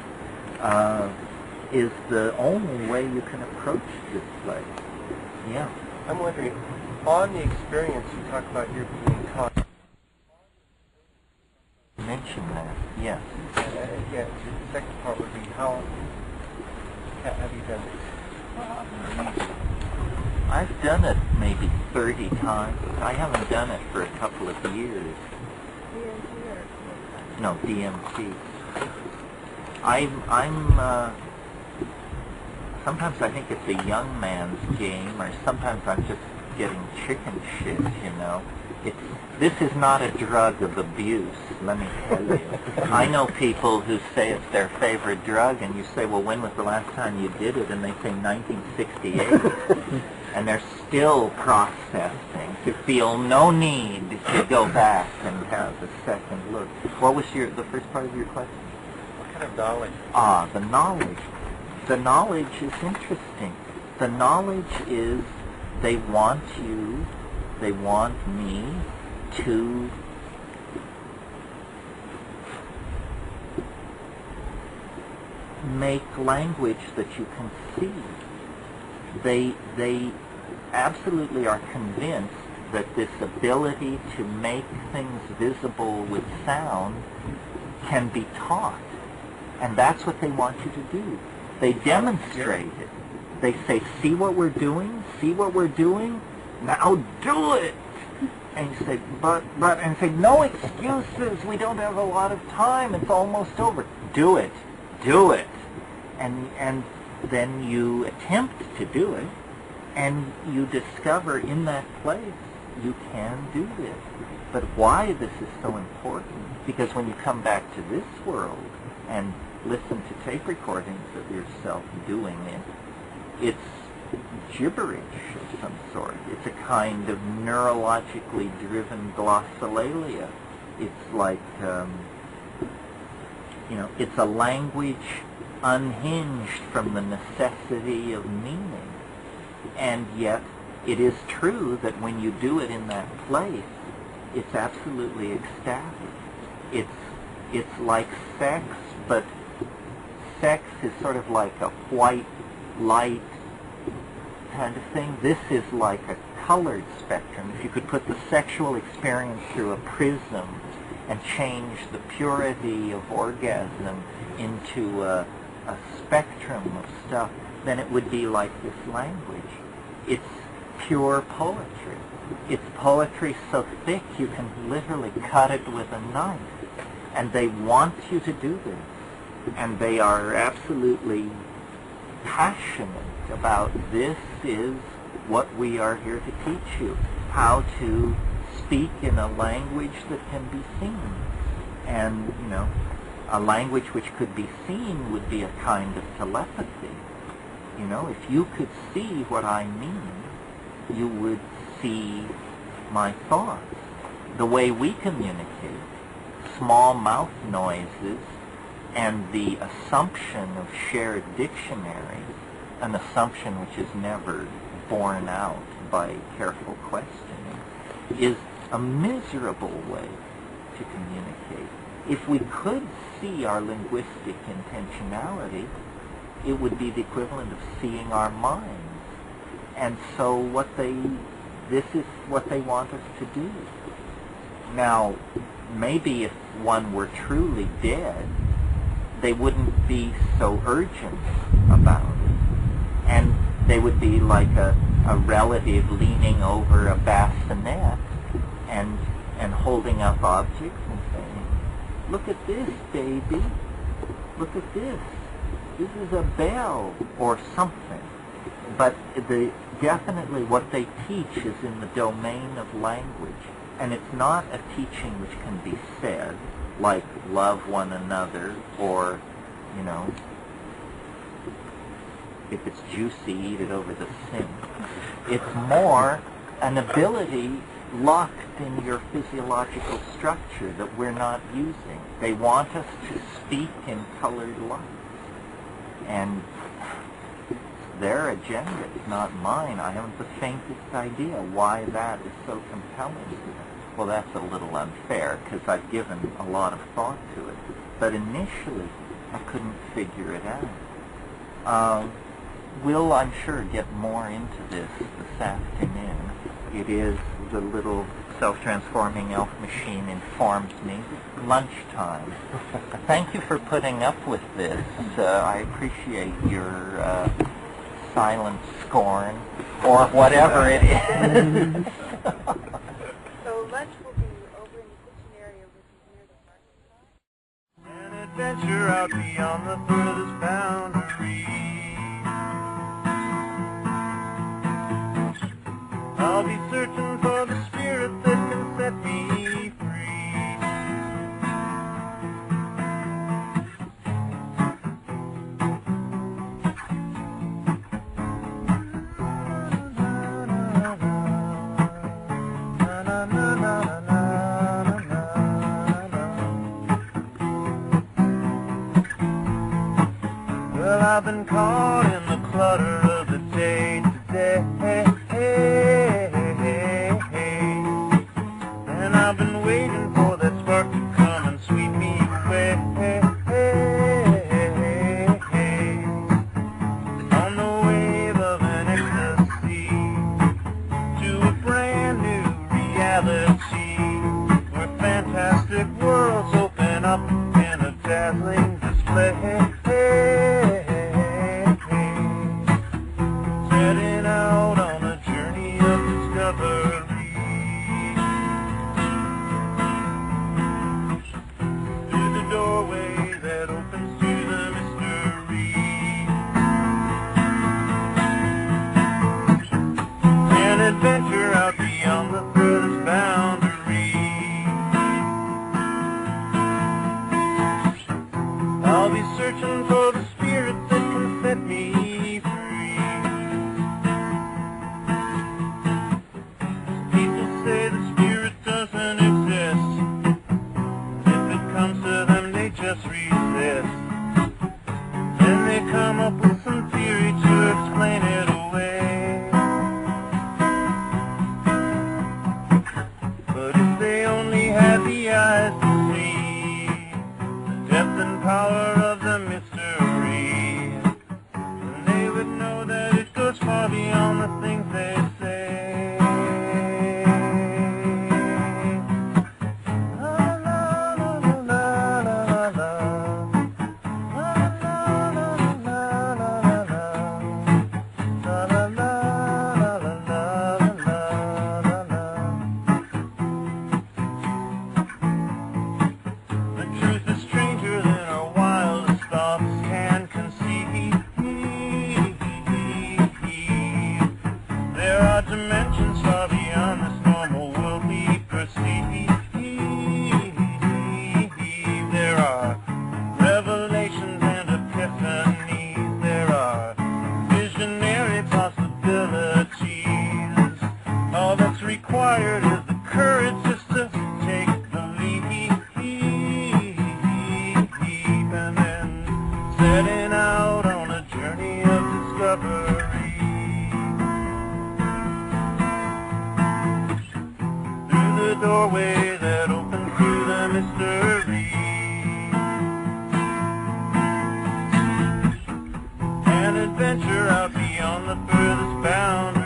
is the only way you can approach this place. Yeah. I'm wondering, on the experience you talk about here being taught, Mention that, yes. yeah, the second part would be how have you done this? I've done it maybe 30 times. I haven't done it for a couple of years. No, DMT. Sometimes I think it's a young man's game, or sometimes I'm just getting chicken shit, This is not a drug of abuse, let me tell you. I know people who say it's their favorite drug, and you say, well, when was the last time you did it? And they say 1968. And they're still processing to feel no need to go back and have a second look. What was the first part of your question? What kind of knowledge? The knowledge. The knowledge is interesting. The knowledge is they want me to make language that you can see. They absolutely are convinced that this ability to make things visible with sound can be taught. And that's what they want you to do. They demonstrate it. They say, see what we're doing? See what we're doing? Now do it! And you say, and say, no excuses, we don't have a lot of time, it's almost over. Do it. Do it. And then you attempt to do it, and you discover in that place you can do this. But why this is so important? Because when you come back to this world and listen to tape recordings of yourself doing it, it's gibberish of some sort. It's a kind of neurologically driven glossolalia. It's like, it's a language unhinged from the necessity of meaning. And yet, it is true that when you do it in that place, it's absolutely ecstatic. It's like sex, but sex is sort of like a white light kind of thing. This is like a colored spectrum. If you could put the sexual experience through a prism and change the purity of orgasm into a spectrum of stuff, then it would be like this language. It's pure poetry. It's poetry so thick you can literally cut it with a knife. And they want you to do this. And they are absolutely passionate about this is what we are here to teach you. How to speak in a language that can be seen. And, a language which could be seen would be a kind of telepathy. If you could see what I mean, you would see my thoughts. The way we communicate, small mouth noises, and the assumption of shared dictionaries, an assumption which is never borne out by careful questioning, is a miserable way to communicate. If we could see our linguistic intentionality, it would be the equivalent of seeing our minds. And so this is what they want us to do. Now, maybe if one were truly dead, they wouldn't be so urgent about it. And they would be like a relative leaning over a bassinet and holding up objects and saying, "Look at this, baby. Look at this. This is a bell," or something. But definitely what they teach is in the domain of language. And it's not a teaching which can be said, like love one another, or, you know, if it's juicy, eat it over the sink. It's more an ability locked in your physiological structure that we're not using. They want us to speak in colored lights. And their agenda is not mine. I haven't the faintest idea why that is so compelling to them. Well, that's a little unfair, because I've given a lot of thought to it. But initially, I couldn't figure it out. We'll, I'm sure, get more into this afternoon. It is, the little self-transforming elf machine informs me, lunchtime. Thank you for putting up with this. I appreciate your silent scorn, or whatever it is. So lunch will be over in the kitchen area, which is near the market. An adventure out beyond the furthest boundary. I'll be searching for the spirit that can set me free. Well, I've been caught in the clutter of the day today. And I've been waiting for that spark to come and sweep me away. On the wave of an ecstasy to a brand new reality, where fantastic worlds open up in a dazzling display. Setting out on a journey of discovery. Through the doorway that opens to the mystery. An adventure out beyond the furthest boundary. courage just to take the leap, and then setting out on a journey of discovery. Through the doorway that opens to the mystery, an adventure out beyond the furthest boundary.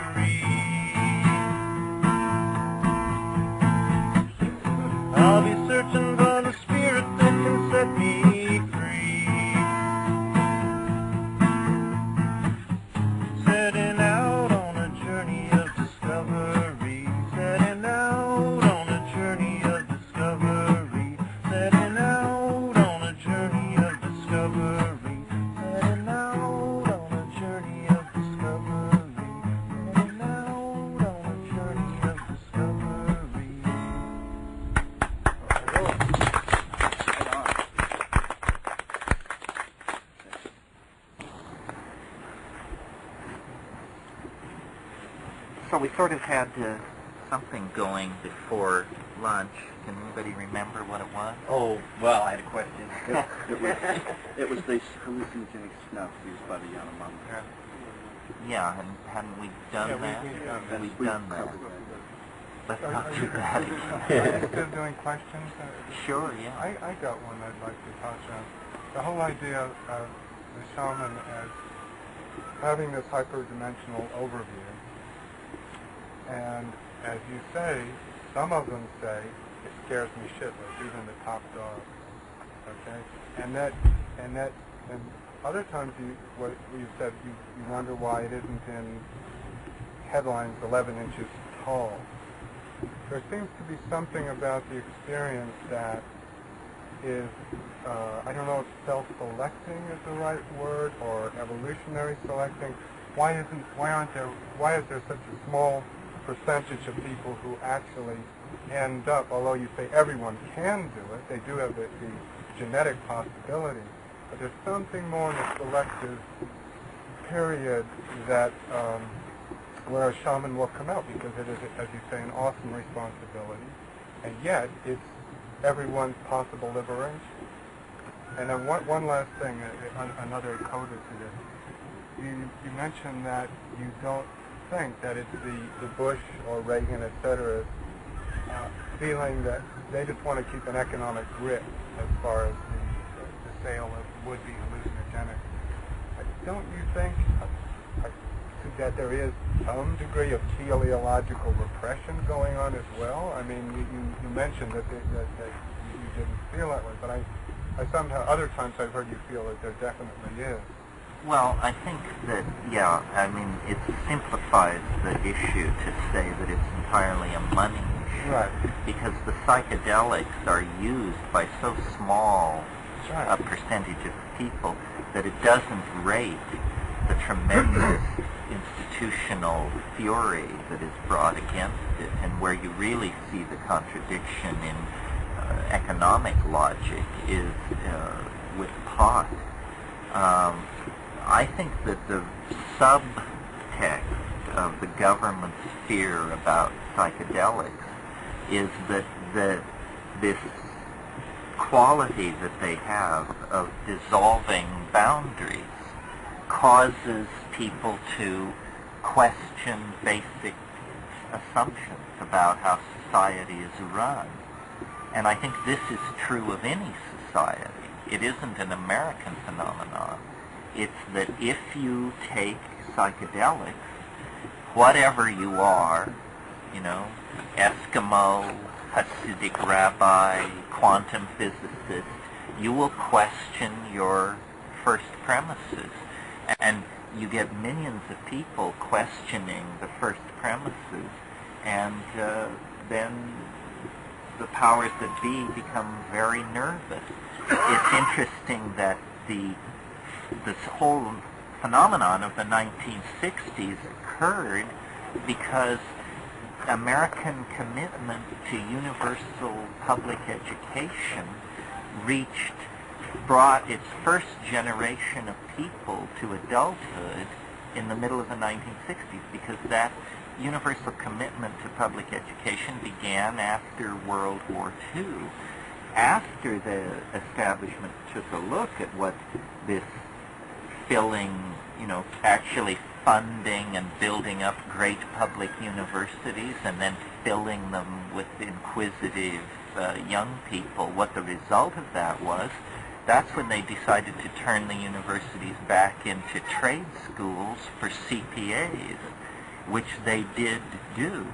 I'll be searching for the spirit that can set me free. Setting out on a journey of discovery. Setting out on a journey of discovery. Setting out on a journey of discovery. Setting out on a journey of discovery. Setting out on a journey of discovery. So we sort of had something going before lunch. Can anybody remember what it was? Oh, well, I had a question. It was the hallucinogenic snuff used by the Yanomami. Yeah, and hadn't we done that? We've done that. Let's not do that again. Still doing questions? Sure, yeah. I got one I'd like to touch on. The whole idea of the shaman as having this hyperdimensional overview. And as you say, some of them say, it scares me shitless, even the top dog. Okay? And other times what you said, you wonder why it isn't in headlines 11 inches tall. There seems to be something about the experience that is, I don't know if self-selecting is the right word, or evolutionary selecting. Why is there such a small percentage of people who actually end up, although you say everyone can do it, they do have the genetic possibility, but there's something more in the selective period that where a shaman will come out, because it is, as you say, an awesome responsibility, and yet it's everyone's possible liberation. And then one last thing, another coda to this. You mentioned that you don't think that it's the Bush or Reagan, etc., feeling that they just want to keep an economic grip as far as the sale of would-be hallucinogenics. Don't you think that there is some degree of teleological repression going on as well? I mean, you mentioned that you didn't feel that way, but I somehow, other times I've heard you feel that there definitely is. Well, I think that, yeah, I mean, it simplifies the issue to say that it's entirely a money issue. Right. Because the psychedelics are used by so small a percentage of people that it doesn't rate the tremendous institutional fury that is brought against it, and where you really see the contradiction in economic logic is with pot. I think that the subtext of the government's fear about psychedelics is that this quality that they have of dissolving boundaries causes people to question basic assumptions about how society is run. And I think this is true of any society. It isn't an American phenomenon. It's that if you take psychedelics, whatever you are, you know, Eskimo, Hasidic rabbi, quantum physicist, you will question your first premises. And you get millions of people questioning the first premises, and then the powers that be become very nervous. It's interesting that this whole phenomenon of the 1960s occurred because American commitment to universal public education brought its first generation of people to adulthood in the middle of the 1960s, because that universal commitment to public education began after World War II. After the establishment took a look at what this filling, actually funding and building up great public universities and then filling them with inquisitive young people, what the result of that was, that's when they decided to turn the universities back into trade schools for CPAs, which they did do.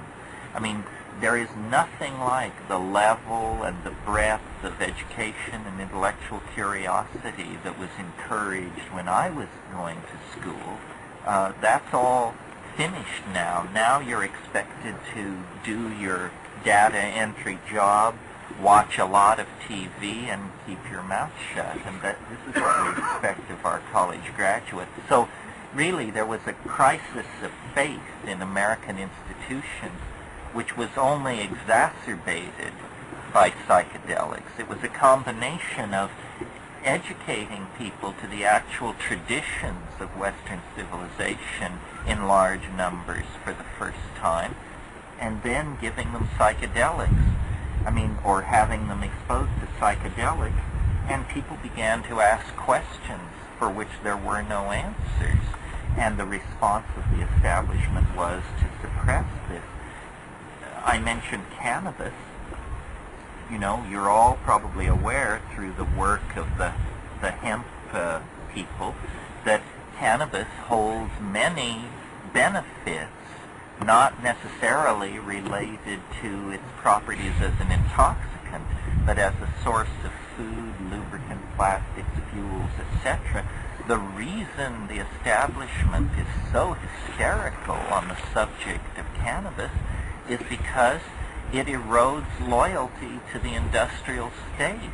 I mean, there is nothing like the level and the breadth of education and intellectual curiosity that was encouraged when I was going to school. That's all finished now. Now you're expected to do your data entry job, watch a lot of TV, and keep your mouth shut. And this is what we expect of our college graduates. So really there was a crisis of faith in American institutions, which was only exacerbated by psychedelics. It was a combination of educating people to the actual traditions of Western civilization in large numbers for the first time, and then giving them psychedelics. Or having them exposed to psychedelics, and people began to ask questions for which there were no answers. And the response of the establishment was to suppress this. I mentioned cannabis. You're all probably aware through the work of the hemp people that cannabis holds many benefits, not necessarily related to its properties as an intoxicant, but as a source of food, lubricant, plastics, fuels, etc. The reason the establishment is so hysterical on the subject of cannabis is because it erodes loyalty to the industrial state.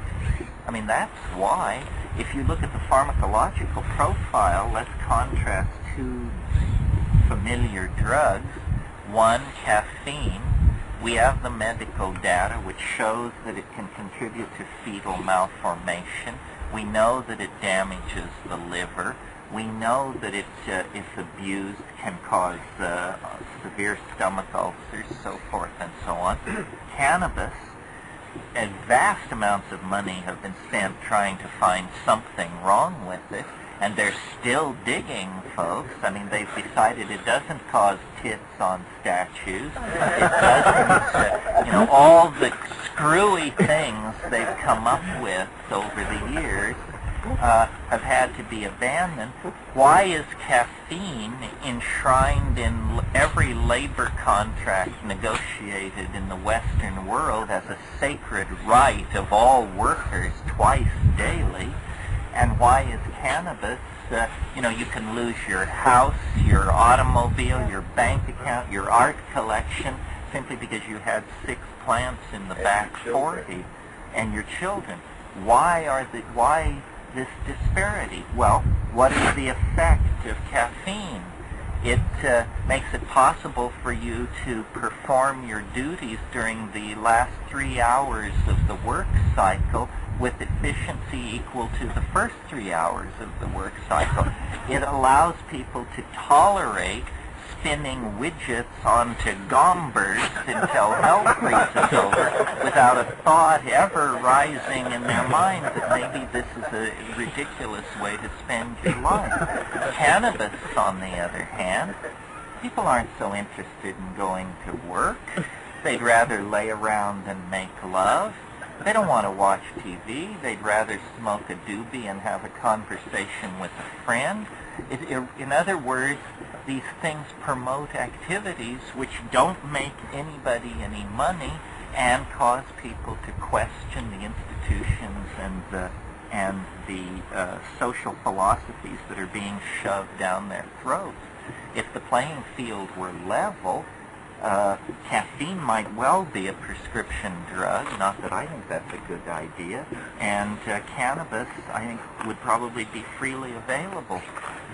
That's why, if you look at the pharmacological profile, let's contrast two familiar drugs. One, caffeine. We have the medical data which shows that it can contribute to fetal malformation. We know that it damages the liver. We know that it, if abused, can cause severe stomach ulcers, so forth and so on. Cannabis, vast amounts of money have been spent trying to find something wrong with it, and they're still digging, folks. They've decided it doesn't cause tits on statues. It doesn't, all the screwy things they've come up with over the years have had to be abandoned. Why is caffeine enshrined in every labor contract negotiated in the Western world as a sacred right of all workers twice daily? And why is cannabis, you can lose your house, your automobile, your bank account, your art collection, simply because you had 6 plants in the back 40, and your children. Why this disparity? Well, what is the effect of caffeine? It makes it possible for you to perform your duties during the last 3 hours of the work cycle with efficiency equal to the first 3 hours of the work cycle. It allows people to tolerate spinning widgets onto gombers until hell freezes over without a thought ever rising in their mind that maybe this is a ridiculous way to spend your life. Cannabis, on the other hand, people aren't so interested in going to work. They'd rather lay around and make love. They don't want to watch TV. They'd rather smoke a doobie and have a conversation with a friend. In other words, these things promote activities which don't make anybody any money and cause people to question the institutions and the social philosophies that are being shoved down their throats. If the playing field were level, caffeine might well be a prescription drug, not that I think that's a good idea, and cannabis, I think, would probably be freely available.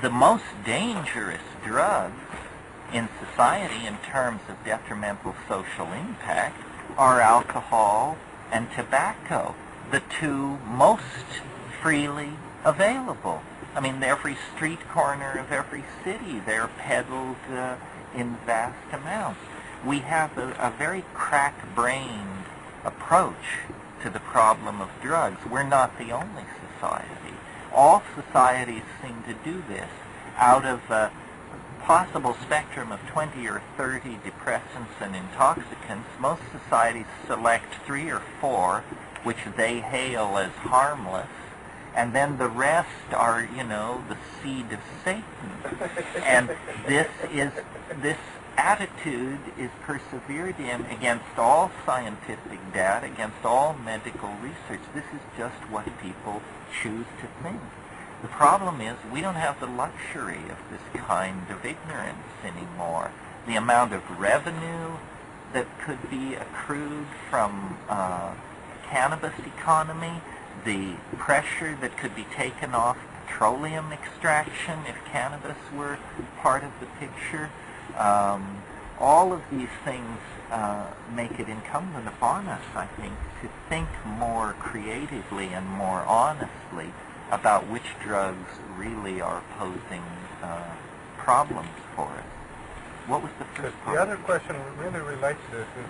The most dangerous drugs in society in terms of detrimental social impact are alcohol and tobacco, the two most freely available. Every street corner of every city, they're peddled in vast amounts. We have a very crack-brained approach to the problem of drugs. We're not the only society. All societies seem to do this. Out of a possible spectrum of 20 or 30 depressants and intoxicants, most societies select 3 or 4 which they hail as harmless, and then the rest are, the seed of Satan. And this attitude is persevered in against all scientific data, against all medical research. This is just what people choose to think. The problem is we don't have the luxury of this kind of ignorance anymore. The amount of revenue that could be accrued from cannabis economy, the pressure that could be taken off petroleum extraction if cannabis were part of the picture, all of these things make it incumbent upon us, I think, to think more creatively and more honestly about which drugs really are posing problems for us. What was the first part? The other question really relates to this is,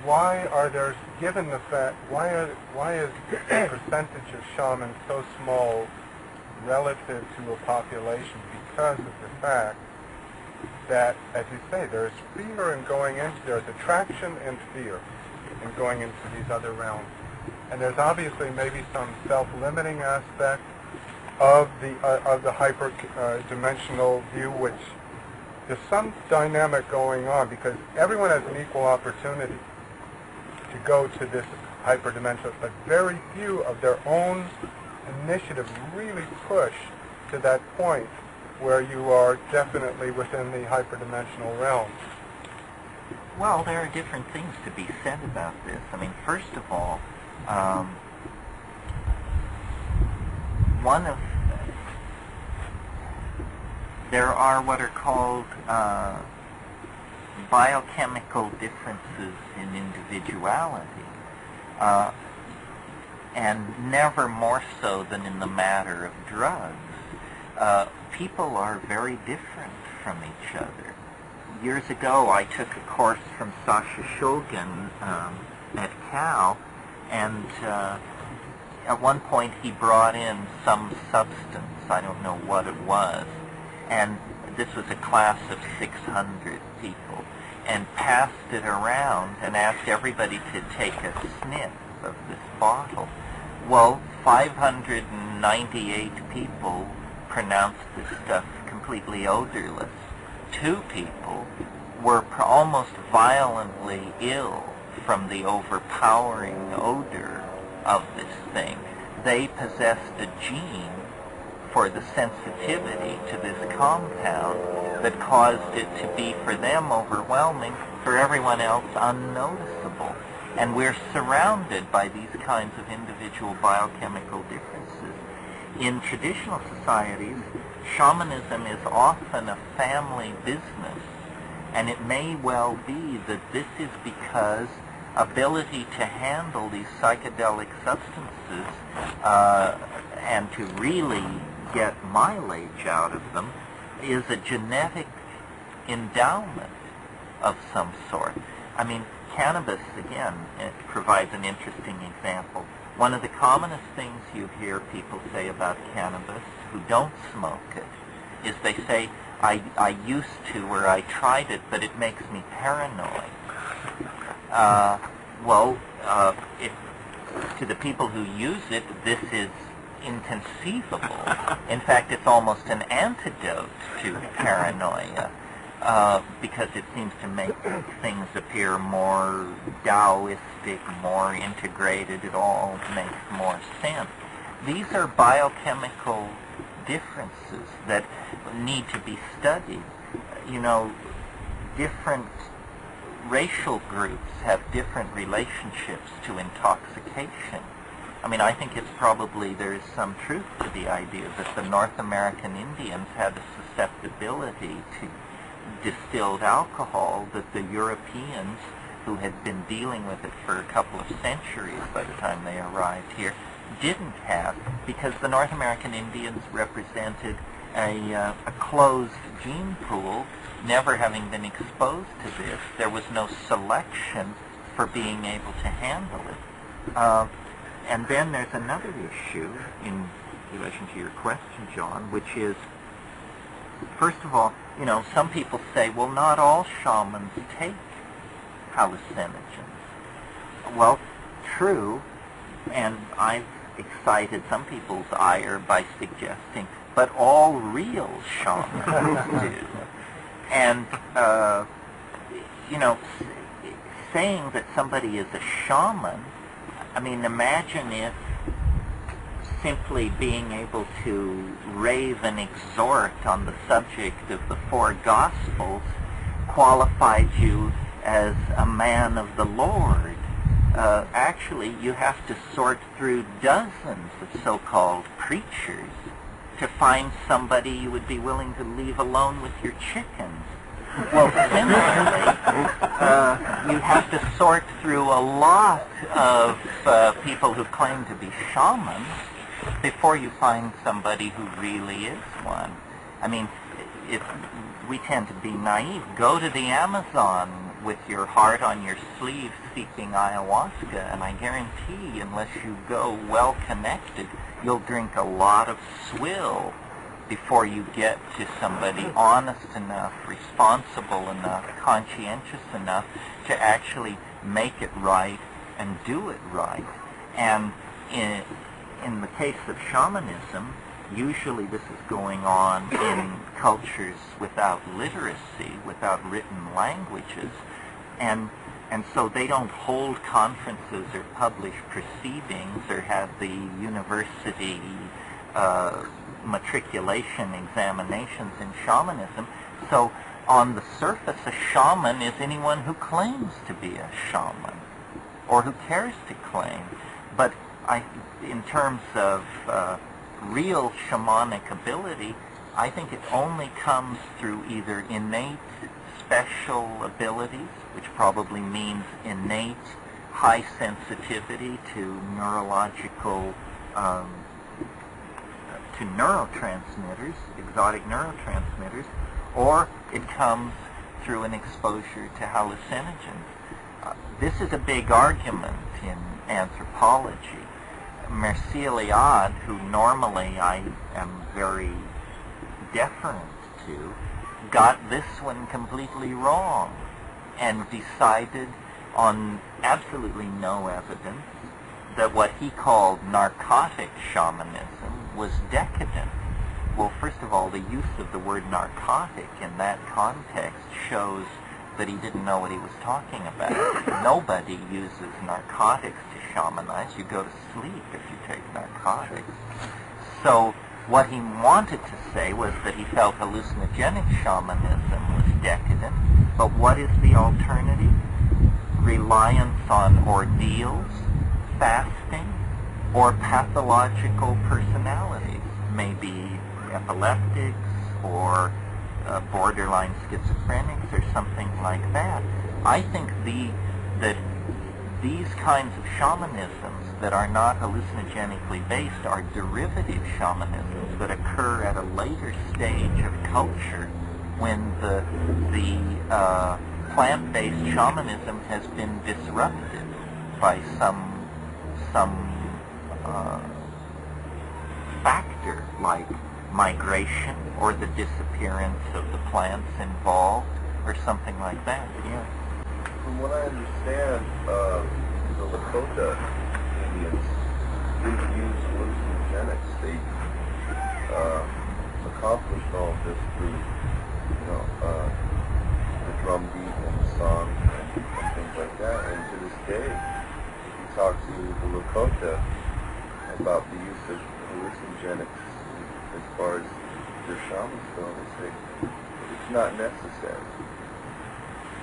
why are there, given the fact, why is the percentage of shamans so small relative to a population? Because of the fact that, as you say, there's fear in going into, there's attraction and fear in going into these other realms. And there's obviously maybe some self-limiting aspect of the hyper-dimensional view, which there's some dynamic going on because everyone has an equal opportunity to go to this hyperdimensional, but very few of their own initiative really push to that point where you are definitely within the hyperdimensional realm. Well, there are different things to be said about this. I mean, first of all, there are what are called biochemical differences in individuality, and never more so than in the matter of drugs. People are very different from each other. Years ago, I took a course from Sasha Shulgin at Cal, and at one point he brought in some substance, I don't know what it was, and this was a class of 600 people, and passed it around and asked everybody to take a sniff of this bottle. Well, 598 people pronounced this stuff completely odorless. 2 people were almost violently ill from the overpowering odor of this thing. They possessed a gene for the sensitivity to this compound that caused it to be, for them, overwhelming, for everyone else, unnoticeable. And we're surrounded by these kinds of individual biochemical differences. In traditional societies, shamanism is often a family business, and it may well be that this is because ability to handle these psychedelic substances and to really get mileage out of them is a genetic endowment of some sort. I mean, cannabis, again, it provides an interesting example. One of the commonest things you hear people say about cannabis who don't smoke it is they say, I used to, or I tried it, but it makes me paranoid. To the people who use it, this is inconceivable. In fact, it's almost an antidote to paranoia, because it seems to make things appear more Taoistic, more integrated. It all makes more sense. These are biochemical differences that need to be studied. You know, different racial groups have different relationships to intoxication. I mean, I think it's probably, there is some truth to the idea that the North American Indians had a susceptibility to distilled alcohol that the Europeans, who had been dealing with it for a couple of centuries by the time they arrived here, didn't have, because the North American Indians represented a closed gene pool, never having been exposed to this, there was no selection for being able to handle it. And then there's another issue in relation to your question, John, which is, first of all, some people say, well, not all shamans take hallucinogens. Well, true, and I've excited some people's ire by suggesting, but all real shamans do. And, saying that somebody is a shaman, I mean, imagine if simply being able to rave and exhort on the subject of the four Gospels qualified you as a man of the Lord. Actually, you have to sort through dozens of so-called preachers to find somebody you would be willing to leave alone with your chickens. Well, similarly, you have to sort through a lot of people who claim to be shamans before you find somebody who really is one. I mean, we tend to be naive. Go to the Amazon with your heart on your sleeve seeking ayahuasca, and I guarantee, unless you go well connected, you'll drink a lot of swill before you get to somebody honest enough, responsible enough, conscientious enough to actually make it right and do it right. And in the case of shamanism, usually this is going on in cultures without literacy, without written languages, and so they don't hold conferences or publish proceedings or have the university matriculation examinations in shamanism. So on the surface, a shaman is anyone who claims to be a shaman or who cares to claim. But in terms of real shamanic ability, I think it only comes through either innate special abilities, which probably means innate high sensitivity to neurological to neurotransmitters, exotic neurotransmitters, or it comes through an exposure to hallucinogens. This is a big argument in anthropology. Mircea Eliade, who normally I am very deferent to, got this one completely wrong and decided on absolutely no evidence that what he called narcotic shamanism was decadent. Well, first of all, the use of the word narcotic in that context shows that he didn't know what he was talking about. Nobody uses narcotics to shamanize. You go to sleep if you take narcotics. So what he wanted to say was that he felt hallucinogenic shamanism was decadent, but what is the alternative? Reliance on ordeals, fasting, or pathological personalities, maybe epileptics or borderline schizophrenics or something like that. I think that these kinds of shamanisms that are not hallucinogenically based are derivative shamanisms that occur at a later stage of culture when the plant-based shamanism has been disrupted by some factor like migration or the disappearance of the plants involved or something like that. Yeah. From what I understand, the Lakota Indians didn't use hallucinogenics. They accomplished all this through, the drum beat and the song and things like that. And to this day, if you talk to the Lakota about the use of hallucinogenics as far as their shamans go, they say it's not necessary.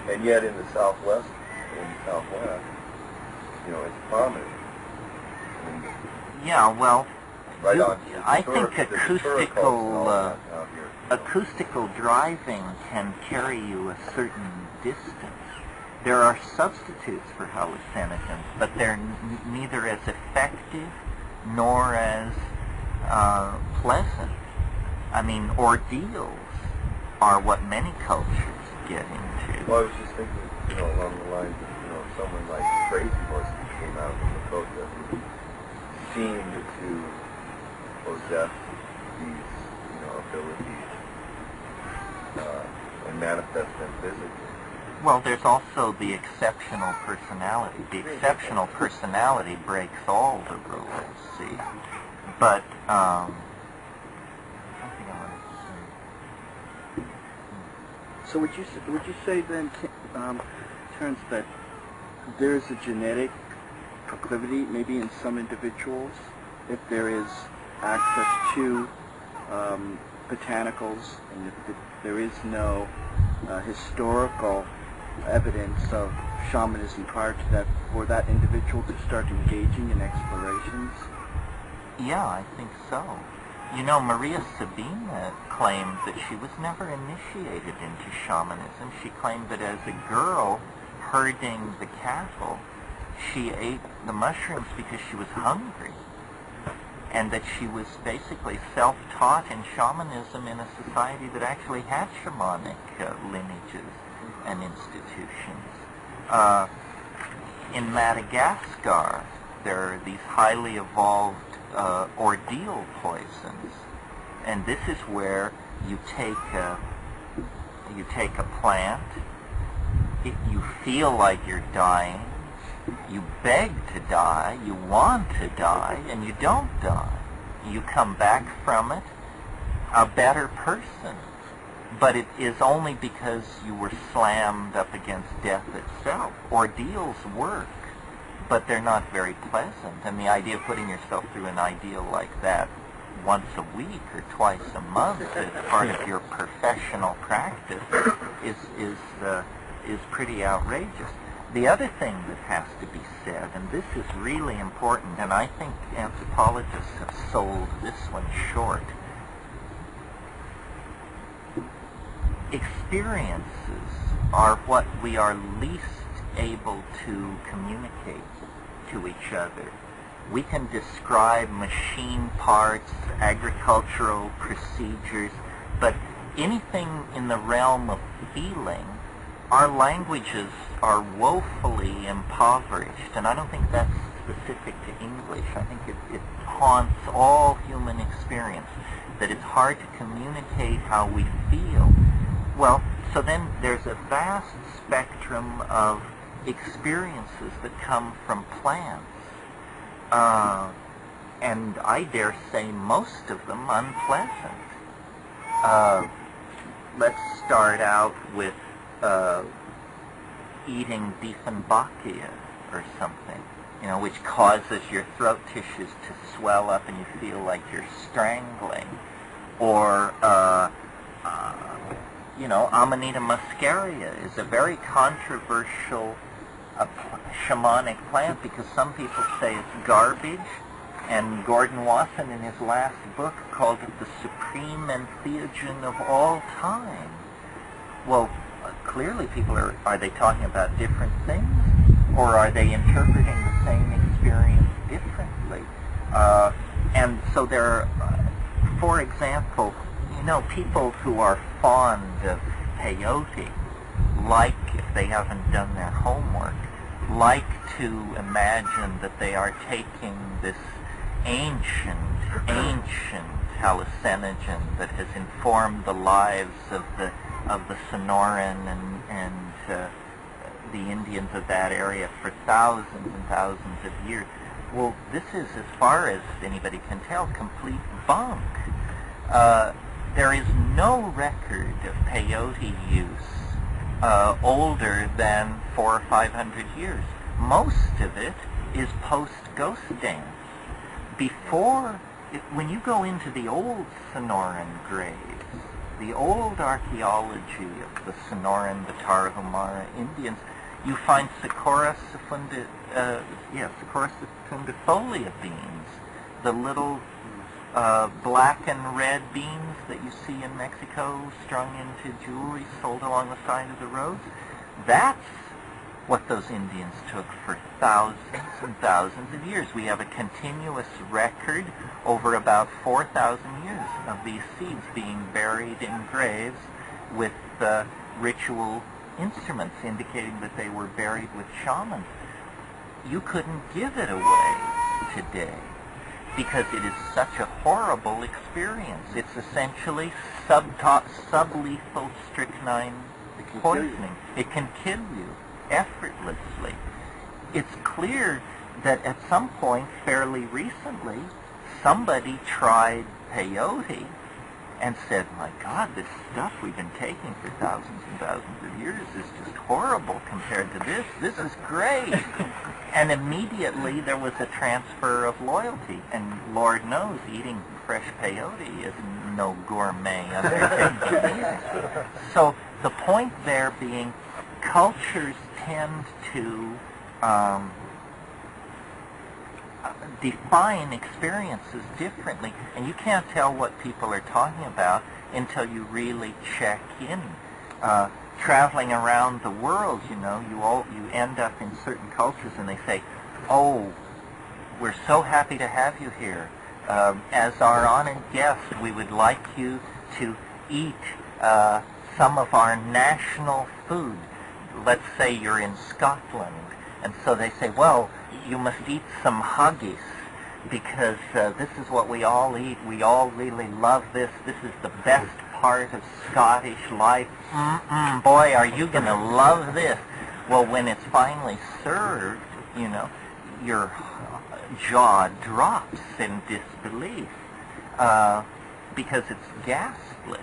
And yet in the Southwest, it's prominent. I mean, yeah, well, right on. I think acoustical driving can carry you a certain distance. There are substitutes for hallucinogens, but they're neither as effective nor as pleasant I mean, ordeals are what many cultures get into. Well, I was just thinking, along the lines of, someone like Crazy Horse that came out of Lakota who seemed to possess these, abilities and manifest them physically. Well, there's also the exceptional personality. The exceptional personality breaks all the rules, see? But, I think I wanted to say. So would you say then, Terence, that there is a genetic proclivity, maybe in some individuals, if there is access to botanicals, and if there is no historical evidence of shamanism prior to that, for that individual to start engaging in explorations? Yeah, I think so. Maria Sabina claimed that she was never initiated into shamanism. She claimed that as a girl herding the cattle, she ate the mushrooms because she was hungry, and that she was basically self-taught in shamanism in a society that actually had shamanic lineages and institutions. In Madagascar, there are these highly evolved ordeal poisons, and this is where you take a plant, you feel like you're dying, you beg to die, you want to die, and you don't die. You come back from it a better person. But it is only because you were slammed up against death itself. Ordeals work, but they're not very pleasant. And the idea of putting yourself through an ideal like that once a week or twice a month as part of your professional practice is pretty outrageous. The other thing that has to be said, and this is really important, and I think anthropologists have sold this one short, experiences are what we are least able to communicate to each other. We can describe machine parts, agricultural procedures, but anything in the realm of feeling, our languages are woefully impoverished, and I don't think that's specific to English. I think it haunts all human experience, that it's hard to communicate how we feel. Well, so then there's a vast spectrum of experiences that come from plants, and I dare say most of them unpleasant. Let's start out with eating Dieffenbachia or something, which causes your throat tissues to swell up and you feel like you're strangling. Or, Amanita muscaria is a very controversial shamanic plant because some people say it's garbage, and Gordon Wasson in his last book called it the supreme entheogen of all time. Well, clearly people are they talking about different things, or are they interpreting the same experience differently? And so there are, for example, people who are fond of peyote, like, if they haven't done their homework, like to imagine that they are taking this ancient hallucinogen that has informed the lives of the Sonoran and the Indians of that area for thousands and thousands of years. Well, this is, as far as anybody can tell, complete bunk. There is no record of peyote use older than 400 or 500 years. Most of it is post-ghost dance. When you go into the old Sonoran graves, the old archaeology of the Sonoran, the Tarahumara Indians, you find Socorus secundifolia beans, the little black and red beans that you see in Mexico strung into jewelry sold along the side of the roads. That's what those Indians took for thousands and thousands of years. We have a continuous record over about 4,000 years of these seeds being buried in graves with ritual instruments indicating that they were buried with shamans. You couldn't give it away today because it is such a horrible experience. It's essentially sublethal strychnine poisoning. It can kill you effortlessly. It's clear that at some point, fairly recently, somebody tried peyote and said, my God, this stuff we've been taking for thousands and thousands of years is just horrible compared to this. This is great. And immediately there was a transfer of loyalty. And Lord knows, eating fresh peyote is no gourmet undertaking. So the point there being, cultures tend to define experiences differently, and you can't tell what people are talking about until you really check in. Traveling around the world, you know, you end up in certain cultures and they say, oh, we're so happy to have you here. As our honored guest, we would like you to eat some of our national food. Let's say you're in Scotland, and so they say, well, you must eat some haggis because this is what we all eat. We all really love this. This is the best part of Scottish life. Boy, are you going to love this. Well, when it's finally served, you know, your jaw drops in disbelief because it's ghastly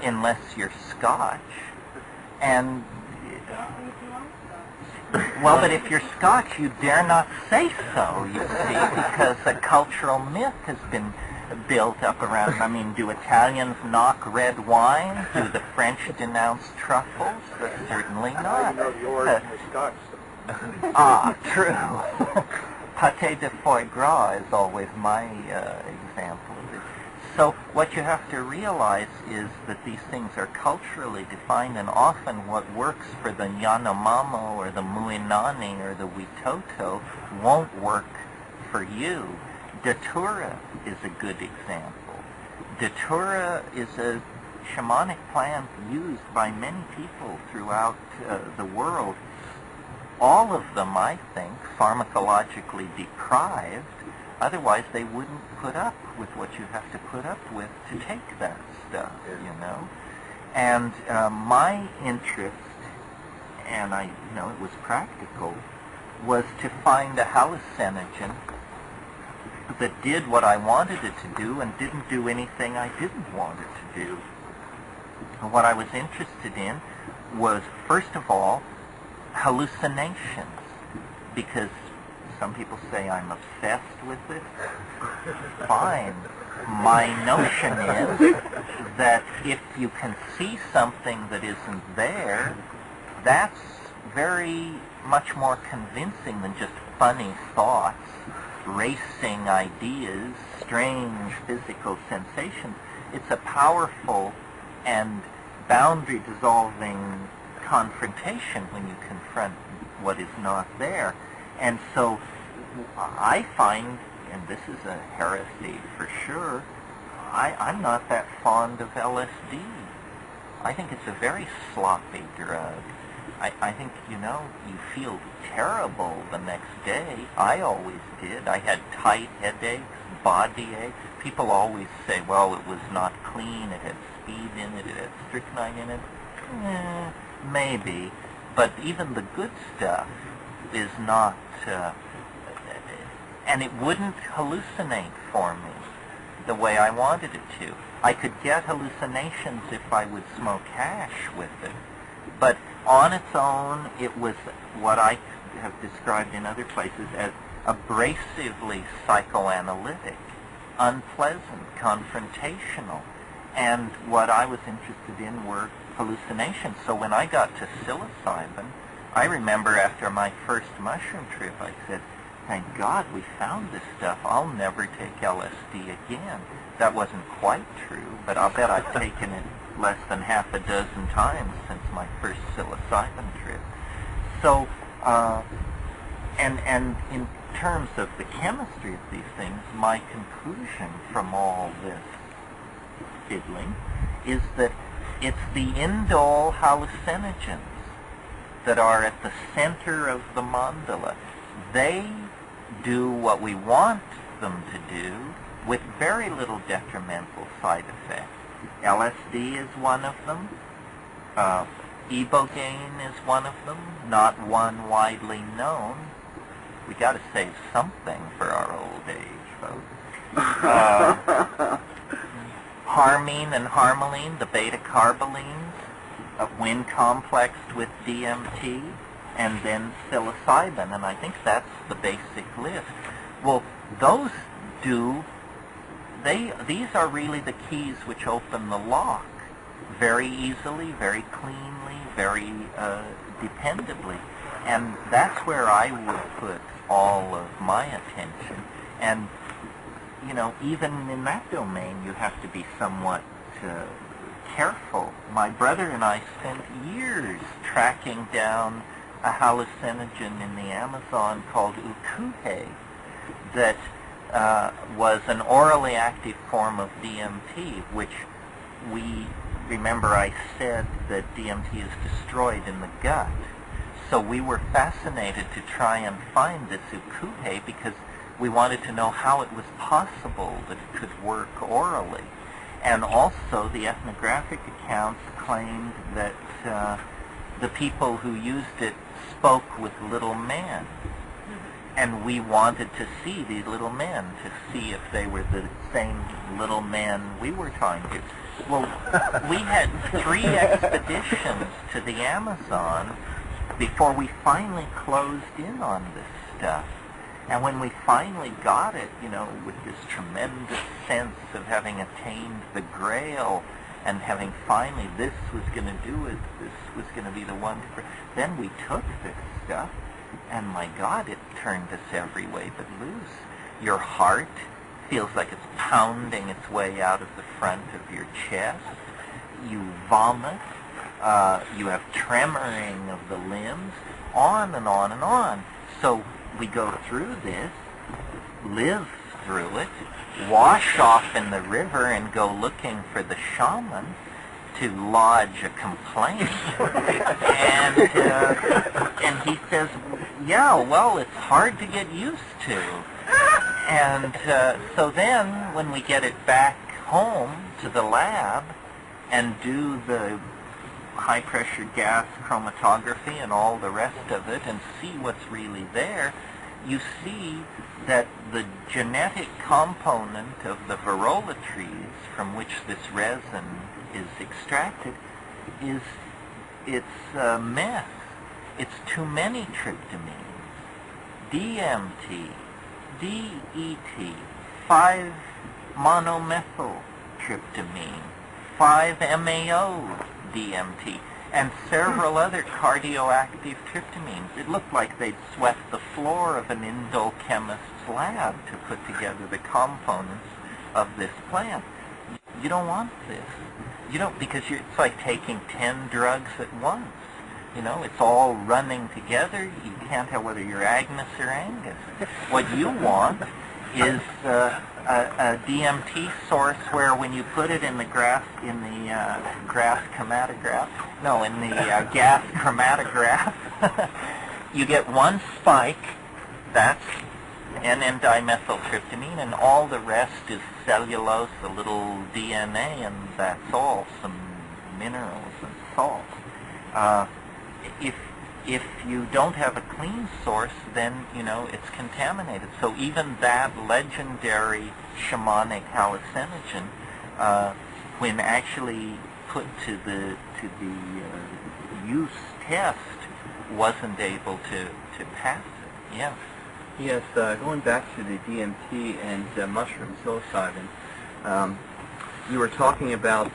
unless you're Scotch. And well, but if you're Scotch, you dare not say so, you see, because a cultural myth has been built up around, I mean, do Italians knock red wine? Do the French denounce truffles? Certainly not. How do you know the origin of Scotch? True. Pâté de foie gras is always my example of it. So what you have to realize is that these things are culturally defined, and often what works for the Yanomamo or the Muinani or the Witoto won't work for you. Datura is a good example. Datura is a shamanic plant used by many people throughout the world. All of them, I think, pharmacologically deprived. Otherwise, they wouldn't put up with what you have to put up with to take that stuff, you know. And my interest, and I know it was practical, was to find a hallucinogen that did what I wanted it to do and didn't do anything I didn't want it to do. And what I was interested in was, first of all, hallucinations, because some people say I'm obsessed with it. Fine. My notion is that if you can see something that isn't there, that's very much more convincing than just funny thoughts, racing ideas, strange physical sensations. It's a powerful and boundary-dissolving confrontation when you confront what is not there. And so I find, and this is a heresy for sure, I'm not that fond of LSD. I think it's a very sloppy drug. I think, you know, you feel terrible the next day. I always did. I had tight headaches, body aches. People always say, well, it was not clean, it had speed in it, it had strychnine in it. Maybe. But even the good stuff is not, and it wouldn't hallucinate for me the way I wanted it to. I could get hallucinations if I would smoke hash with it, but on its own, it was what I have described in other places as abrasively psychoanalytic, unpleasant, confrontational, and what I was interested in were hallucinations. So when I got to psilocybin, I remember after my first mushroom trip, I said, thank God we found this stuff. I'll never take LSD again. That wasn't quite true, but I'll bet I've taken it less than half a dozen times since my first psilocybin trip. So And in terms of the chemistry of these things, my conclusion from all this fiddling is that it's the indole hallucinogens that are at the center of the mandala. They do what we want them to do with very little detrimental side effects. LSD is one of them. Ibogaine is one of them, not one widely known. We got to save something for our old age, folks. Harmine and harmaline, the beta-carbolines, when complexed with DMT, and then psilocybin, and I think that's the basic list. Well, those these are really the keys which open the lock very easily, very cleanly, very dependably. And that's where I would put all of my attention. And, you know, even in that domain, you have to be somewhat careful. My brother and I spent years tracking down a hallucinogen in the Amazon called ukuhe that was an orally active form of DMT, which remember I said that DMT is destroyed in the gut. So we were fascinated to try and find this ukuhe because we wanted to know how it was possible that it could work orally. And also the ethnographic accounts claimed that the people who used it spoke with little men. And we wanted to see these little men, to see if they were the same little men we were trying to. Well, we had 3 expeditions to the Amazon before we finally closed in on this stuff. And when we finally got it, you know, with this tremendous sense of having attained the grail and having finally this was going to do it, this was going to be the one, then we took this stuff, and my God, it turned us every way but loose. Your heart feels like it's pounding its way out of the front of your chest. You vomit. You have tremoring of the limbs, on and on and on. So we go through this, live through it, wash off in the river and go looking for the shaman to lodge a complaint. And he says, yeah, well, it's hard to get used to. And so then when we get it back home to the lab and do the high-pressure gas chromatography and all the rest of it and see what's really there, you see that the genetic component of the varroa trees from which this resin is extracted it's meth. It's too many tryptamines. DMT, DET, 5-monomethyltryptamine, 5-MAO DMT, and several other cardioactive tryptamines. It looked like they'd swept the floor of an indole chemist's lab to put together the components of this plant. You don't want this. You don't, because it's like taking 10 drugs at once. You know, it's all running together. You can't tell whether you're Agnes or Angus. What you want is a DMT source where when you put it in the gas chromatograph, you get one spike, that's N-dimethyltryptamine, and all the rest is cellulose, a little DNA, and that's all, some minerals and salt. If you don't have a clean source, then, you know, it's contaminated. So even that legendary shamanic hallucinogen, when actually put to the use test, wasn't able to pass it. Yeah. Yes, going back to the DMT and mushroom psilocybin, you were talking about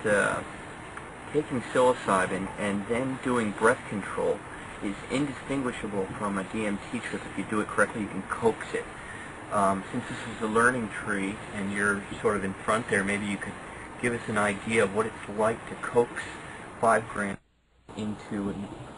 taking psilocybin and then doing breath control is indistinguishable from a DMT trip. If you do it correctly, you can coax it. Since this is a learning tree and you're sort of in front there, maybe you could give us an idea of what it's like to coax 5 grams into,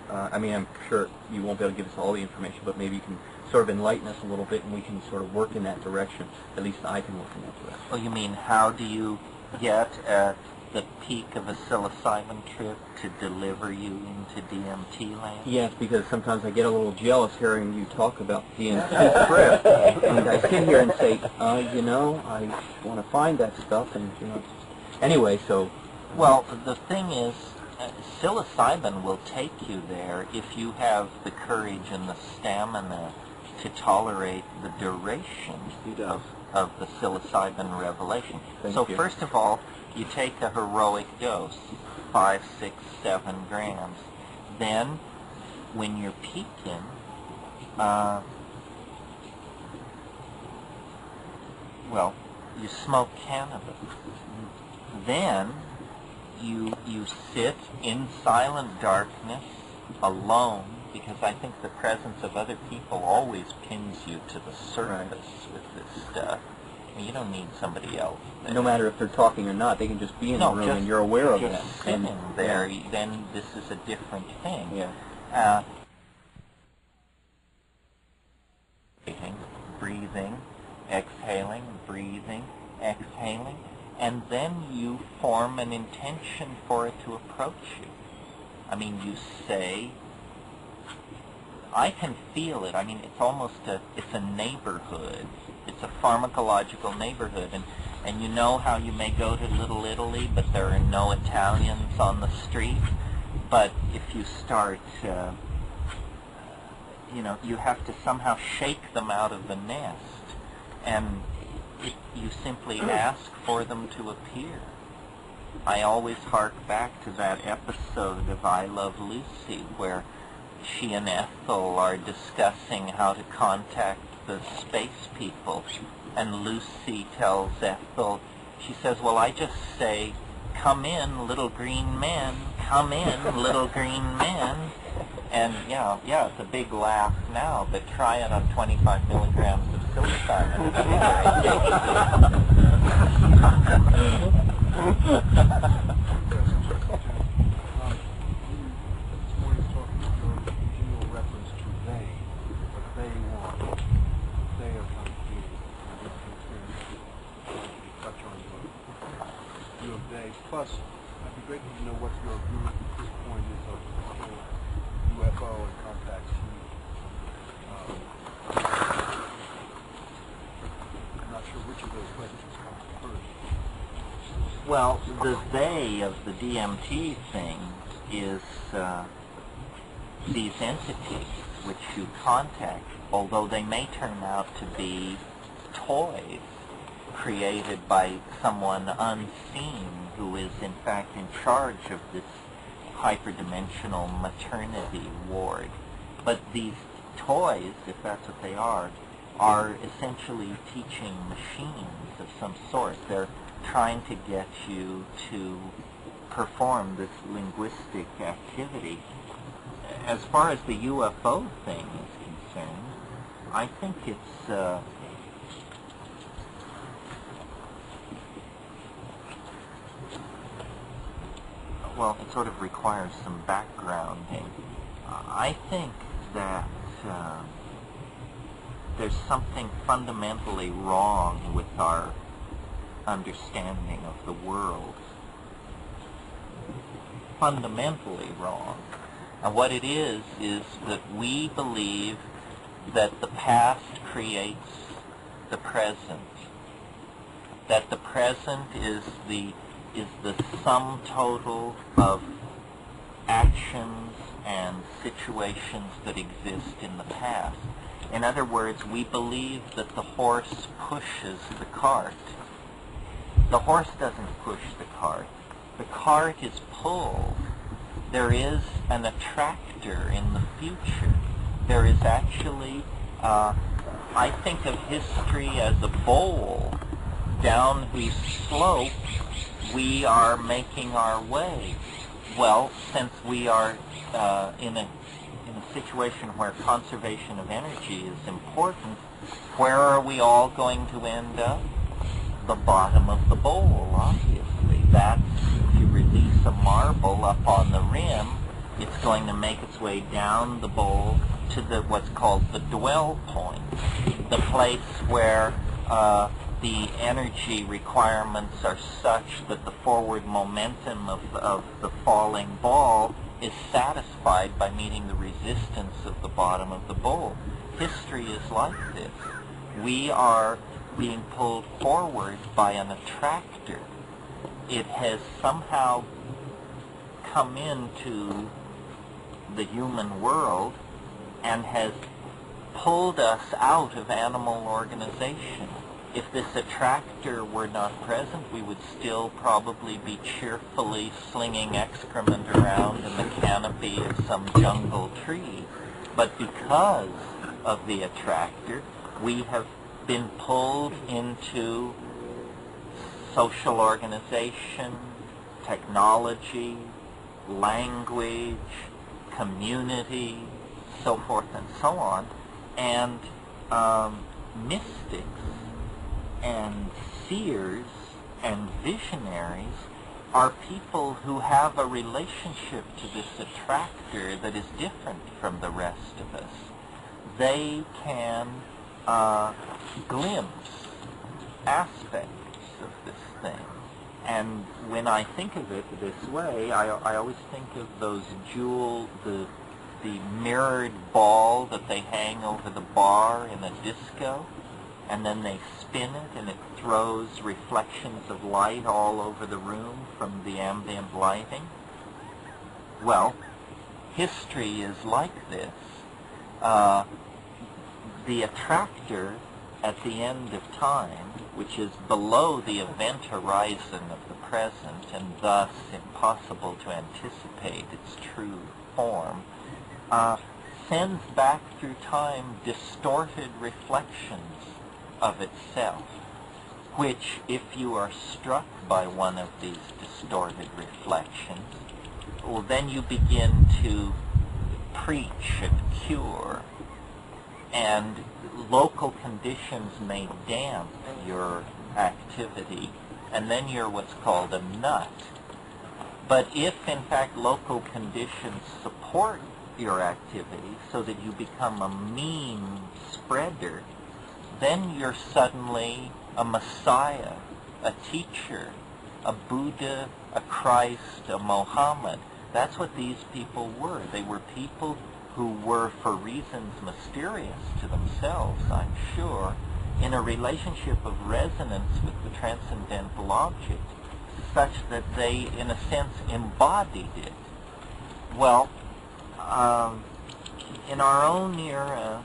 I mean, I'm sure you won't be able to give us all the information, but maybe you can sort of enlighten us a little bit and we can sort of work in that direction. At least I can work in that direction. Oh, you mean how do you get at the peak of a psilocybin trip to deliver you into DMT land? Yes, because sometimes I get a little jealous hearing you talk about DMT trip. And I sit here and say, you know, I want to find that stuff, and, you know, anyway, so... Well, the thing is, psilocybin will take you there if you have the courage and the stamina to tolerate the duration of the psilocybin revelation. Thank you. First of all, you take a heroic dose, 5, 6, 7 grams. Then, when you're peaking, well, you smoke cannabis. Then, you sit in silent darkness, alone, because I think the presence of other people always pins you to the surface with this stuff. I mean, you don't need somebody else there. No matter if they're talking or not, they can just be in the room and you're aware of that. Just sitting there, then this is a different thing. Yeah. Breathing, exhaling, breathing, exhaling, and then you form an intention for it to approach you. I mean, you say, I can feel it. I mean, it's almost it's a neighborhood. It's a pharmacological neighborhood. And you know how you may go to Little Italy, but there are no Italians on the street. But if you start, you know, you have to somehow shake them out of the nest. And you simply ask for them to appear. I always hark back to that episode of I Love Lucy, where she and Ethel are discussing how to contact the space people, and Lucy tells Ethel, she says, well, I just say, come in, little green man, come in, little green man. And yeah, it's a big laugh now, but try it on 25 milligrams of psilocybin. Plus, I'd be grateful to know what your view at this point is of the whole UFO and contact. I'm not sure which of those questions comes first. Well, the they of the DMT thing is these entities which you contact, although they may turn out to be toys created by someone unseen who is in fact in charge of this hyperdimensional maternity ward. But these toys, if that's what they are essentially teaching machines of some sort. They're trying to get you to perform this linguistic activity. As far as the UFO thing is concerned, I think it's well, it sort of requires some backgrounding. I think that there's something fundamentally wrong with our understanding of the world. Fundamentally wrong. And what it is that we believe that the past creates the present. That the present is the sum total of actions and situations that exist in the past. In other words, we believe that the horse pushes the cart. The horse doesn't push the cart. The cart is pulled. There is an attractor in the future. There is actually, I think of history as a bowl down whose slope we are making our way. Well, since we are in a situation where conservation of energy is important, where are we all going to end up? The bottom of the bowl, obviously. That's, if you release a marble up on the rim, it's going to make its way down the bowl to what's called the dwell point, the place where the energy requirements are such that the forward momentum of the falling ball is satisfied by meeting the resistance of the bottom of the bowl. History is like this. We are being pulled forward by an attractor. It has somehow come into the human world and has pulled us out of animal organization. If this attractor were not present, we would still probably be cheerfully slinging excrement around in the canopy of some jungle tree. But because of the attractor, we have been pulled into social organization, technology, language, community, so forth and so on. And mystics and seers and visionaries are people who have a relationship to this attractor that is different from the rest of us. They can glimpse aspects of this thing. And when I think of it this way, I always think of those the mirrored ball that they hang over the bar in a disco, and then they spin it and it throws reflections of light all over the room from the ambient lighting. Well, history is like this. The attractor at the end of time, which is below the event horizon of the present and thus impossible to anticipate its true form, sends back through time distorted reflections of itself, which, if you are struck by one of these distorted reflections, well, then you begin to preach and cure, and local conditions may damp your activity, and then you're what's called a nut. But if, in fact, local conditions support your activity so that you become a meme spreader, then you're suddenly a Messiah, a teacher, a Buddha, a Christ, a Mohammed. That's what these people were. They were people who were, for reasons mysterious to themselves, I'm sure, in a relationship of resonance with the transcendental object, such that they, in a sense, embodied it. Well, in our own era,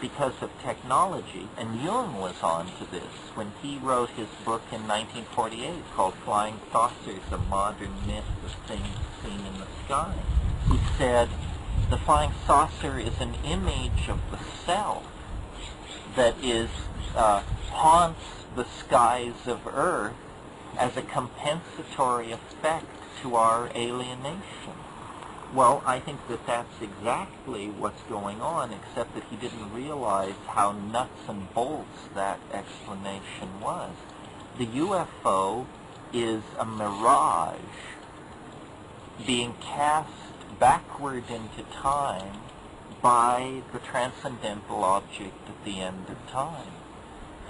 because of technology, and Jung was on to this when he wrote his book in 1948 called Flying Saucers, A Modern Myth of Things Seen in the Sky. He said, the flying saucer is an image of the self that is haunts the skies of Earth as a compensatory effect to our alienation. Well, I think that that's exactly what's going on, except that he didn't realize how nuts and bolts that explanation was. The UFO is a mirage being cast backward into time by the transcendental object at the end of time.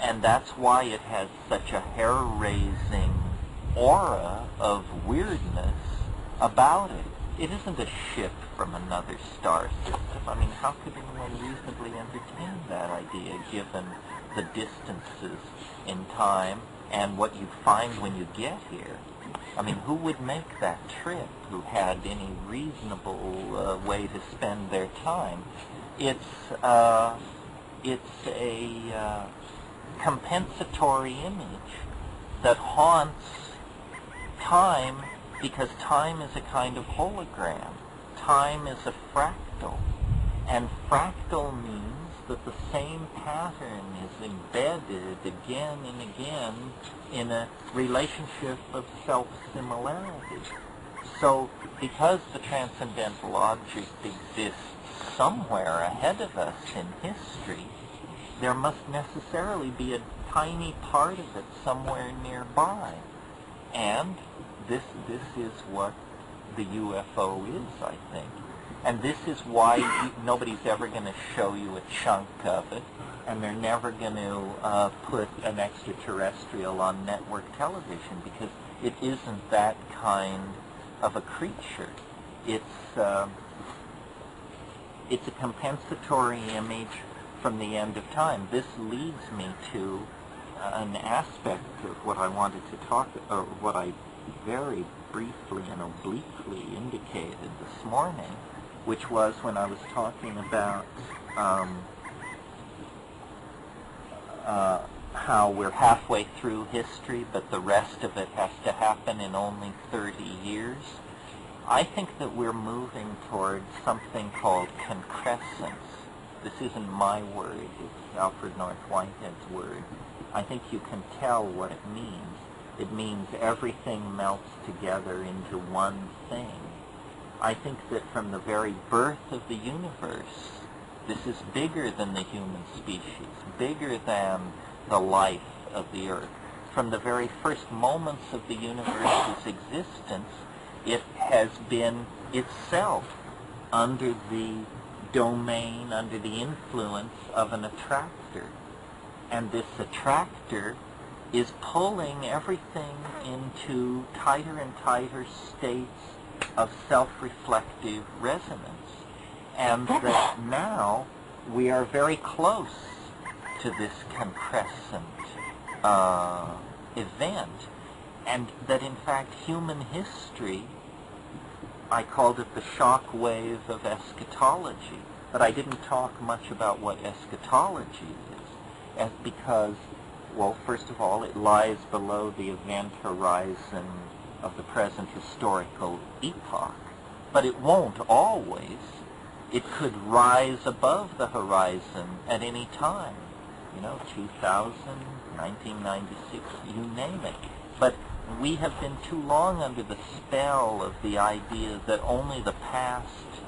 And that's why it has such a hair-raising aura of weirdness about it. It isn't a ship from another star system. I mean, how could anyone reasonably entertain that idea, given the distances in time and what you find when you get here? I mean, who would make that trip who had any reasonable way to spend their time? It's a compensatory image that haunts time, because time is a kind of hologram. Time is a fractal. And fractal means that the same pattern is embedded again and again in a relationship of self-similarity. So, because the transcendental object exists somewhere ahead of us in history, there must necessarily be a tiny part of it somewhere nearby. And this is what the UFO is, I think. And this is why nobody's ever going to show you a chunk of it, and they're never going to put an extraterrestrial on network television, because it isn't that kind of a creature. It's a compensatory image from the end of time. This leads me to an aspect of what I wanted to talk, or what I very briefly and obliquely indicated this morning, which was when I was talking about how we're halfway through history, but the rest of it has to happen in only 30 years. I think that we're moving towards something called concrescence. This isn't my word, it's Alfred North Whitehead's word. I think you can tell what it means. It means everything melts together into one thing. I think that from the very birth of the universe, this is bigger than the human species, bigger than the life of the earth. From the very first moments of the universe's existence, it has been itself under the domain, under the influence of an attractor. And this attractor is pulling everything into tighter and tighter states of self-reflective resonance. And that now we are very close to this concrescent event, and that in fact human history, I called it the shock wave of eschatology, but I didn't talk much about what eschatology is, because, well, first of all, it lies below the event horizon of the present historical epoch, but it won't always. It could rise above the horizon at any time, 2000, 1996, you name it. But we have been too long under the spell of the idea that only the past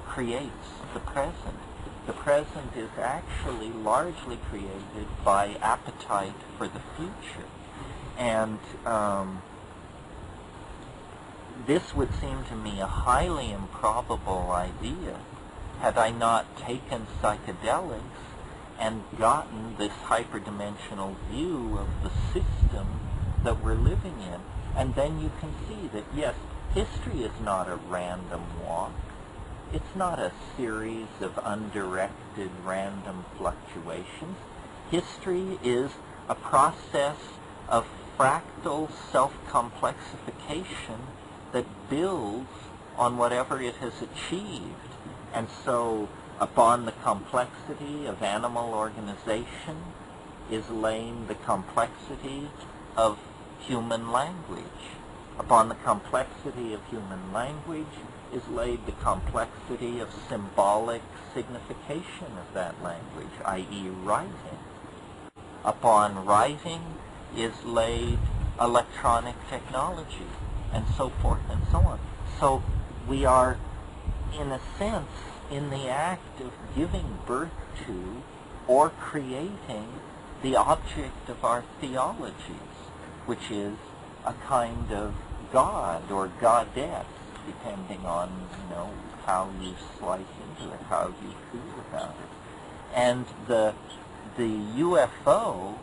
creates the present. The present is actually largely created by appetite for the future. And this would seem to me a highly improbable idea had I not taken psychedelics and gotten this hyperdimensional view of the system that we're living in. And then you can see that, yes, history is not a random walk. It's not a series of undirected random fluctuations. History is a process of fractal self-complexification that builds on whatever it has achieved. And so upon the complexity of animal organization is laying the complexity of human language. Upon the complexity of human language is laid the complexity of symbolic signification of that language, i.e. writing. Upon writing is laid electronic technology, and so forth and so on. So we are, in a sense, in the act of giving birth to or creating the object of our theologies, which is a kind of god or goddess, depending on, how you slice into it, how you feel about it. And the UFO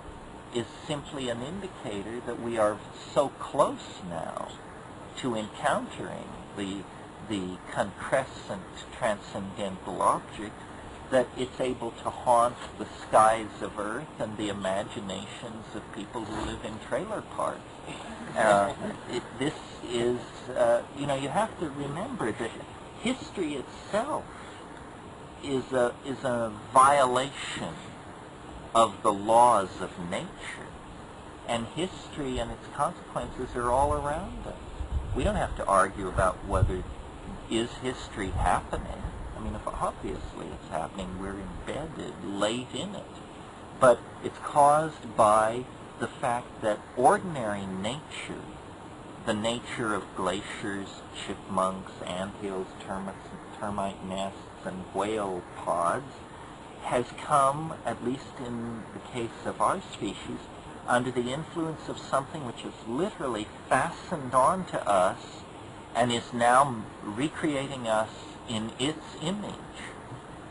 is simply an indicator that we are so close now to encountering the concrescent transcendental object that it's able to haunt the skies of Earth and the imaginations of people who live in trailer parks. This is, you have to remember that history itself is a violation of the laws of nature, and history and its consequences are all around us. We don't have to argue about whether is history happening. I mean, if obviously it's happening, we're embedded late in it. But it's caused by the fact that ordinary nature, the nature of glaciers, chipmunks, anthills, termite nests, and whale pods, has come, at least in the case of our species, under the influence of something which is literally fastened onto us and is now recreating us in its image.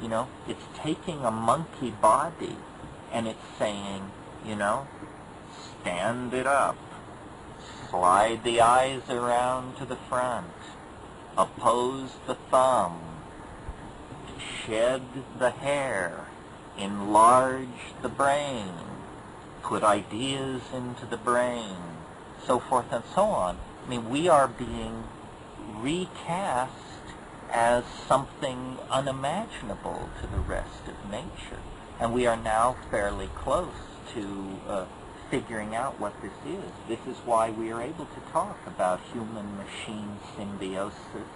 You know, it's taking a monkey body and it's saying, you know, stand it up, slide the eyes around to the front, oppose the thumb, shed the hair, enlarge the brain, put ideas into the brain, so forth and so on. I mean, we are being recast as something unimaginable to the rest of nature. And we are now fairly close to figuring out what this is. This is why we are able to talk about human-machine symbiosis,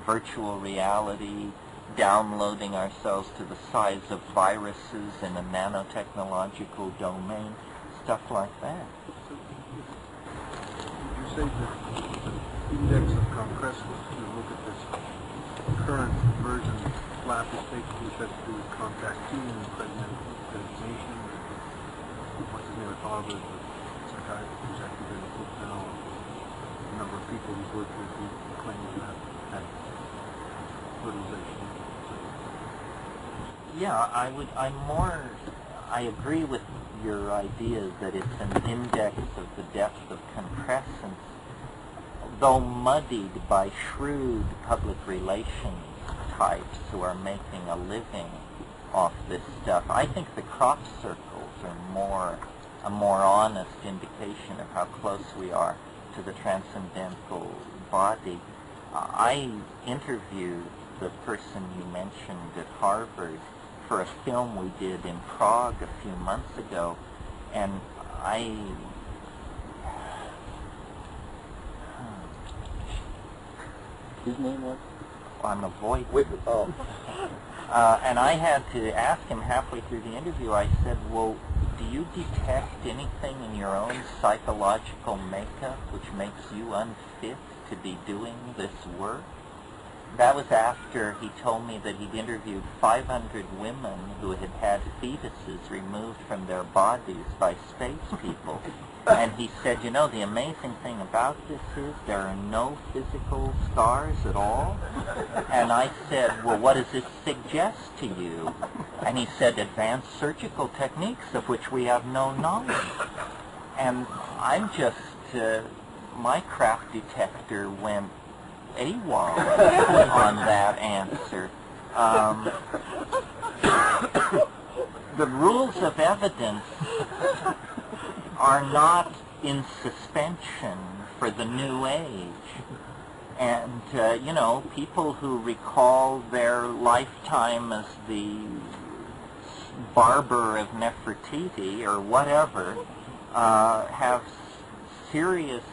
virtual reality, downloading ourselves to the size of viruses in a nanotechnological domain, stuff like that. You say that the index of compressors, if you look at this current version of flappy state, which has to do with contactine and impregnation. What's his name at Harvard, the psychiatrist who's actually been in the book now, a number of people he's worked with who claim to have had fertilization. Yeah, I agree with your idea that it's an index of the depth of compressions, though muddied by shrewd public relations types who are making a living off this stuff. I think the crop circles are a more honest indication of how close we are to the transcendental body. I interviewed the person you mentioned at Harvard for a film we did in Prague a few months ago, and his name was? I'm avoiding. And I had to ask him halfway through the interview, I said, well, do you detect anything in your own psychological makeup which makes you unfit to be doing this work? That was after he told me that he'd interviewed 500 women who had had fetuses removed from their bodies by space people. And he said, you know, the amazing thing about this is there are no physical scars at all. And I said, well, what does it suggest to you? And he said, advanced surgical techniques of which we have no knowledge. And I'm just, my craft detector went AWOL on that answer. The rules of evidence are not in suspension for the new age. And, you know, people who recall their lifetime as the barber of Nefertiti or whatever have serious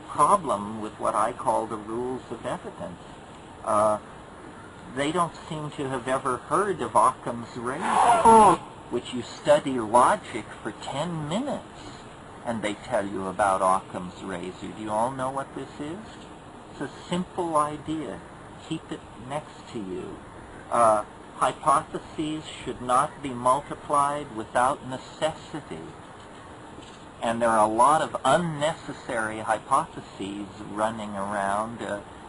problem with what I call the rules of evidence. They don't seem to have ever heard of Occam's razor, which you study logic for 10 minutes and they tell you about Occam's razor. Do you all know what this is? It's a simple idea. Keep it next to you. Hypotheses should not be multiplied without necessity. And there are a lot of unnecessary hypotheses running around,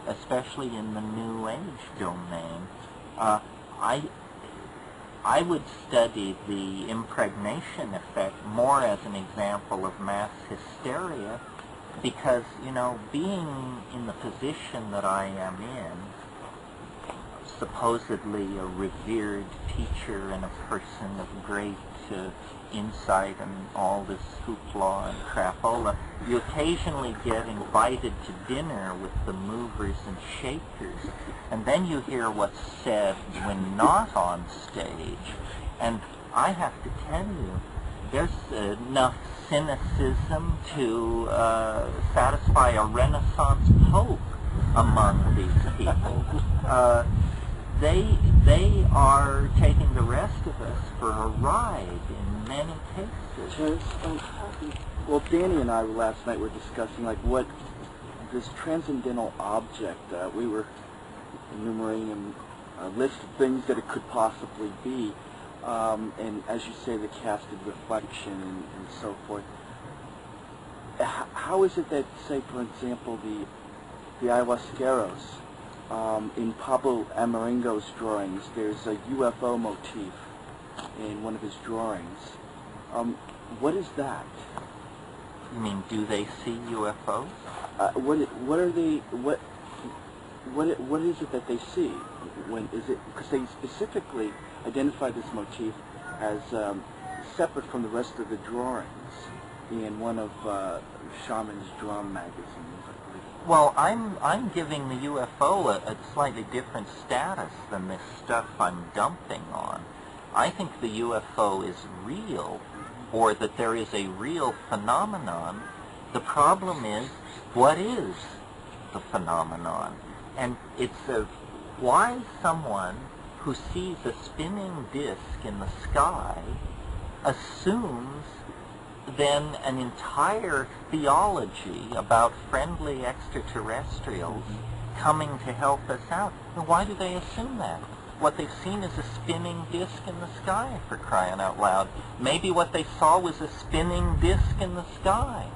especially in the New Age domain. I would study the impregnation effect more as an example of mass hysteria because, you know, being in the position that I am in, supposedly a revered teacher and a person of great insight and all this hoopla and crapola, you occasionally get invited to dinner with the movers and shakers, and then you hear what's said when not on stage. And I have to tell you, there's enough cynicism to satisfy a Renaissance pope among these people. They are taking the rest of us for a ride in many cases. Well, Danny and I last night were discussing like what this transcendental object, we were enumerating a list of things that it could possibly be. and as you say, the casted reflection and so forth. How is it that, say, for example, the ayahuasqueros, in Pablo Amaringo's drawings, there's a UFO motif in one of his drawings. What is that? You mean, do they see UFOs? What are they? What is it that they see? When is it? Because they specifically identify this motif as separate from the rest of the drawings in one of Shaman's drum magazines, I believe. Well, I'm giving the UFO a slightly different status than this stuff I'm dumping on. I think the UFO is real, or that there is a real phenomenon. The problem is, what is the phenomenon? And it's why someone who sees a spinning disk in the sky assumes then an entire theology about friendly extraterrestrials coming to help us out. And why do they assume that? What they've seen is a spinning disk in the sky, for crying out loud. Maybe what they saw was a spinning disk in the sky.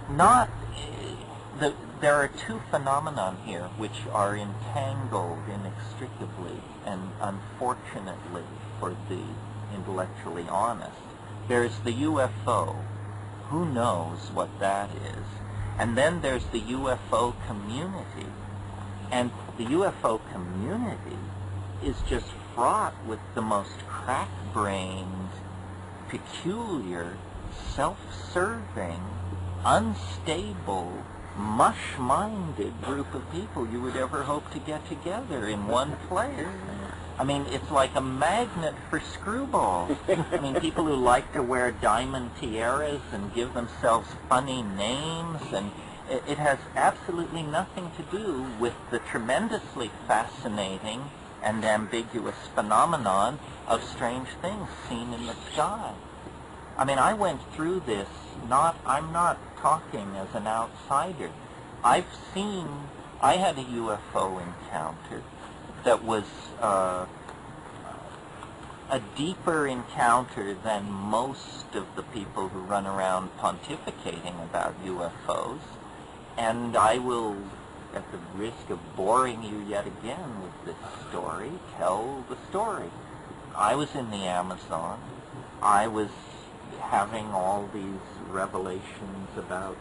Not there are two phenomena here which are entangled inextricably and unfortunately for the intellectually honest. There's the UFO. Who knows what that is? And then there's the UFO community. And the UFO community is just fraught with the most crack-brained, peculiar, self-serving, unstable, mush-minded group of people you would ever hope to get together in one place. I mean, it's like a magnet for screwballs. I mean, people who like to wear diamond tiaras and give themselves funny names, and it has absolutely nothing to do with the tremendously fascinating and ambiguous phenomenon of strange things seen in the sky. I mean, I went through this, I'm not talking as an outsider. I had a UFO encounter that was a deeper encounter than most of the people who run around pontificating about UFOs. And I will, at the risk of boring you yet again with this story, tell the story. I was in the Amazon. I was having all these revelations about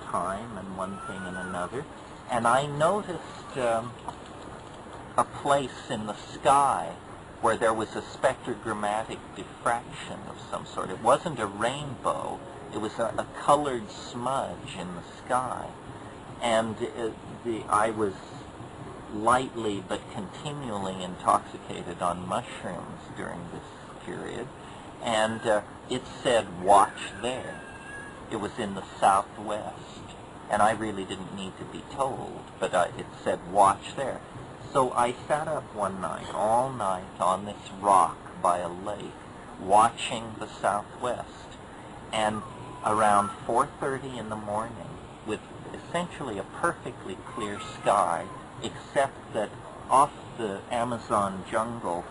time and one thing and another, and I noticed a place in the sky where there was a spectrogrammatic diffraction of some sort. It wasn't a rainbow, it was a colored smudge in the sky. And I was lightly but continually intoxicated on mushrooms during this period, and it said, "Watch there." It was in the southwest, and I really didn't need to be told, but it said, "Watch there." So I sat up one night, all night, on this rock by a lake, watching the southwest. And around 4:30 in the morning, with essentially a perfectly clear sky, except that off the Amazon jungle,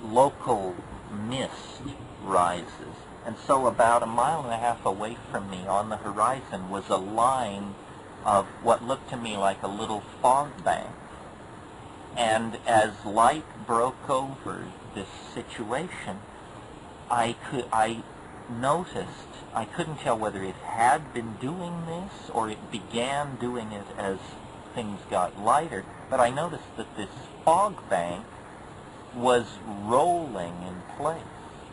local mist rises. And so about 1.5 miles away from me on the horizon was a line of what looked to me like a little fog bank. And as light broke over this situation, I noticed, I couldn't tell whether it had been doing this or it began doing it as things got lighter, but I noticed that this fog bank was rolling in place,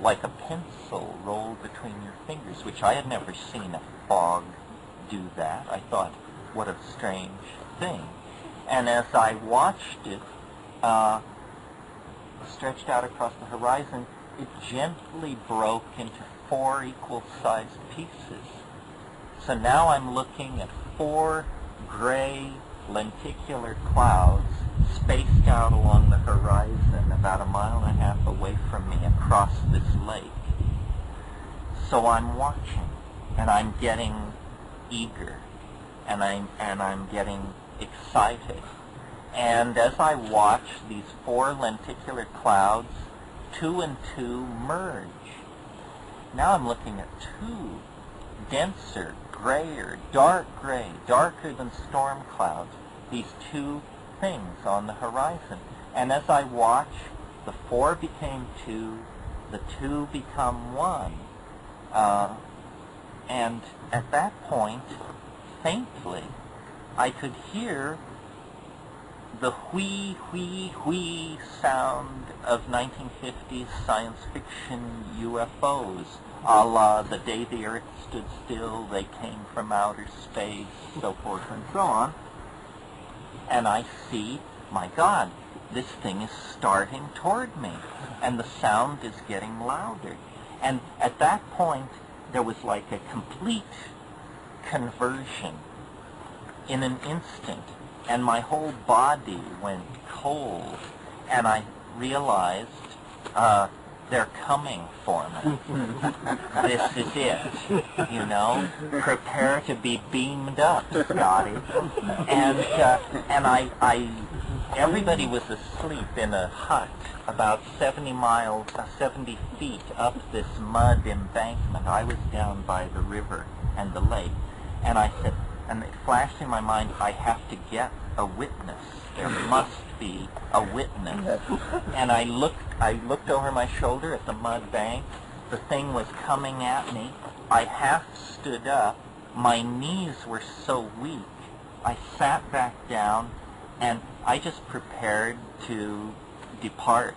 like a pencil rolled between your fingers, which I had never seen a fog do that. I thought, what a strange thing. And as I watched it stretched out across the horizon, it gently broke into 4 equal-sized pieces. So now I'm looking at 4 gray lenticular clouds spaced out along the horizon about 1.5 miles away from me across this lake. So I'm watching, and I'm getting eager, and I'm getting excited. And as I watch these 4 lenticular clouds 2 and 2 merge. Now I'm looking at two denser, grayer, dark gray, darker than storm clouds, these two things on the horizon. And as I watch, the 4 became 2, the 2 become 1. And at that point, faintly, I could hear the whee, whee, whee sound of 1950s science fiction UFOs, a la The Day the Earth Stood Still, They Came from Outer Space, so forth and so on. And I see, my God, this thing is starting toward me, and the sound is getting louder. And at that point, there was like a complete conversion in an instant, and my whole body went cold, and I realized they're coming for me. This is it, you know. Prepare to be beamed up, Scotty. And everybody was asleep in a hut about 70 feet up this mud embankment. I was down by the river and the lake, and I said, and it flashed in my mind, I have to get a witness. There must be a witness. And I looked over my shoulder at the mud bank. The thing was coming at me. I half stood up. My knees were so weak. I sat back down, and I just prepared to depart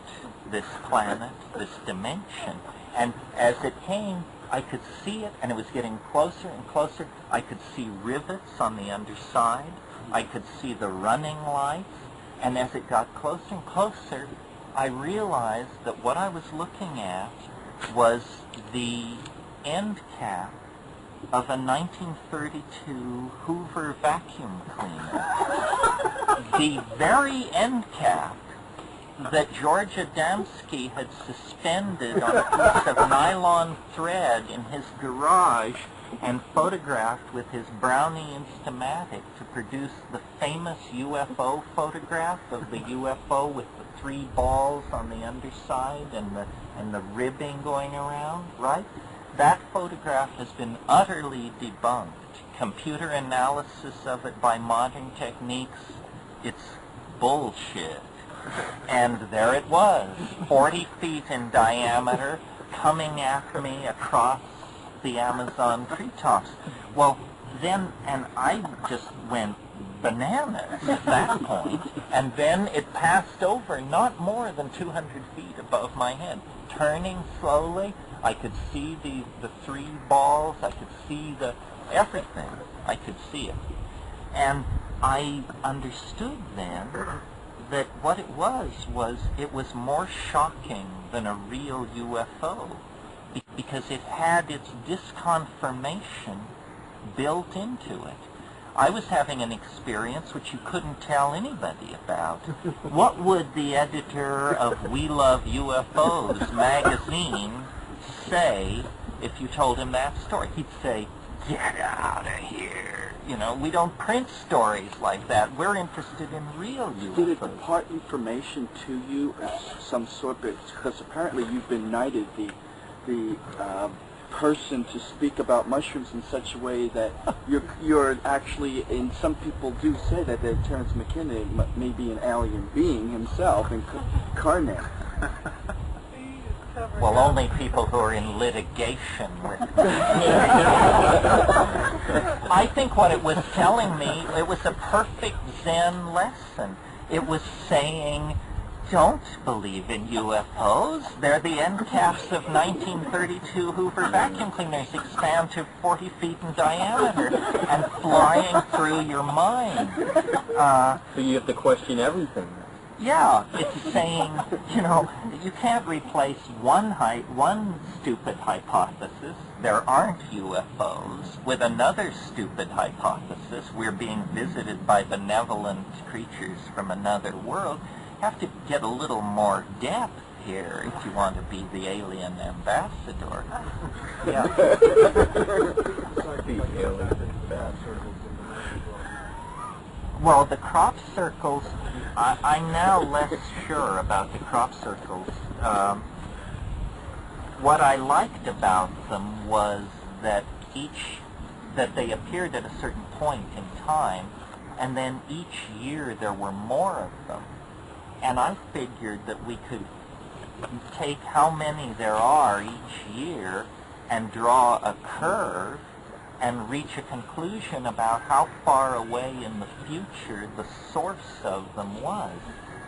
this planet, this dimension. And as it came, I could see it, and it was getting closer and closer. I could see rivets on the underside. I could see the running lights. And as it got closer and closer, I realized that what I was looking at was the end cap of a 1932 Hoover vacuum cleaner. The very end cap that George Adamski had suspended on a piece of nylon thread in his garage and photographed with his Brownie Instamatic to produce the famous UFO photograph of the UFO with the 3 balls on the underside and the ribbing going around, right? That photograph has been utterly debunked. Computer analysis of it by modern techniques, it's bullshit. And there it was, 40 feet in diameter, coming after me across the Amazon treetops. Well, then, and I just went bananas at that point, and then it passed over not more than 200 feet above my head. Turning slowly, I could see the 3 balls, I could see everything. I could see it. And I understood then that what it was it was more shocking than a real UFO, because it had its disconfirmation built into it. I was having an experience which you couldn't tell anybody about. What would the editor of We Love UFOs magazine say if you told him that story? He'd say, "Get out of here. You know, we don't print stories like that. We're interested in real UFOs." Did it impart information to you of some sort? Because apparently you've been knighted the person to speak about mushrooms in such a way that you're actually, and some people do say that Terence McKenna may be an alien being himself incarnate. Well, only people who are in litigation with me. I think what it was telling me, it was a perfect Zen lesson. It was saying, don't believe in UFOs. They're the end caps of 1932 Hoover vacuum cleaners, expand to 40 feet in diameter and flying through your mind. So you have to question everything. Yeah, it's saying, you know, you can't replace one stupid hypothesis, there aren't UFOs, with another stupid hypothesis, we're being visited by benevolent creatures from another world. You have to get a little more depth here if you want to be the alien ambassador. Yeah. The alien ambassador. Well, the crop circles, I'm now less sure about the crop circles. what I liked about them was that they appeared at a certain point in time, and then each year there were more of them. And I figured that we could take how many there are each year and draw a curve and reach a conclusion about how far away in the future the source of them was.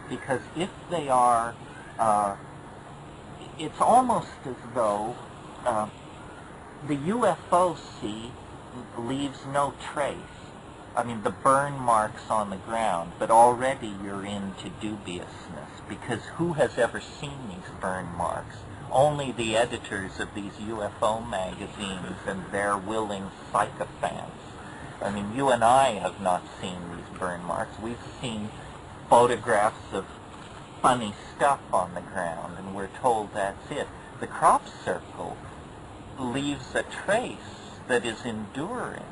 Because if they are, it's almost as though the UFO leaves no trace. I mean, the burn marks on the ground, but already you're into dubiousness, because who has ever seen these burn marks? Only the editors of these UFO magazines and their willing sycophants. I mean, you and I have not seen these burn marks. We've seen photographs of funny stuff on the ground, and we're told that's it. The crop circle leaves a trace that is enduring.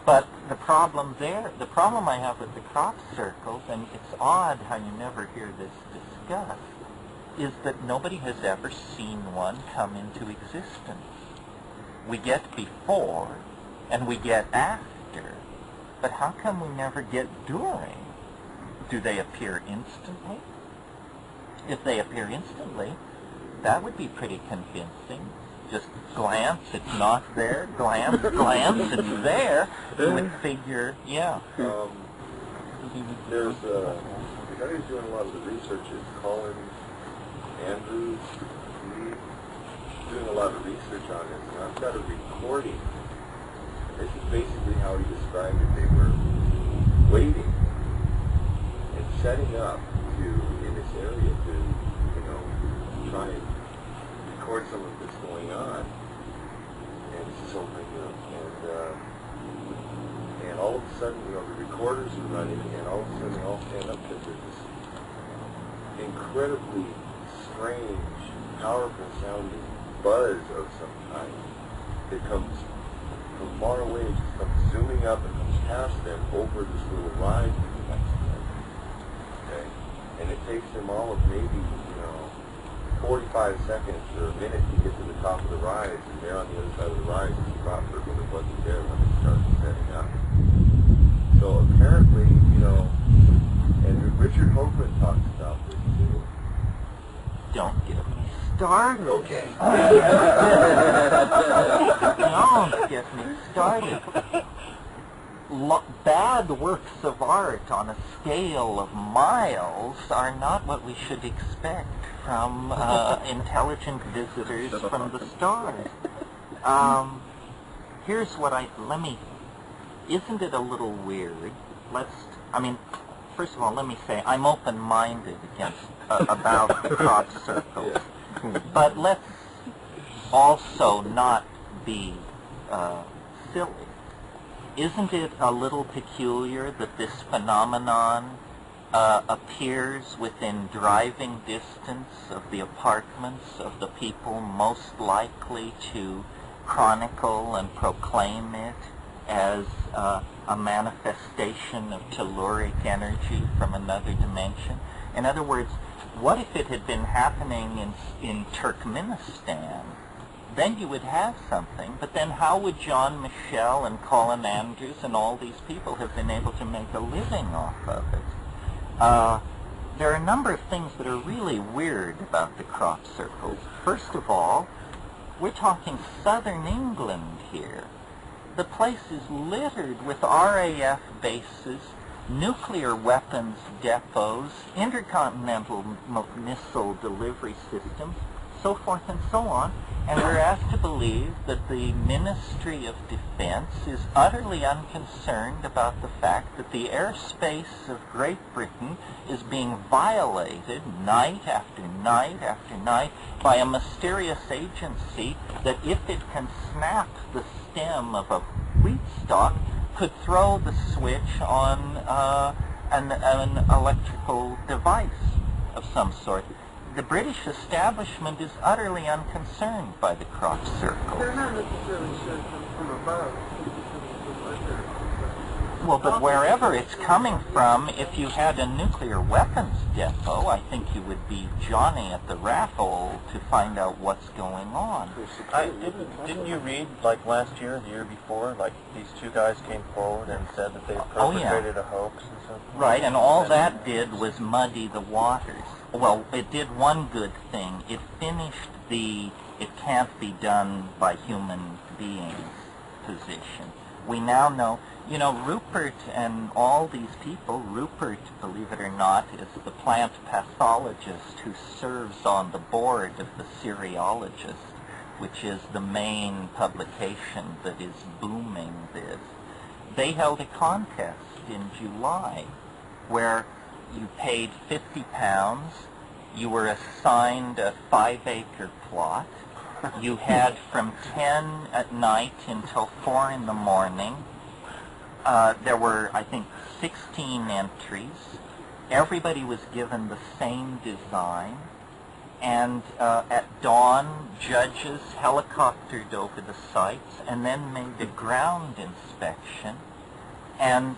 But the problem I have with the crop circles, and it's odd how you never hear this discussed, is that nobody has ever seen one come into existence. We get before, and we get after, but how come we never get during? Do they appear instantly? If they appear instantly, that would be pretty convincing. Just glance, it's not there. Glance, glance, it's there. You would figure, yeah. There's the guy who's doing a lot of the research is Colin Andrews. He's doing a lot of research on this, and I've got a recording. This is basically how he described it. They were waiting and setting up in this area to, try and record some of this going on. And this is opening up. And all of a sudden, the recorders are running, and all of a sudden they all stand up because there's this incredibly strange, powerful sounding buzz of some kind that comes from far away. It just comes zooming up and comes past them over this little rise to the next one. Okay? And it takes them all of maybe, 45 seconds or a minute to get to the top of the rise, and there on the other side of the rise is the crop circle that wasn't there when it started setting up. So apparently, and Richard Hoagland talks about this too. Don't get me started. Okay. Don't get me started. Bad works of art on a scale of miles are not what we should expect from intelligent visitors from the stars. Here's what isn't it a little weird? First of all, let me say, I'm open-minded about crop circles. But let's also not be silly. Isn't it a little peculiar that this phenomenon appears within driving distance of the apartments of the people most likely to chronicle and proclaim it as a manifestation of telluric energy from another dimension? In other words, what if it had been happening in Turkmenistan? Then you would have something, but then how would John Michel and Colin Andrews and all these people have been able to make a living off of it? There are a number of things that are really weird about the crop circles. First of all, we're talking southern England here. The place is littered with RAF bases, nuclear weapons depots, intercontinental missile delivery systems, so forth and so on. And we're asked to believe that the Ministry of Defense is utterly unconcerned about the fact that the airspace of Great Britain is being violated night after night after night by a mysterious agency that, if it can snap the stem of a wheat stalk, could throw the switch on an electrical device of some sort. The British establishment is utterly unconcerned by the crop circle. They're not necessarily sent from above. Well, but wherever it's coming from, if you had a nuclear weapons depot, I think you would be Johnny at the raffle to find out what's going on. Didn't you read, like last year, the year before, like these two guys came forward and said that they perpetrated a hoax and something? Right, and all that did was muddy the waters. Well, it did one good thing. It finished the "it can't be done by human beings" position. We now know, you know, Rupert and all these people, Rupert, believe it or not, is the plant pathologist who serves on the board of the Seriologist, which is the main publication that is booming this. They held a contest in July where you paid £50, you were assigned a 5-acre plot, you had from 10 at night until 4 in the morning. There were, I think, 16 entries. Everybody was given the same design. And at dawn, judges helicoptered over the sites and then made a ground inspection. And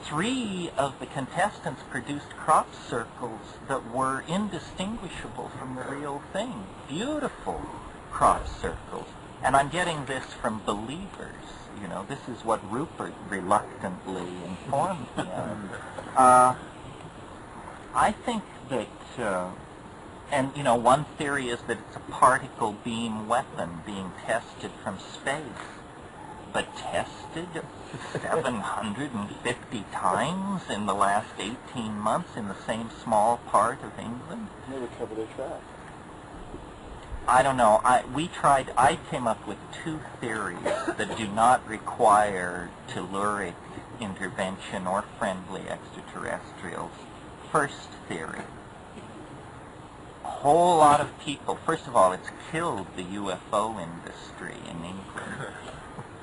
3 of the contestants produced crop circles that were indistinguishable from the real thing. Beautiful crop circles. And I'm getting this from believers. You know, this is what Rupert reluctantly informed me of. I think that, and you know, one theory is that it's a particle beam weapon being tested from space. But tested 750 times in the last 18 months in the same small part of England? Never cover their tracks. I don't know. I came up with 2 theories that do not require telluric intervention or friendly extraterrestrials. First theory. A whole lot of people, first of all, it's killed the UFO industry in England.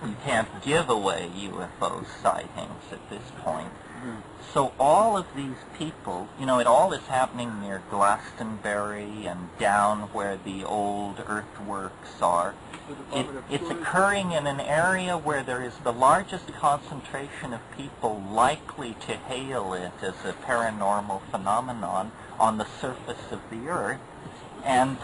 You can't give away UFO sightings at this point. So all of these people, you know, it all is happening near Glastonbury and down where the old earthworks are. It's occurring in an area where there is the largest concentration of people likely to hail it as a paranormal phenomenon on the surface of the earth, and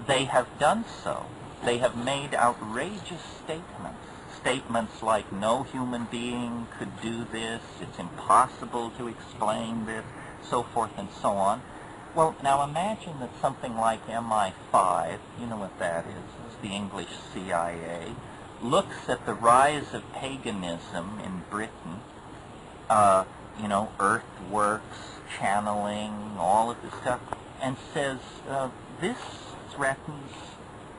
they have done so. They have made outrageous statements. Statements like, no human being could do this, it's impossible to explain this, so forth and so on. Well, now imagine that something like MI5, you know what that is, it's the English CIA, looks at the rise of paganism in Britain, you know, earthworks, channeling, all of this stuff, and says, this threatens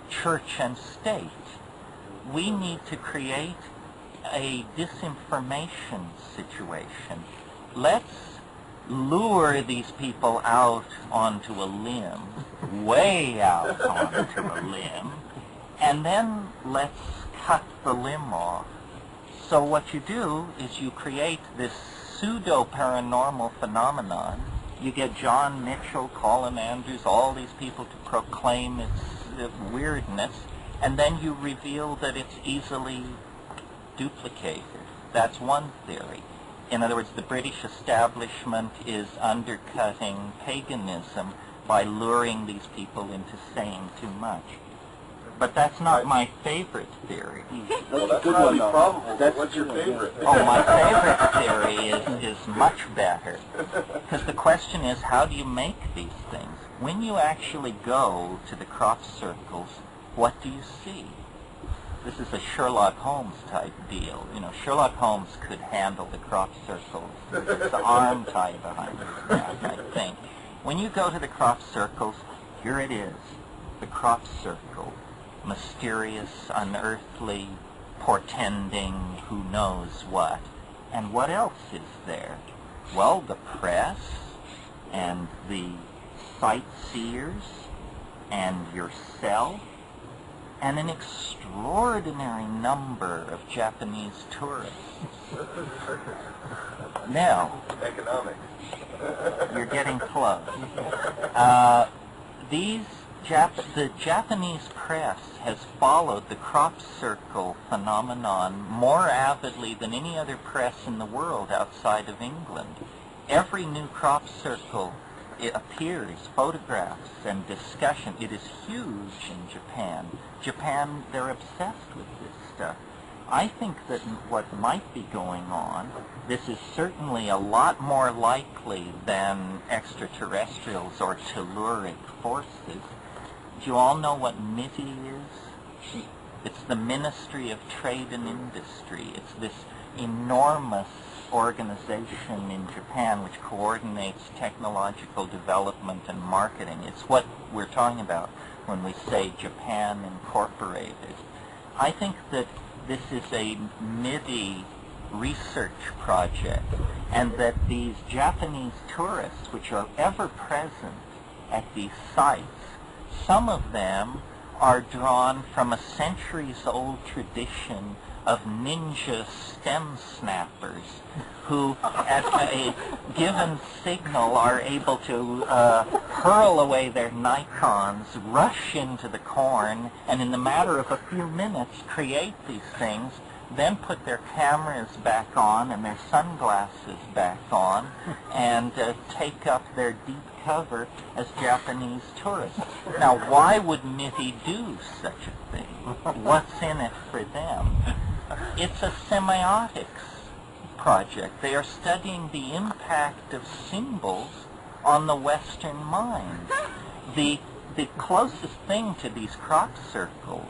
church and state. We need to create a disinformation situation. Let's lure these people out onto a limb, way out onto a limb, and then let's cut the limb off. So what you do is you create this pseudo-paranormal phenomenon. You get John Mitchell, Colin Andrews, all these people to proclaim its weirdness, and then you reveal that it's easily duplicated. That's one theory. In other words, the British establishment is undercutting paganism by luring these people into saying too much. But that's not my favorite theory. Well, that's highly probable. What's your favorite? Oh, my favorite theory is much better. Because the question is, how do you make these things? When you actually go to the crop circles, what do you see? This is a Sherlock Holmes type deal. You know, Sherlock Holmes could handle the crop circles. There's the arm tied behind his back, I think. When you go to the crop circles, here it is, the crop circle. Mysterious, unearthly, portending who knows what. And what else is there? Well, the press and the sightseers and yourself and an extraordinary number of Japanese tourists. Now, Economics. you're getting close. These the Japanese press has followed the crop circle phenomenon more avidly than any other press in the world outside of England. Every new crop circle, it appears, photographs and discussion. It is huge in Japan. Japan, they're obsessed with this stuff. I think that what might be going on, this is certainly a lot more likely than extraterrestrials or telluric forces. Do you all know what MITI is? It's the Ministry of Trade and Industry. It's this enormous organization in Japan which coordinates technological development and marketing. It's what we're talking about when we say Japan Incorporated. I think that this is a MIDI research project, and that these Japanese tourists, which are ever present at these sites, some of them are drawn from a centuries-old tradition of ninja stem snappers who, at a given signal, are able to hurl away their Nikons, rush into the corn, and in the matter of a few minutes create these things, then put their cameras back on and their sunglasses back on, and take up their deep cover as Japanese tourists. Now, why would MITI do such a thing? What's in it for them? It's a semiotics project. They are studying the impact of symbols on the Western mind. The closest thing to these crop circles,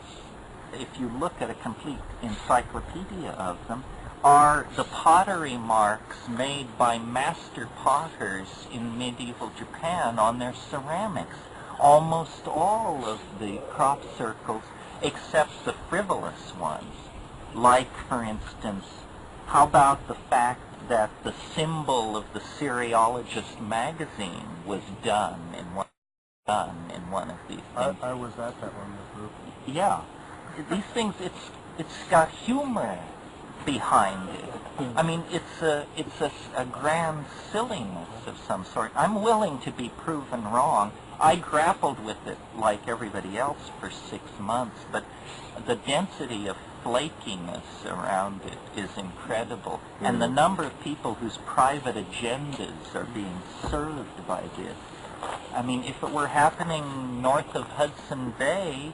if you look at a complete encyclopedia of them, are the pottery marks made by master potters in medieval Japan on their ceramics. Almost all of the crop circles, except the frivolous ones, like, for instance, how about the fact that the symbol of the Cereologist magazine was done in one of these things? I was at that one with Ruth. Yeah. These things, it's got humor behind it. I mean, it's a grand silliness of some sort. I'm willing to be proven wrong. I grappled with it like everybody else for 6 months, but the density of flakiness around it is incredible. And the number of people whose private agendas are being served by this. I mean, if it were happening north of Hudson Bay,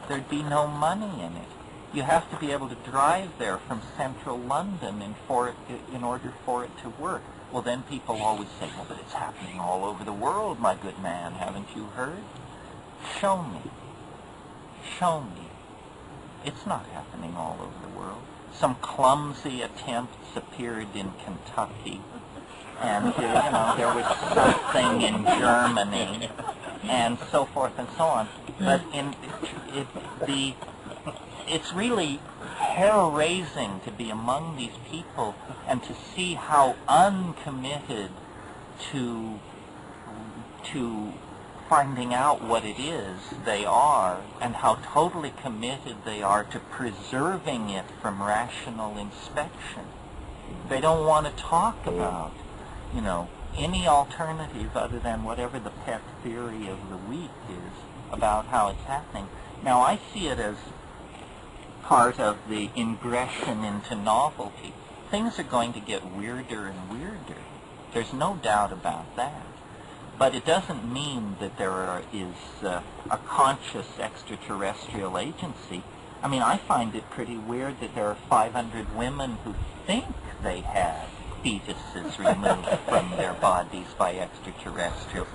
there'd be no money in it. You have to be able to drive there from central London in order for it to work. Well, then people always say, well, but it's happening all over the world, my good man. Haven't you heard? Show me. Show me. It's not happening all over the world. Some clumsy attempts appeared in Kentucky, and there was something in Germany, and so forth and so on. But it's really hair-raising to be among these people and to see how uncommitted to finding out what it is they are, and how totally committed they are to preserving it from rational inspection. They don't want to talk about, any alternative other than whatever the pet theory of the week is about how it's happening. Now, I see it as part of the ingression into novelty. Things are going to get weirder and weirder. There's no doubt about that. But it doesn't mean that there is a conscious extraterrestrial agency. I mean, I find it pretty weird that there are 500 women who think they have fetuses removed from their bodies by extraterrestrials.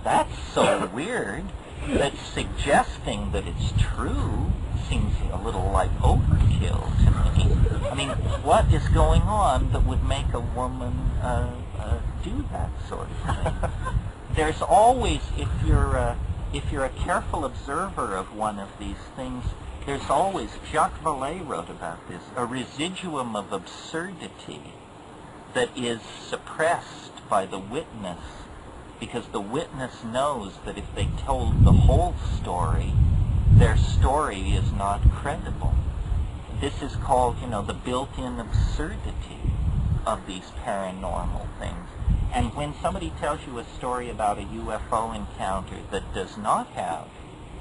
That's so weird that suggesting that it's true seems a little like overkill to me. I mean, what is going on that would make a woman do that sort of thing? There's always, if you're a careful observer of one of these things, there's always, Jacques Vallée wrote about this, a residuum of absurdity that is suppressed by the witness, because the witness knows that if they told the whole story, their story is not credible. This is called, the built-in absurdity of these paranormal things. And when somebody tells you a story about a UFO encounter that does not have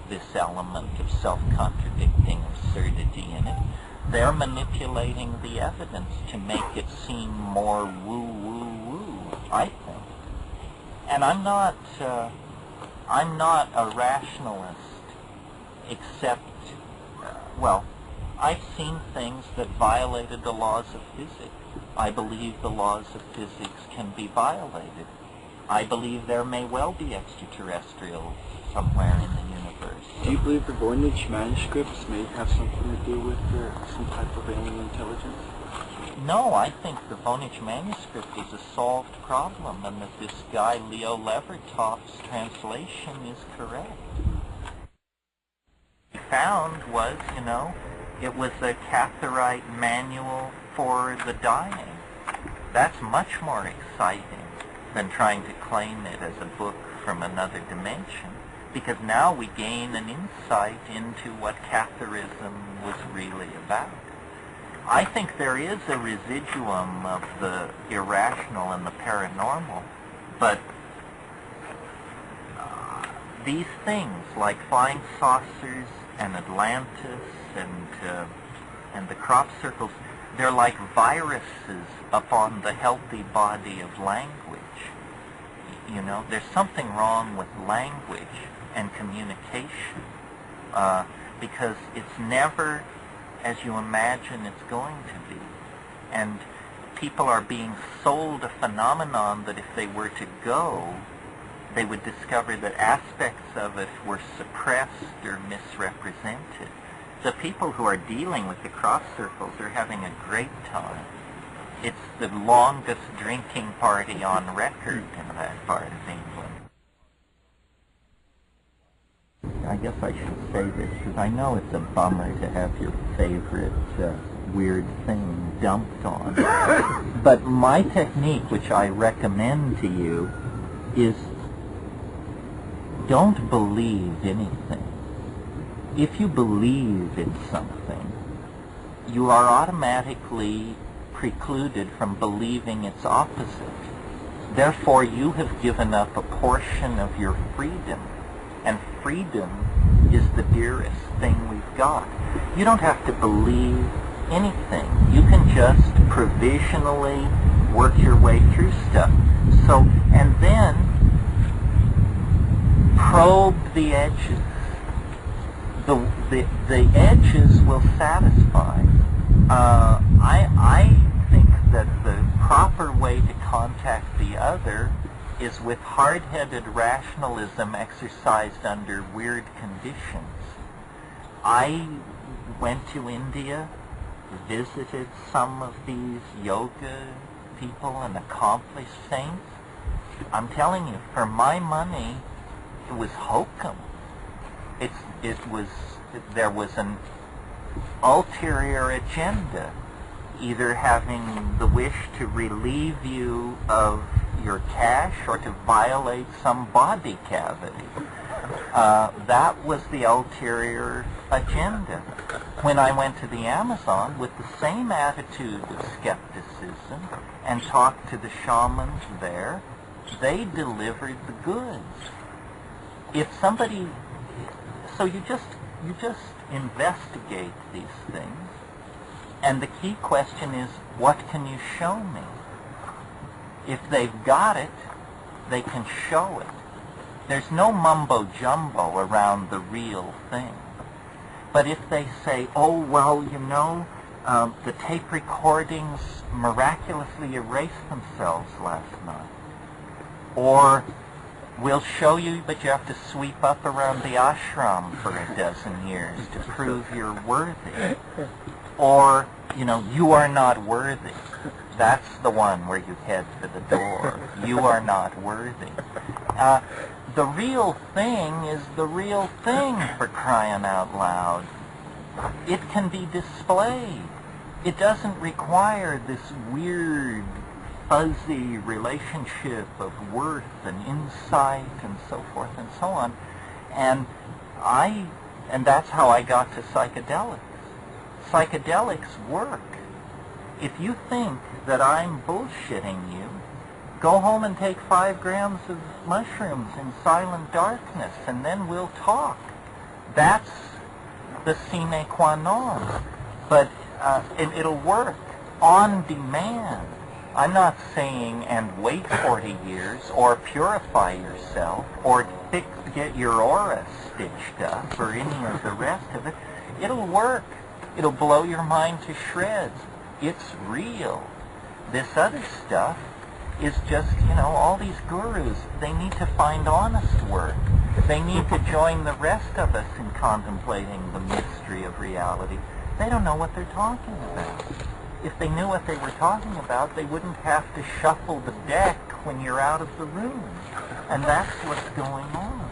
this element of self-contradicting absurdity in it. They're manipulating the evidence to make it seem more woo-woo-woo, I think. And I'm not a rationalist, except, well, I've seen things that violated the laws of physics. I believe the laws of physics can be violated. I believe there may well be extraterrestrials somewhere in the universe. Do you believe the Voynich manuscripts may have something to do with some type of alien intelligence? No, I think the Voynich manuscript is a solved problem, and that this guy Leo Levertoff's translation is correct. What he found was, it was a Catharite manual for the dying. That's much more exciting than trying to claim it as a book from another dimension, because now we gain an insight into what Catharism was really about. I think there is a residuum of the irrational and the paranormal, but these things like flying saucers and Atlantis and the crop circles, they're like viruses upon the healthy body of language. There's something wrong with language and communication, because it's never as you imagine it's going to be. And people are being sold a phenomenon that if they were to go, they would discover that aspects of it were suppressed or misrepresented. The people who are dealing with the crop circles are having a great time. It's the longest drinking party on record in that part of England. I guess I should say this, because I know it's a bummer to have your favorite weird thing dumped on. But my technique, which I recommend to you, is don't believe anything. If you believe in something, you are automatically precluded from believing its opposite. Therefore, you have given up a portion of your freedom. And freedom is the dearest thing we've got. You don't have to believe anything. You can just provisionally work your way through stuff. And then probe the edges. The edges will satisfy. I think that the proper way to contact the other is with hard-headed rationalism exercised under weird conditions. I went to India, visited some of these yoga people and accomplished saints. I'm telling you, for my money, it was hokum. There was an ulterior agenda, either having the wish to relieve you of your cash or to violate some body cavity. That was the ulterior agenda. When I went to the Amazon with the same attitude of skepticism and talked to the shamans there, they delivered the goods. If somebody, so you just investigate these things, and the key question is, what can you show me? If they've got it, they can show it. There's no mumbo-jumbo around the real thing. But if they say, oh, well, the tape recordings miraculously erased themselves last night, or we'll show you, but you have to sweep up around the ashram for a dozen years to prove you're worthy, or, you are not worthy. That's the one where you head for the door. You are not worthy. The real thing is the real thing, for crying out loud. It can be displayed. It doesn't require this weird, fuzzy relationship of worth and insight and so forth and so on. And that's how I got to psychedelics. Psychedelics work. If you think that I'm bullshitting you, go home and take 5 grams of mushrooms in silent darkness, and then we'll talk. That's the sine qua non. But it'll work on demand. I'm not saying and wait 40 years or purify yourself or get your aura stitched up or any of the rest of it. It'll work. It'll blow your mind to shreds. It's real. This other stuff is just, all these gurus, they need to find honest work. They need to join the rest of us in contemplating the mystery of reality. They don't know what they're talking about. If they knew what they were talking about, they wouldn't have to shuffle the deck when you're out of the room. And that's what's going on.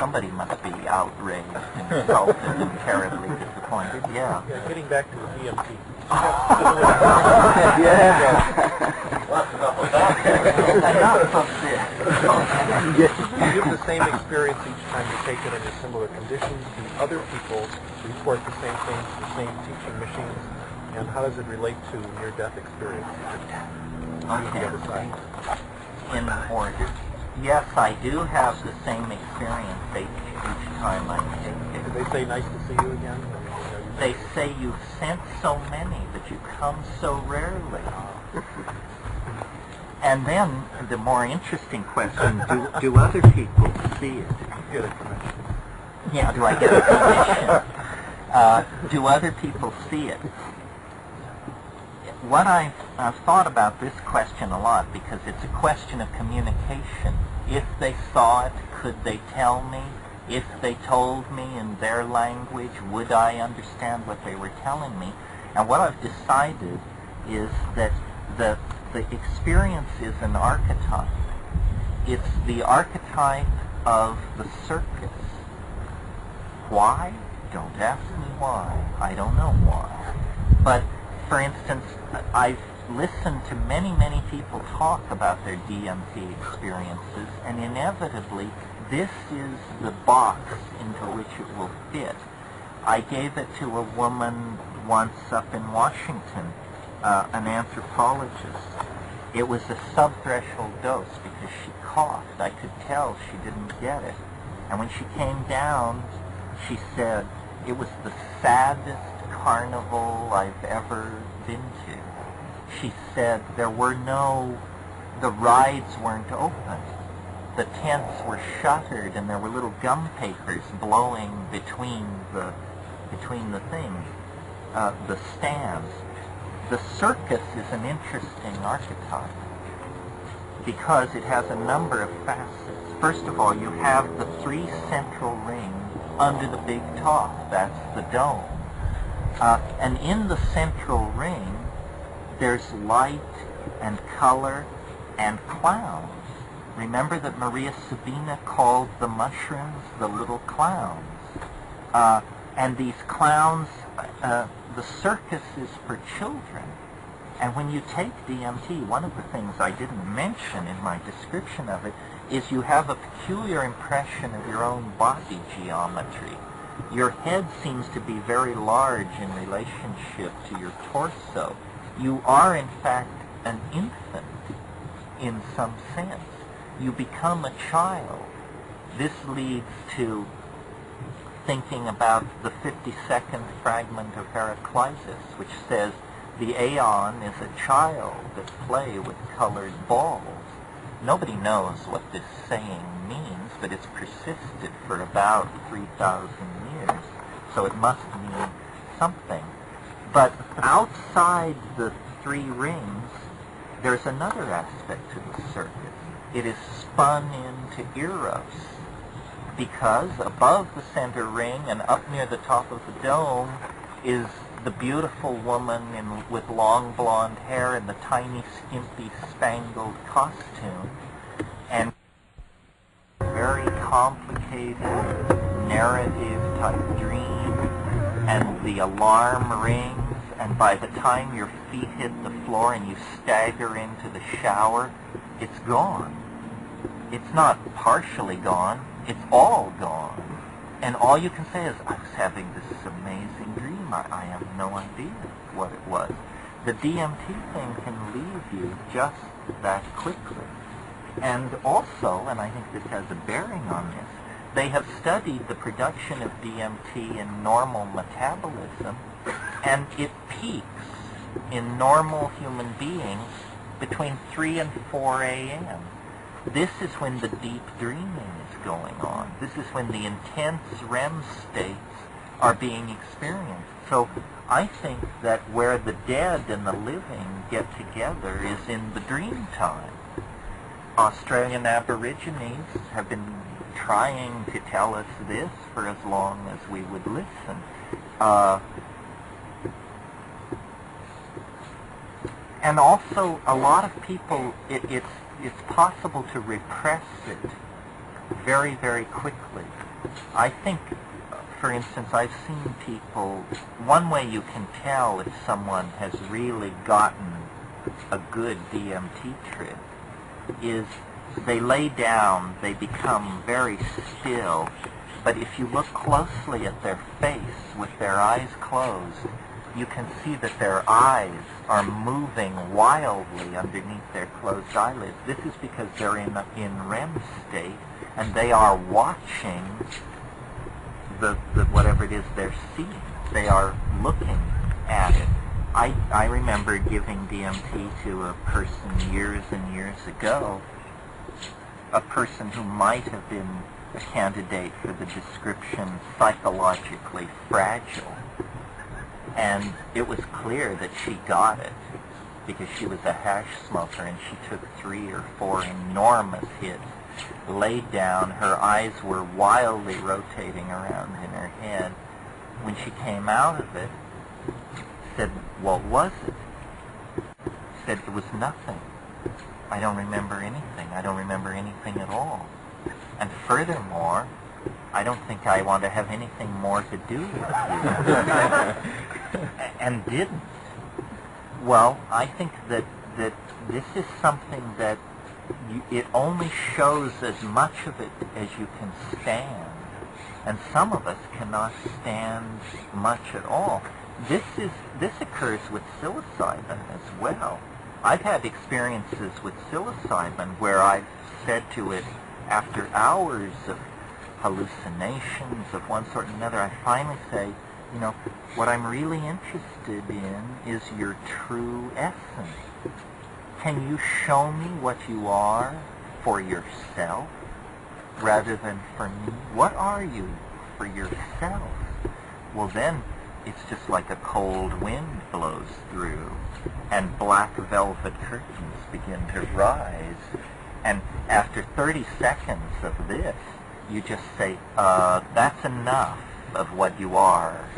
Somebody must be outraged, insulted, and terribly disappointed. Yeah. Getting back to the DMT. Enough of this. You have the same experience each time you take it under similar conditions. Do other people report the same things, the same teaching machines? And how does it relate to near-death experience? On the other side. In order. Yes, I do have the same experience each time I take it. Do they say, nice to see you again? They say you've sent so many, but you come so rarely. And then the more interesting question, do other people see it? Get a commission. Yeah, do I get a commission? Do other people see it? What I've thought about this question a lot because it's a question of communication. If they saw it, could they tell me? If they told me in their language, would I understand what they were telling me? And what I've decided is that the experience is an archetype. It's the archetype of the circus. Why? Don't ask me why. I don't know why. But for instance, I've listened to many, many people talk about their DMT experiences, and inevitably, this is the box into which it will fit. I gave it to a woman once up in Washington, an anthropologist. It was a subthreshold dose because she coughed. I could tell she didn't get it. And when she came down, she said, it was the saddest carnival I've ever been to. She said the rides weren't open. The tents were shuttered and there were little gum papers blowing between the things, the stands. The circus is an interesting archetype because it has a number of facets. First of all, you have the three central rings under the big top. That's the dome. And in the central ring, there's light and color and clowns. Remember that Maria Sabina called the mushrooms the little clowns. And these clowns, the circus is for children. And when you take DMT, one of the things I didn't mention in my description of it is you have a peculiar impression of your own body geometry. Your head seems to be very large in relationship to your torso. You are, in fact, an infant in some sense. You become a child. This leads to thinking about the 52nd fragment of Heraclitus, which says the aeon is a child at play with colored balls. Nobody knows what this saying means, but it's persisted for about 3,000 years, so it must mean something. But outside the three rings, there's another aspect to the circus. It is spun into eros, because above the center ring and up near the top of the dome is the beautiful woman with long blonde hair and the tiny, skimpy, spangled costume, and very complicated narrative-type dream, and the alarm rings, and by the time your feet hit the floor and you stagger into the shower, it's gone. It's not partially gone, it's all gone. And all you can say is, I was having this amazing dream. I have no idea what it was. The DMT thing can leave you just that quickly. And also, and I think this has a bearing on this, they have studied the production of DMT in normal metabolism, and it peaks in normal human beings between 3 and 4 a.m. This is when the deep dreaming is going on. This is when the intense REM states are being experienced. So I think that where the dead and the living get together is in the dream time. Australian Aborigines have been trying to tell us this for as long as we would listen. And also, a lot of people, it's possible to repress it very, very quickly. I think, for instance, I've seen people, one way you can tell if someone has really gotten a good DMT trip is they lay down, they become very still, but if you look closely at their face with their eyes closed, you can see that their eyes are moving wildly underneath their closed eyelids. This is because they're in REM state, and they are watching the whatever it is they're seeing. They are looking at it. I remember giving DMT to a person years and years ago, a person who might have been a candidate for the description psychologically fragile. And it was clear that she got it because she was a hash smoker, and she took 3 or 4 enormous hits, laid down, her eyes were wildly rotating around in her head. When she came out of it, said, "What was it?" Said, "It was nothing. I don't remember anything. I don't remember anything at all. And furthermore, I don't think I want to have anything more to do with you." And didn't. Well, I think that this is something that it only shows as much of it as you can stand. And some of us cannot stand much at all. This occurs with psilocybin as well. I've had experiences with psilocybin where I've said to it, after hours of hallucinations of one sort and another, I finally say, you know, what I'm really interested in is your true essence. Can you show me what you are for yourself rather than for me? What are you for yourself? Well, then it's just like a cold wind blows through, and black velvet curtains begin to rise. And after 30 seconds of this, you just say, that's enough of what you are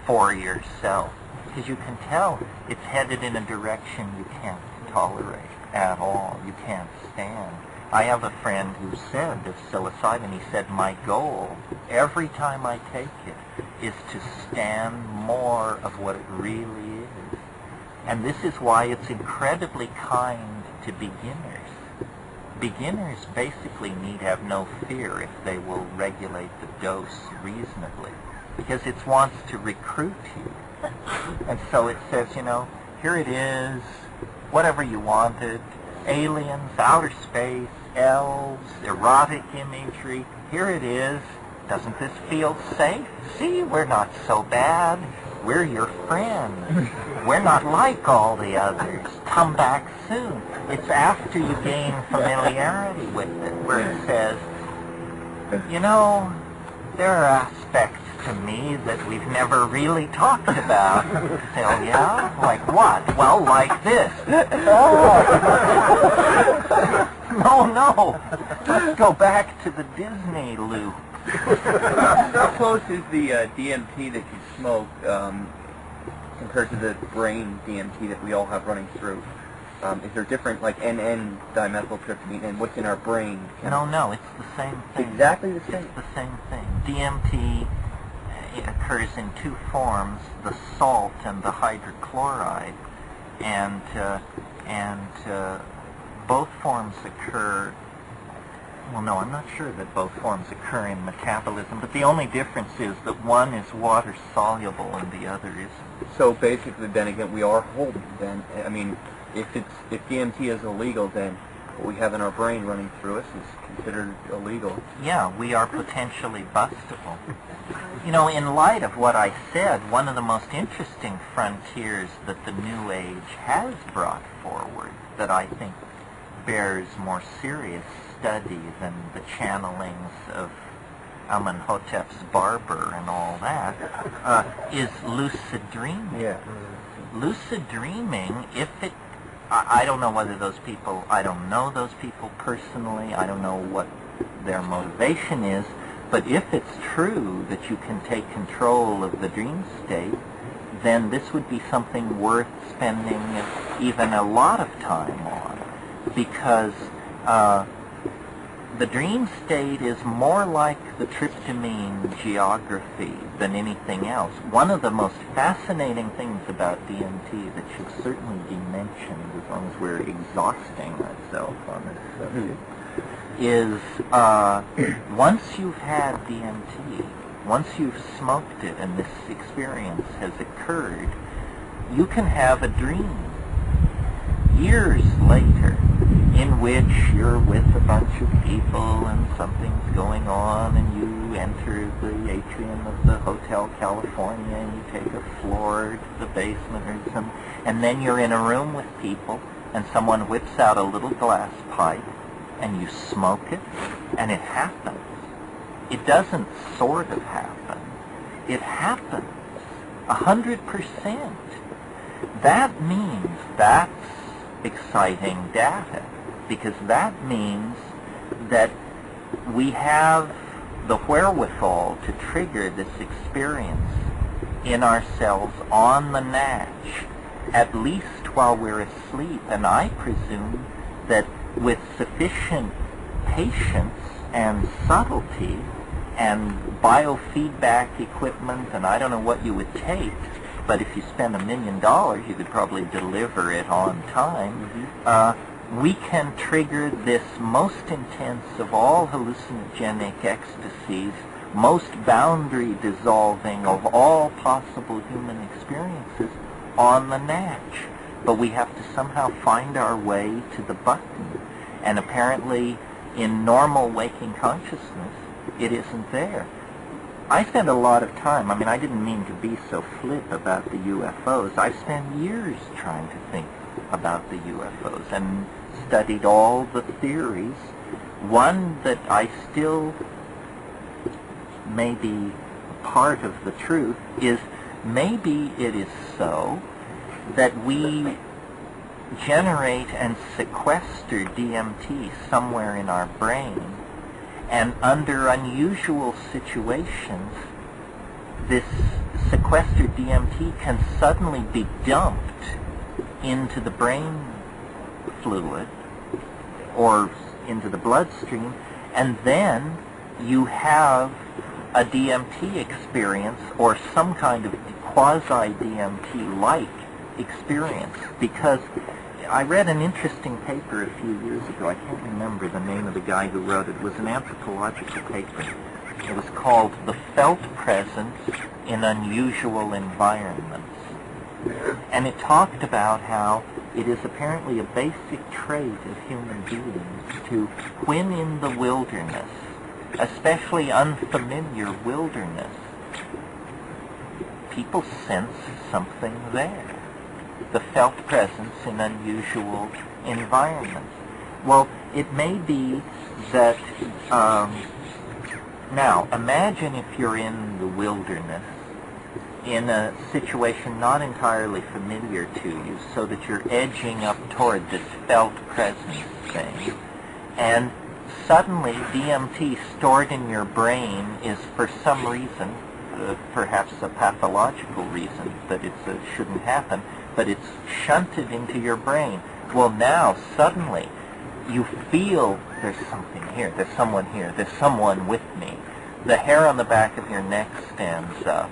for yourself. Because you can tell it's headed in a direction you can't tolerate at all. You can't stand. I have a friend who said of psilocybin, he said, my goal every time I take it is to stand more of what it really is. And this is why it's incredibly kind to beginners. Beginners basically need have no fear if they will regulate the dose reasonably, because it wants to recruit you. And so it says, you know, here it is, whatever you wanted, aliens, outer space, elves, erotic imagery, here it is. Doesn't this feel safe? See, we're not so bad. We're your friends. We're not like all the others. Come back soon. It's after you gain familiarity with it where it says, you know, there are aspects to me that we've never really talked about. So, yeah? Like what? Well, like this. No. Let's go back to the Disney loop. How close is the DMT that you smoke compared to the brain DMT that we all have running through? Is there different, like N-dimethyltryptamine and what's in our brain? No, it's the same thing. Exactly the same? It's the same thing. DMT occurs in 2 forms, the salt and the hydrochloride, and both forms occur. Well, no, I'm not sure that both forms occur in metabolism, but the only difference is that one is water soluble and the other isn't. So basically, then again, we are holding. Then I mean, if DMT is illegal, then what we have in our brain running through us is considered illegal. Yeah, we are potentially bustable. You know, in light of what I said, one of the most interesting frontiers that the New Age has brought forward that I think bears more serious study than the channelings of Amenhotep's barber and all that, is lucid dreaming. Yeah. Lucid dreaming, if it, I don't know whether those people, I don't know those people personally, I don't know what their motivation is, but if it's true that you can take control of the dream state, then this would be something worth spending even a lot of time on, because the dream state is more like the tryptamine geography than anything else. One of the most fascinating things about DMT that should certainly be mentioned as long as we're exhausting ourselves on this subject is once you've had DMT, once you've smoked it and this experience has occurred, you can have a dream years later in which you're with a bunch of people and something's going on and you enter the atrium of the Hotel California and you take a floor to the basement or something, and then you're in a room with people and someone whips out a little glass pipe and you smoke it, and it happens. It doesn't sort of happen. It happens 100%. That means that's exciting data, because that means that we have the wherewithal to trigger this experience in ourselves on the natch, at least while we're asleep. And I presume that with sufficient patience and subtlety and biofeedback equipment, and I don't know what you would take, but if you spend $1 million, you could probably deliver it on time. We can trigger this most intense of all hallucinogenic ecstasies, most boundary dissolving of all possible human experiences on the natch. But we have to somehow find our way to the button. And apparently, in normal waking consciousness, it isn't there. I spend a lot of time, I mean, I didn't mean to be so flip about the UFOs. I've spent years trying to think about the UFOs and studied all the theories. One that I still may be part of the truth is maybe it is so that we generate and sequester DMT somewhere in our brain, and under unusual situations, this sequestered DMT can suddenly be dumped into the brain fluid or into the bloodstream, and then you have a DMT experience or some kind of quasi-DMT-like experience. Because I read an interesting paper a few years ago. I can't remember the name of the guy who wrote it. It was an anthropological paper. It was called The Felt Presence in Unusual Environments. And it talked about how it is apparently a basic trait of human beings to, when in the wilderness, especially unfamiliar wilderness, people sense something there. The felt presence in unusual environments. Well, it may be that, now, imagine if you're in the wilderness in a situation not entirely familiar to you, so that you're edging up toward this felt presence thing, and suddenly DMT stored in your brain is for some reason, perhaps a pathological reason that it shouldn't happen, but it's shunted into your brain. Well, now suddenly you feel there's something here, there's someone here, there's someone with me. The hair on the back of your neck stands up.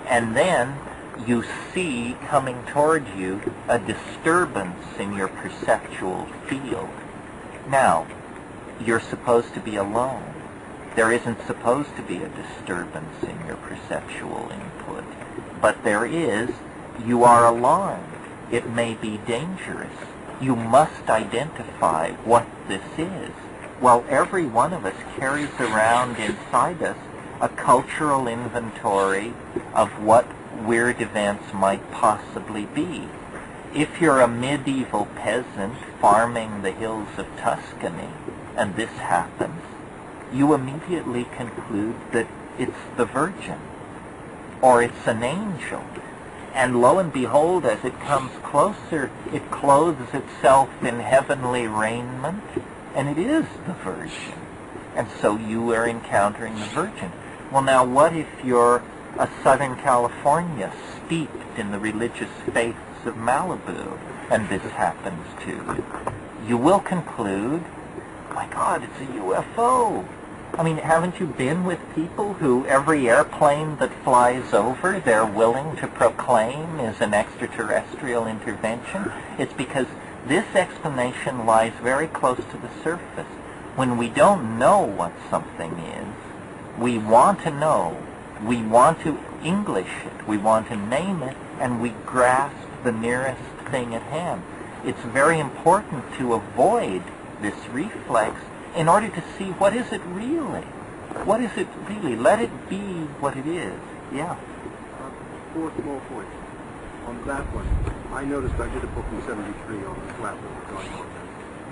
And then you see coming toward you a disturbance in your perceptual field. Now, you're supposed to be alone. There isn't supposed to be a disturbance in your perceptual input. But there is. You are alarmed. It may be dangerous. You must identify what this is. Well, every one of us carries around inside us a cultural inventory of what weird events might possibly be. If you're a medieval peasant farming the hills of Tuscany, and this happens, you immediately conclude that it's the Virgin, or it's an angel. And lo and behold, as it comes closer, it clothes itself in heavenly raiment, and it is the Virgin. And so you are encountering the Virgin. Well, now, what if you're a Southern California steeped in the religious faiths of Malibu, and this happens to you? You will conclude, my God, it's a UFO. I mean, haven't you been with people who every airplane that flies over, they're willing to proclaim is an extraterrestrial intervention? It's because this explanation lies very close to the surface. When we don't know what something is, we want to know, we want to English it, we want to name it, and we grasp the nearest thing at hand. It's very important to avoid this reflex in order to see what is it really. What is it really? Let it be what it is. Yeah. 4 small points. On that one, I noticed I did a book in '73 on the flat that was going on then,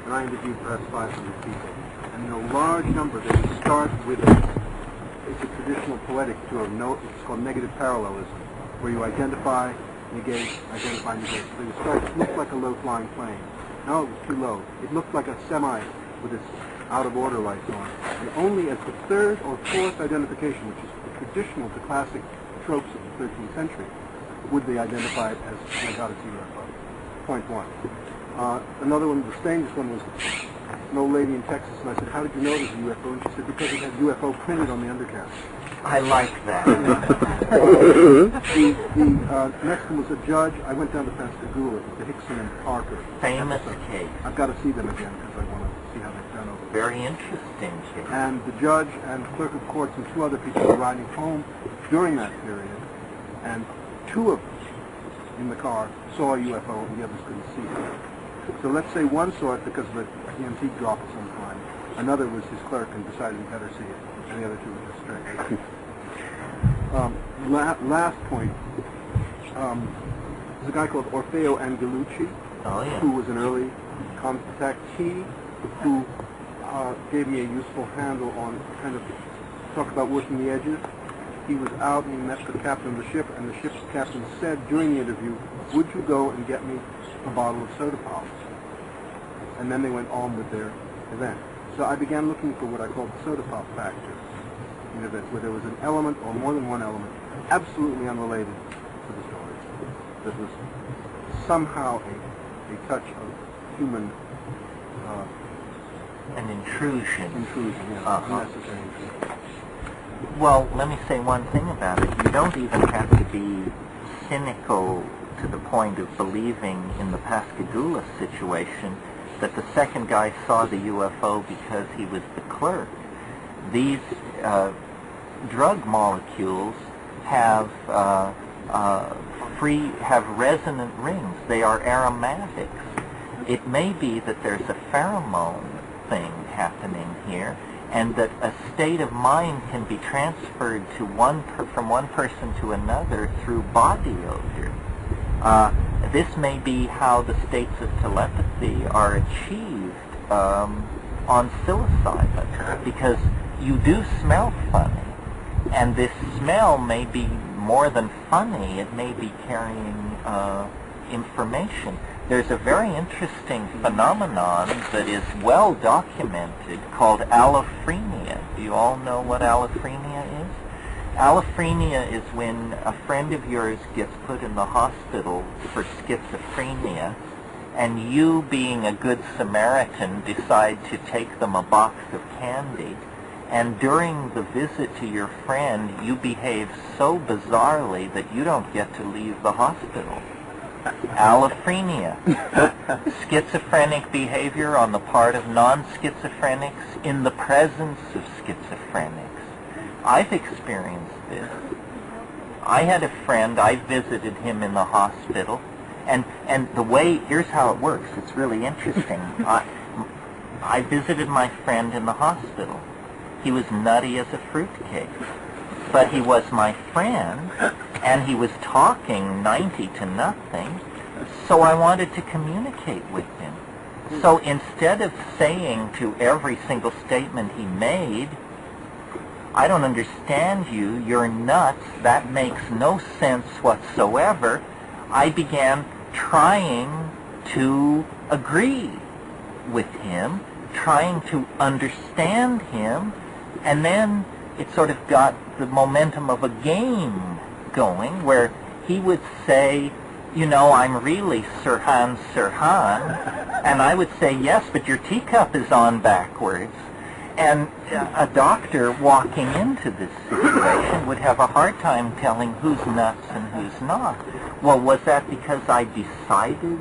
and I interviewed perhaps 500 people. And in a large number, they would start with it's a traditional poetic term, it's called negative parallelism, where you identify, negate, identify, negate. So you start, it looked like a low-flying plane. No, it was too low. It looked like a semi with its out-of-order lights on. And only as the third or fourth identification, which is traditional to classic tropes of the 13th century, would they identify it as, I got a UFO. Point one. Another one, the strangest one, was an old lady in Texas, and I said, how did you know it was a UFO? And she said, because it had UFO printed on the undercarriage. I like that. The next one was a judge. I went down to Pascagoula. It was the Hickson and Parker. Famous case. I've got to see them again because I want to see how they've done over there. Very interesting case. And the judge and clerk of courts and 2 other people were riding home during that period, and 2 of them in the car saw a UFO and the others couldn't see it. So let's say one saw it because of the EMT drop at some time. Another was his clerk and decided he better see it. And the other 2 were just straight. Last point. There's a guy called Orfeo Angelucci, who was an early contactee, who gave me a useful handle on kind of talk about working the edges. He was out and he met the captain of the ship, and the ship's captain said during the interview, would you go and get me a bottle of soda pop? And then they went on with their event. So I began looking for what I called the soda pop factor in events, where there was an element or more than one element absolutely unrelated to the story that was somehow a touch of human an intrusion. Intrusion, yes. Unnecessary intrusion. Well, let me say one thing about it. You don't even have to be cynical to the point of believing in the Pascagoula situation that the second guy saw the UFO because he was the clerk. These drug molecules have resonant rings. They are aromatics. It may be that there's a pheromone thing happening here, and that a state of mind can be transferred to from one person to another through body odor. This may be how the states of telepathy are achieved on psilocybin, because you do smell funny, and this smell may be more than funny. It may be carrying information. There's a very interesting phenomenon that is well documented called allophrenia. Do you all know what allophrenia is? Allophrenia is when a friend of yours gets put in the hospital for schizophrenia, and you, being a good Samaritan, decide to take them a box of candy, and during the visit to your friend, you behave so bizarrely that you don't get to leave the hospital. Allophrenia. Schizophrenic behavior on the part of non-schizophrenics in the presence of schizophrenics. I've experienced this. I had a friend, I visited him in the hospital, And the way, here's how it works. It's really interesting. I visited my friend in the hospital. He was nutty as a fruitcake. But he was my friend, and he was talking 90 to nothing, so I wanted to communicate with him. So instead of saying to every single statement he made, I don't understand you, you're nuts, that makes no sense whatsoever, I began trying to agree with him, trying to understand him, and then it sort of got the momentum of a game going where he would say, you know, I'm really Sirhan, and I would say, yes, but your teacup is on backwards. And a doctor walking into this situation would have a hard time telling who's nuts and who's not. Well, was that because I decided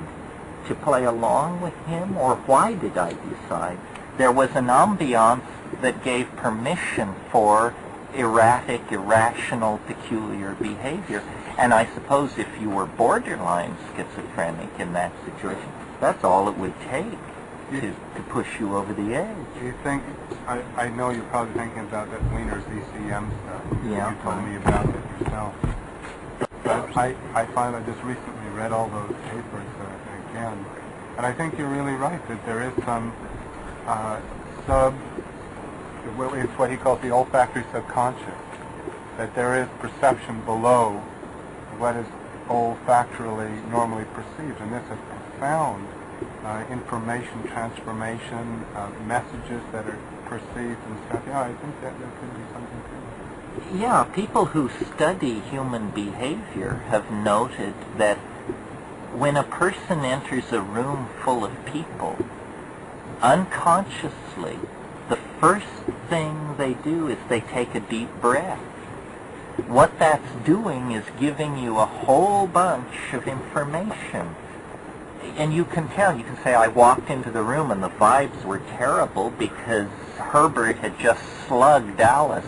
to play along with him, or why did I decide? There was an ambiance that gave permission for erratic, irrational, peculiar behavior. And I suppose if you were borderline schizophrenic in that situation, that's all it would take to push you over the edge. Do you think, I know you're probably thinking about that Wiener's ECM stuff. Yeah. You told me about it yourself. But I find I just recently read all those papers again, and I think you're really right that there is some it's what he calls the olfactory subconscious, that there is perception below what is olfactorily normally perceived, and this is profound information transformation, messages that are perceived and stuff. Yeah, I think that there could be something to it. Yeah, people who study human behavior have noted that when a person enters a room full of people, unconsciously, the first thing they do is they take a deep breath. What that's doing is giving you a whole bunch of information. And you can tell, you can say, I walked into the room and the vibes were terrible because Herbert had just slugged Alice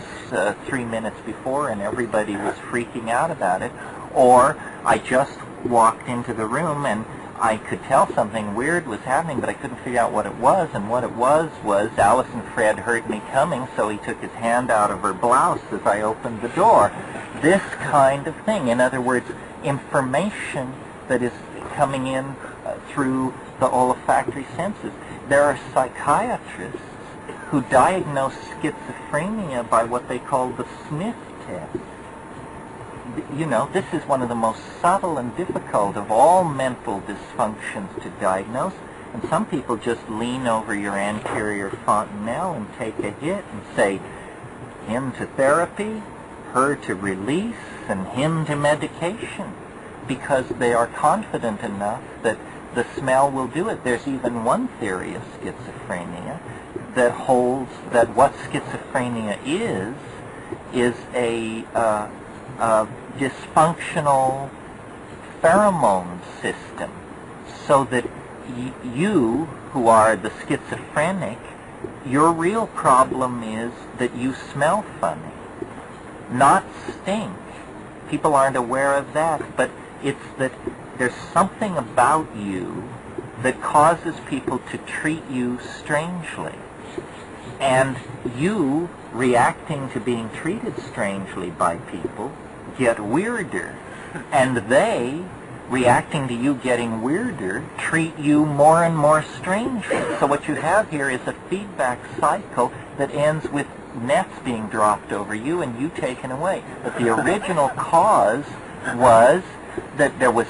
3 minutes before and everybody was freaking out about it. Or I just walked into the room and I could tell something weird was happening, but I couldn't figure out what it was, and what it was Alice and Fred heard me coming, so he took his hand out of her blouse as I opened the door. This kind of thing. In other words, information that is coming in through the olfactory senses. There are psychiatrists who diagnose schizophrenia by what they call the sniff test. You know, this is one of the most subtle and difficult of all mental dysfunctions to diagnose, and some people just lean over your anterior fontanelle and take a hit and say, him to therapy, her to release, and him to medication, because they are confident enough that the smell will do it. There's even one theory of schizophrenia that holds that what schizophrenia is a dysfunctional pheromone system, so that you, who are the schizophrenic, your real problem is that you smell funny, not stink. People aren't aware of that, but it's that there's something about you that causes people to treat you strangely. And you, reacting to being treated strangely by people, get weirder. And they, reacting to you getting weirder, treat you more and more strangely. So what you have here is a feedback cycle that ends with nets being dropped over you and you taken away. But the original cause was that there was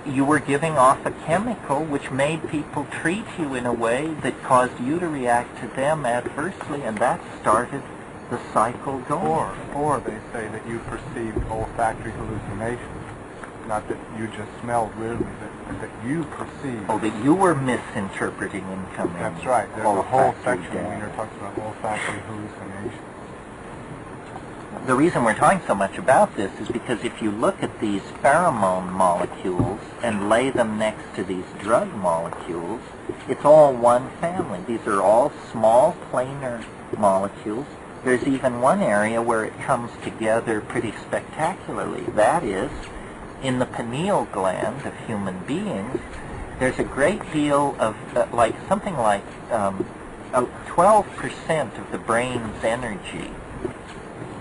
you were giving off a chemical which made people treat you in a way that caused you to react to them adversely, and that started the cycle going. Or they say that you perceived olfactory hallucinations, not that you just smelled weirdly, but that you perceived. Oh, that you were misinterpreting incoming. That's right. There's a whole section where he talks about olfactory hallucinations. The reason we're talking so much about this is because if you look at these pheromone molecules and lay them next to these drug molecules, it's all one family. These are all small planar molecules. There's even one area where it comes together pretty spectacularly. That is in the pineal gland of human beings, there's a great deal of, something like 12% of the brain's energy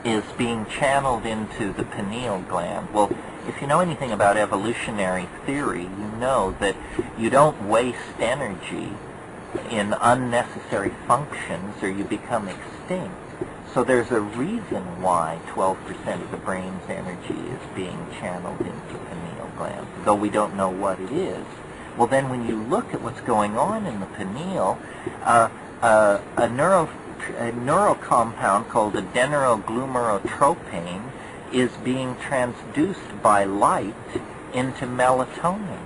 is being channeled into the pineal gland. Well, if you know anything about evolutionary theory, you know that you don't waste energy in unnecessary functions or you become extinct. So there's a reason why 12% of the brain's energy is being channeled into the pineal gland, though we don't know what it is. Well, then when you look at what's going on in the pineal, a neural compound called adenosine is being transduced by light into melatonin.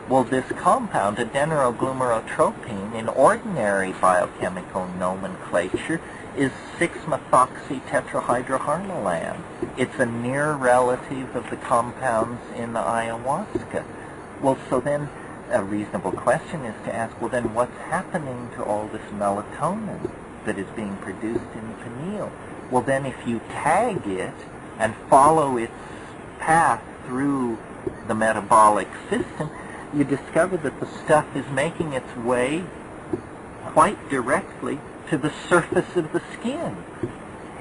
Well, this compound, adenosine, in ordinary biochemical nomenclature, is 6-methoxy-tetrahydroharmalan. It's a near relative of the compounds in the ayahuasca. Well, so then a reasonable question is to ask, well, then what's happening to all this melatonin that is being produced in the pineal? Well, then if you tag it and follow its path through the metabolic system, you discover that the stuff is making its way quite directly to the surface of the skin.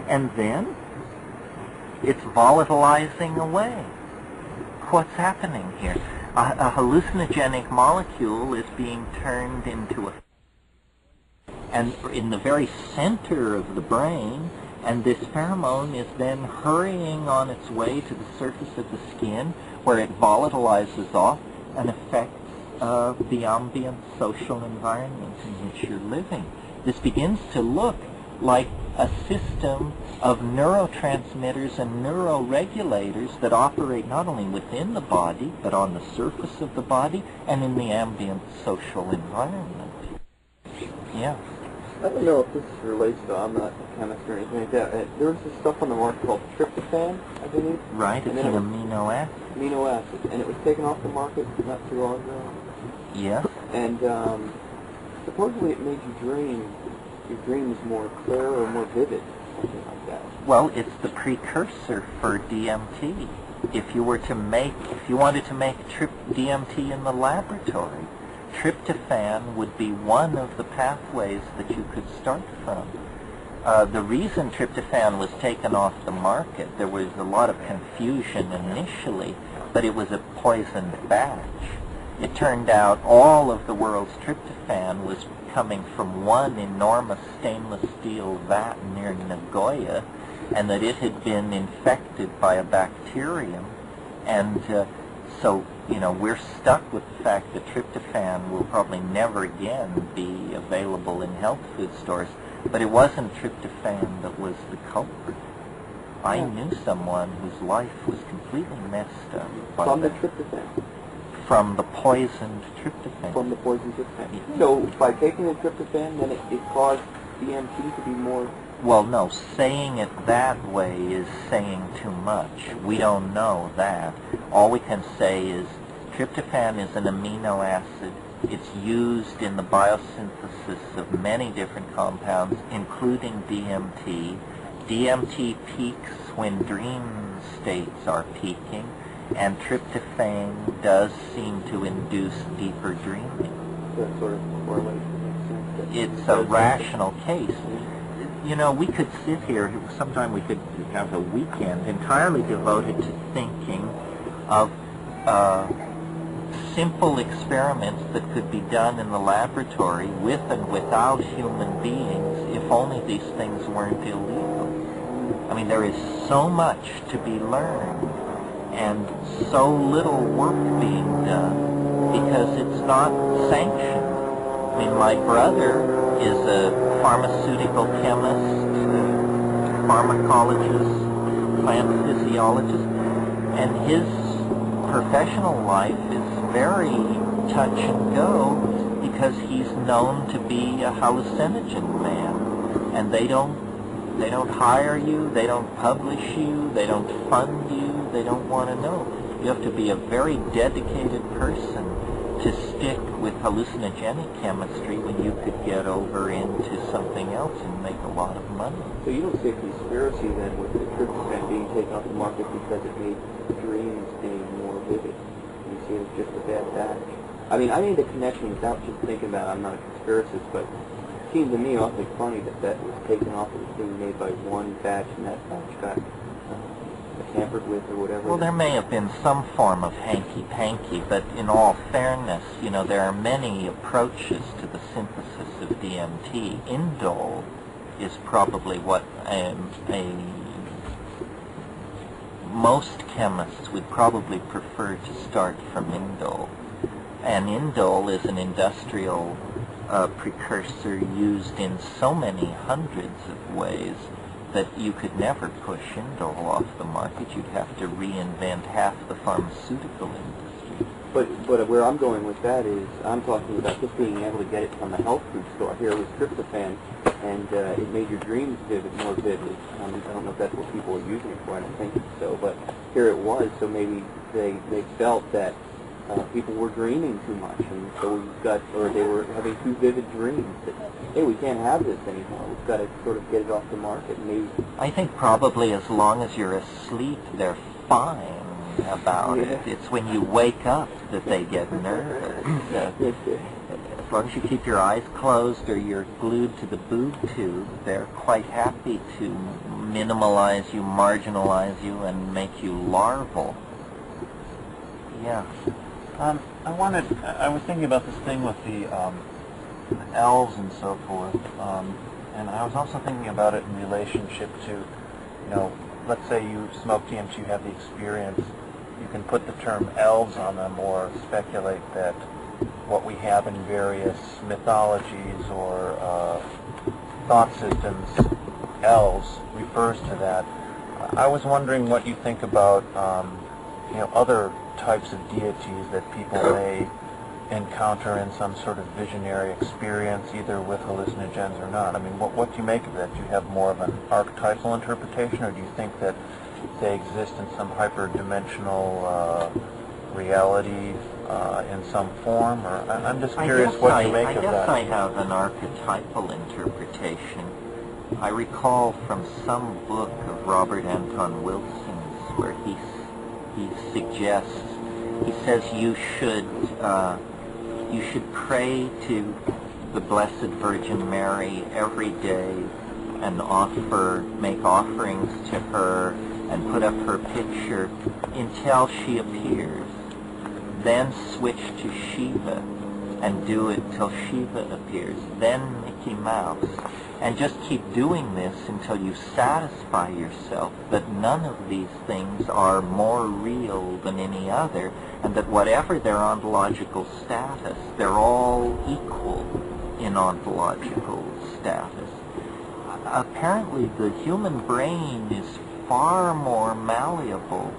And then it's volatilizing away. What's happening here? A hallucinogenic molecule is being turned into a... and in the very center of the brain, and this pheromone is then hurrying on its way to the surface of the skin, where it volatilizes off and affects the ambient social environment in which you're living. This begins to look like a system of neurotransmitters and neuroregulators that operate not only within the body, but on the surface of the body and in the ambient social environment. Yeah. I don't know if this relates to, I'm not a chemist or anything like that. There was this stuff on the market called tryptophan, I believe. Right, it's an amino acid. Amino acid, and it was taken off the market not too long ago. Yes. And supposedly it made you dream. Your dreams more clear or more vivid, something like that. Well, it's the precursor for DMT. If you wanted to make DMT in the laboratory, tryptophan would be one of the pathways that you could start from. The reason tryptophan was taken off the market, there was a lot of confusion initially, but it was a poisoned batch. It turned out all of the world's tryptophan was coming from one enormous stainless steel vat near Nagoya, and that it had been infected by a bacterium. And so, we're stuck with the fact that tryptophan will probably never again be available in health food stores. But it wasn't tryptophan that was the culprit. I knew someone whose life was completely messed up by from the tryptophan. From the poisoned tryptophan. From the poisoned tryptophan. So by taking the tryptophan, then it caused DMT to be more... Well, no. Saying it that way is saying too much. We don't know that. All we can say is tryptophan is an amino acid. It's used in the biosynthesis of many different compounds, including DMT. DMT peaks when dream states are peaking, and tryptophan does seem to induce deeper dreaming. That sort of correlation makes sense. It's a rational case. We could sit here, sometime we could have a weekend entirely devoted to thinking of simple experiments that could be done in the laboratory with and without human beings if only these things weren't illegal. I mean, there is so much to be learned and so little work being done because it's not sanctioned. I mean, my brother is a pharmaceutical chemist, pharmacologist, plant physiologist, and his professional life is very touch and go because he's known to be a hallucinogen man, and they don't hire you, they don't publish you, they don't fund you, they don't want to know. You have to be a very dedicated person to stick with hallucinogenic chemistry when you could get over into something else and make a lot of money. So you don't see a conspiracy then with the tryptophan being taken off the market because it made dreams being more vivid. You see, it was just a bad batch. I mean, I made the connection without just thinking about it. I'm not a conspiracist, but it seemed to me awfully funny that that was taken off. It was being made by one batch, and that batch got tampered with or whatever. Well, there may have been some form of hanky-panky, but in all fairness, you know, there are many approaches to the synthesis of DMT. Indole is probably what most chemists would probably prefer to start from indole. And indole is an industrial precursor used in so many hundreds of ways that you could never push indole off the market. You'd have to reinvent half the pharmaceutical industry. But where I'm going with that is, I'm talking about just being able to get it from a health food store. Here it was tryptophan, and it made your dreams more vivid. I don't know if that's what people are using it for. I don't think so. But here it was, so maybe they felt that people were dreaming too much, and so they were having too vivid dreams that, hey, we can't have this anymore. We've got to sort of get it off the market. Maybe. I think probably as long as you're asleep, they're fine about it. It's when you wake up that they get nervous. As long as you keep your eyes closed or you're glued to the boob tube, they're quite happy to minimalize you, marginalize you, and make you larval. Yeah. I was thinking about this thing with the elves and so forth, and I was also thinking about it in relationship to, you know, let's say you smoke DMT, you have the experience, you can put the term elves on them or speculate that what we have in various mythologies or thought systems, elves, refers to that. I was wondering what you think about, you know, other types of deities that people may encounter in some sort of visionary experience, either with hallucinogens or not. I mean, what do you make of that? Do you have more of an archetypal interpretation, or do you think that they exist in some hyperdimensional reality in some form? Or I'm just curious what you make of that. I guess I have an archetypal interpretation. I recall from some book of Robert Anton Wilson's where he suggests, he says you should pray to the Blessed Virgin Mary every day and make offerings to her and put up her picture until she appears. Then switch to Shiva and do it till Shiva appears. Then Mickey Mouse. And just keep doing this until you satisfy yourself that none of these things are more real than any other, and that whatever their ontological status, they're all equal in ontological status. Apparently the human brain is far more malleable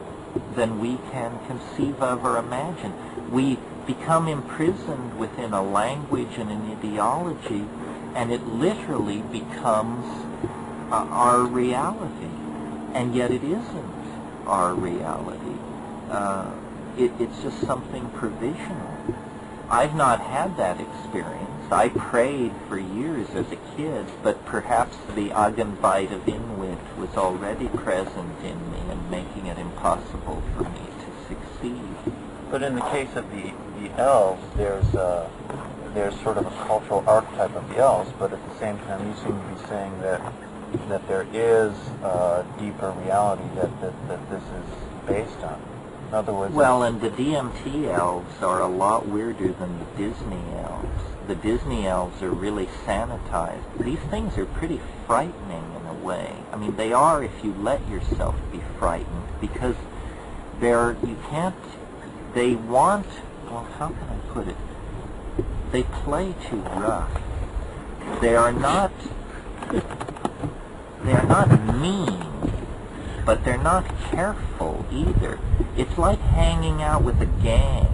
than we can conceive of or imagine. We become imprisoned within a language and an ideology, and it literally becomes our reality. And yet it isn't our reality. It's just something provisional. I've not had that experience. I prayed for years as a kid, but perhaps the Agenbite of Inuit was already present in me and making it impossible for me to succeed. But in the case of the elves, there's sort of a cultural archetype of the elves, but at the same time you seem to be saying that there is a deeper reality that this is based on. In other words... Well, and the DMT elves are a lot weirder than the Disney elves. The Disney elves are really sanitized. These things are pretty frightening in a way. I mean, they are if you let yourself be frightened, because they want, well, how can I put it? They play too rough. They are not mean, but they're not careful either. It's like hanging out with a gang,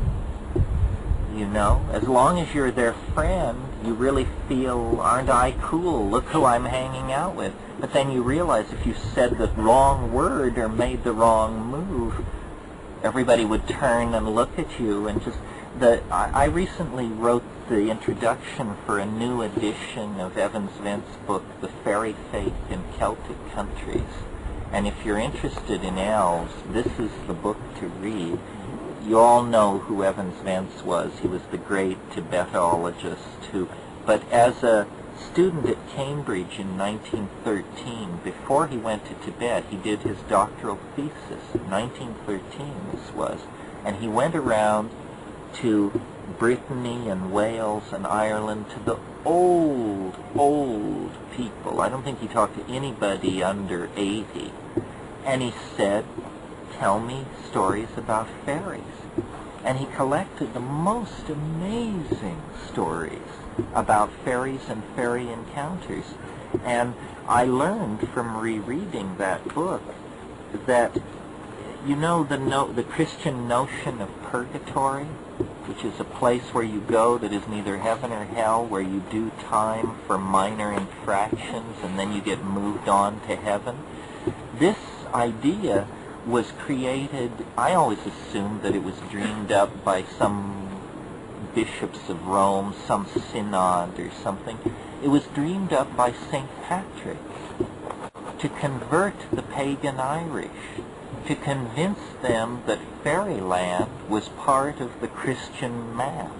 you know? As long as you're their friend, you really feel, aren't I cool? Look who I'm hanging out with. But then you realize if you said the wrong word or made the wrong move, everybody would turn and look at you. And just I recently wrote the introduction for a new edition of Evans Vent's book, The Fairy Faith in Celtic Countries. And if you're interested in elves, this is the book to read. You all know who Evans Vance was. He was the great Tibetologist who, but as a student at Cambridge in 1913, before he went to Tibet, he did his doctoral thesis. 1913 this was. And he went around to Brittany and Wales and Ireland, to the old people. I don't think he talked to anybody under 80. And he said, tell me stories about fairies. And he collected the most amazing stories about fairies and fairy encounters. And I learned from rereading that book that, you know, the Christian notion of purgatory, which is a place where you go that is neither heaven or hell, where you do time for minor infractions and then you get moved on to heaven. This idea was created, I always assumed that it was dreamed up by some bishops of Rome, some synod or something. It was dreamed up by St. Patrick to convert the pagan Irish, to convince them that fairyland was part of the Christian map.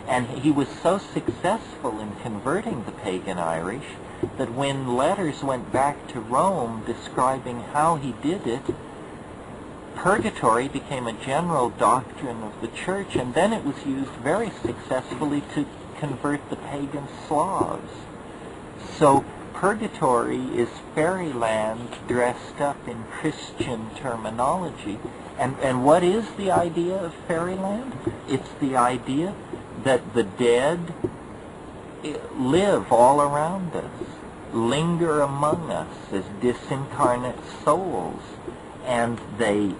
And he was so successful in converting the pagan Irish that when letters went back to Rome describing how he did it, purgatory became a general doctrine of the church, and then it was used very successfully to convert the pagan Slavs. So purgatory is fairyland dressed up in Christian terminology. And what is the idea of fairyland? It's the idea that the dead live all around us, linger among us as disincarnate souls, and the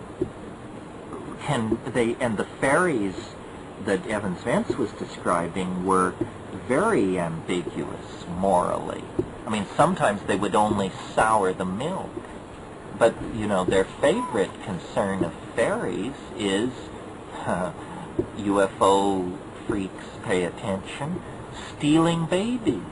fairies that Evans Vance was describing were very ambiguous morally. I mean, sometimes they would only sour the milk, but, you know, their favorite concern of fairies is, UFO freaks pay attention, stealing babies.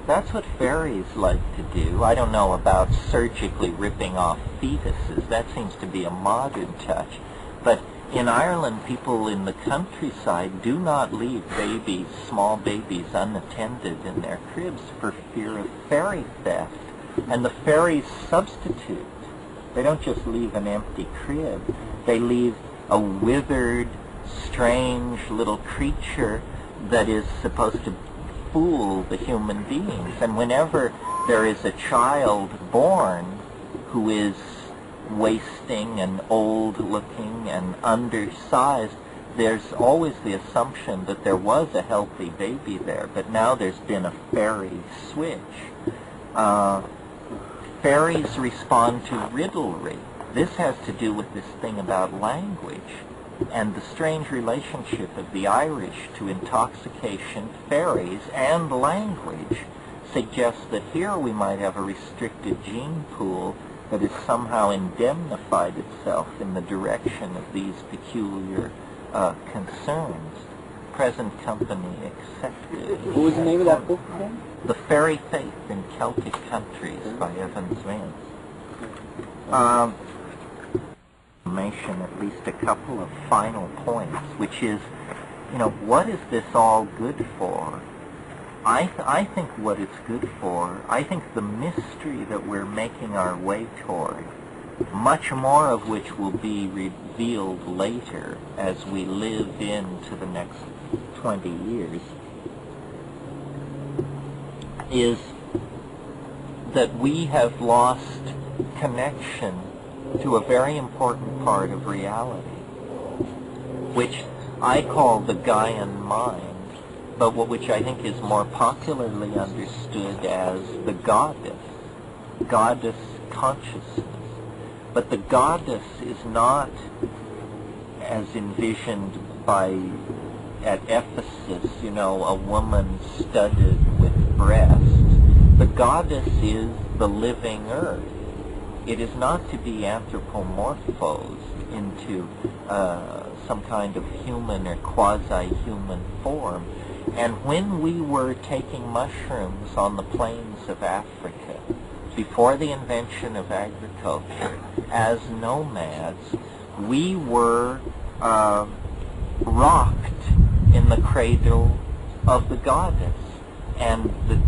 That's what fairies like to do. I don't know about surgically ripping off fetuses. That seems to be a modern touch. But in Ireland, people in the countryside do not leave babies, small babies, unattended in their cribs for fear of fairy theft. And the fairies substitute. They don't just leave an empty crib. They leave a withered, strange little creature that is supposed to fool the human beings. And whenever there is a child born who is wasting and old-looking and undersized, there's always the assumption that there was a healthy baby there, but now there's been a fairy switch. Fairies respond to riddlery. This has to do with this thing about language and the strange relationship of the Irish to intoxication, fairies, and language suggests that here we might have a restricted gene pool that has somehow indemnified itself in the direction of these peculiar concerns. Present company accepted. What was the name of that book again? The Fairy Faith in Celtic Countries by Evans Vance. Mention at least a couple of final points, which is, you know, what is this all good for? I think what it's good for, I think the mystery that we're making our way toward, much more of which will be revealed later as we live into the next 20 years, is that we have lost connection to a very important part of reality, which I call the Gaian mind, but which I think is more popularly understood as the goddess consciousness. But the goddess is not as envisioned at Ephesus, you know, a woman studded with breasts. The goddess is the living earth. It is not to be anthropomorphosed into some kind of human or quasi-human form. And when we were taking mushrooms on the plains of Africa, before the invention of agriculture, as nomads, we were rocked in the cradle of the goddess. And the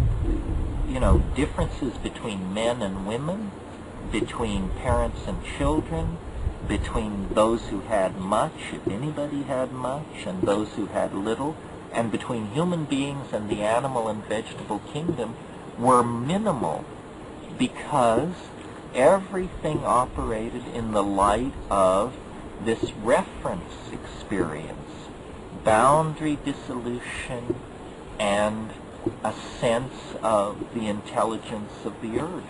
differences between men and women, between parents and children, between those who had much, if anybody had much, and those who had little, and between human beings and the animal and vegetable kingdom were minimal, because everything operated in the light of this reference experience, boundary dissolution, and a sense of the intelligence of the earth.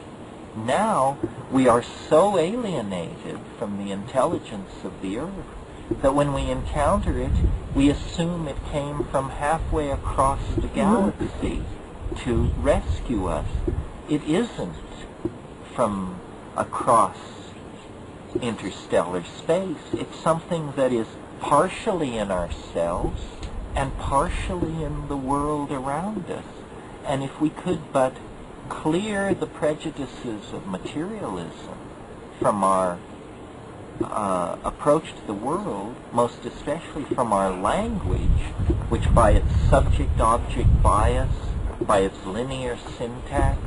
Now we are so alienated from the intelligence of the earth that when we encounter it, we assume it came from halfway across the galaxy to rescue us. It isn't from across interstellar space. It's something that is partially in ourselves and partially in the world around us. And if we could but clear the prejudices of materialism from our approach to the world, most especially from our language, which by its subject-object bias, by its linear syntax,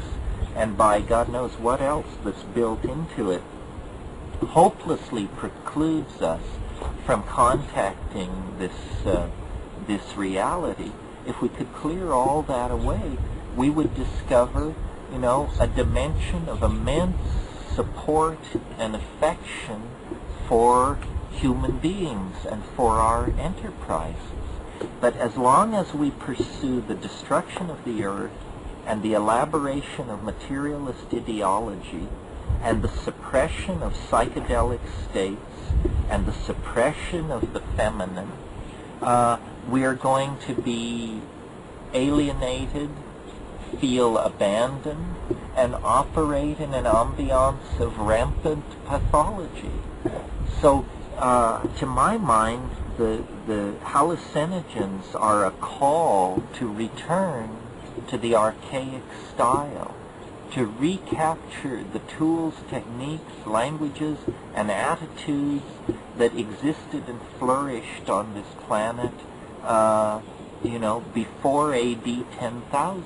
and by God knows what else that's built into it, hopelessly precludes us from contacting this reality. If we could clear all that away, we would discover, a dimension of immense support and affection for human beings and for our enterprises. But as long as we pursue the destruction of the earth and the elaboration of materialist ideology and the suppression of psychedelic states and the suppression of the feminine, we are going to be alienated, feel abandoned, and operate in an ambiance of rampant pathology. So, to my mind, the hallucinogens are a call to return to the archaic style, to recapture the tools, techniques, languages, and attitudes that existed and flourished on this planet, before AD 10,000.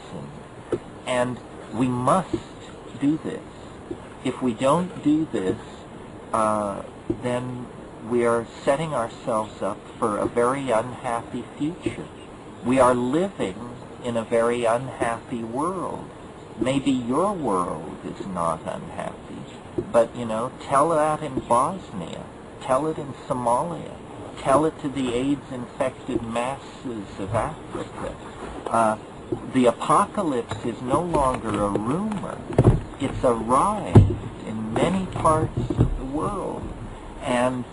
And we must do this. If we don't do this, then we are setting ourselves up for a very unhappy future. We are living in a very unhappy world. Maybe your world is not unhappy, but, tell that in Bosnia, tell it in Somalia, tell it to the AIDS-infected masses of Africa. The apocalypse is no longer a rumor. It's arrived in many parts of the world. And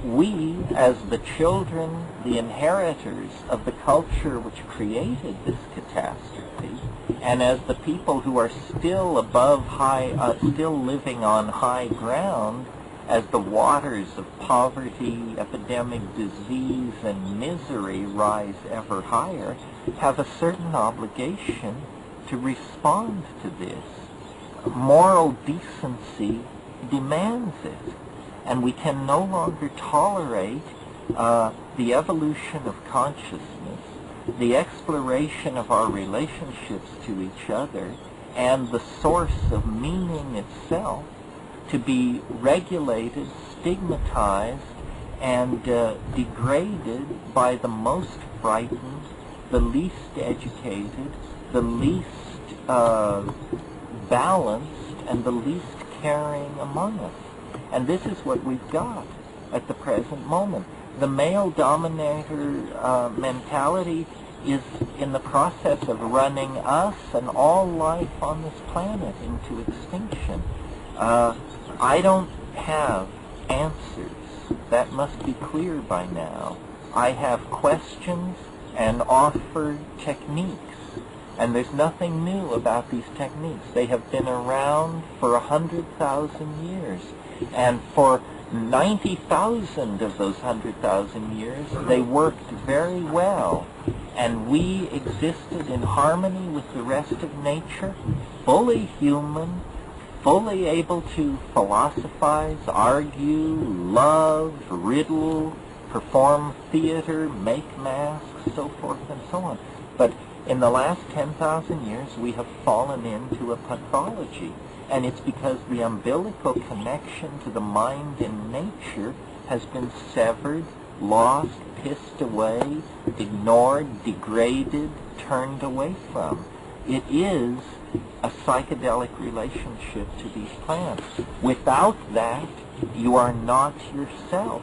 we, as the children, the inheritors of the culture which created this catastrophe, and as the people who are still still living on high ground, as the waters of poverty, epidemic, disease, and misery rise ever higher, have a certain obligation to respond to this. Moral decency demands it, and we can no longer tolerate the evolution of consciousness, the exploration of our relationships to each other, and the source of meaning itself to be regulated, stigmatized, and degraded by the most frightened, the least educated, the least balanced, and the least caring among us. And this is what we've got at the present moment. The male dominator mentality is in the process of running us and all life on this planet into extinction. I don't have answers. That must be clear by now. I have questions and offer techniques. And there's nothing new about these techniques. They have been around for 100,000 years. And for 90,000 of those 100,000 years, they worked very well. And we existed in harmony with the rest of nature, fully human, fully able to philosophize, argue, love, riddle, perform theater, make masks, so forth and so on. But in the last 10,000 years, we have fallen into a pathology, and it's because the umbilical connection to the mind and nature has been severed, lost, pissed away, ignored, degraded, turned away from. It is a psychedelic relationship to these plants. Without that, you are not yourself.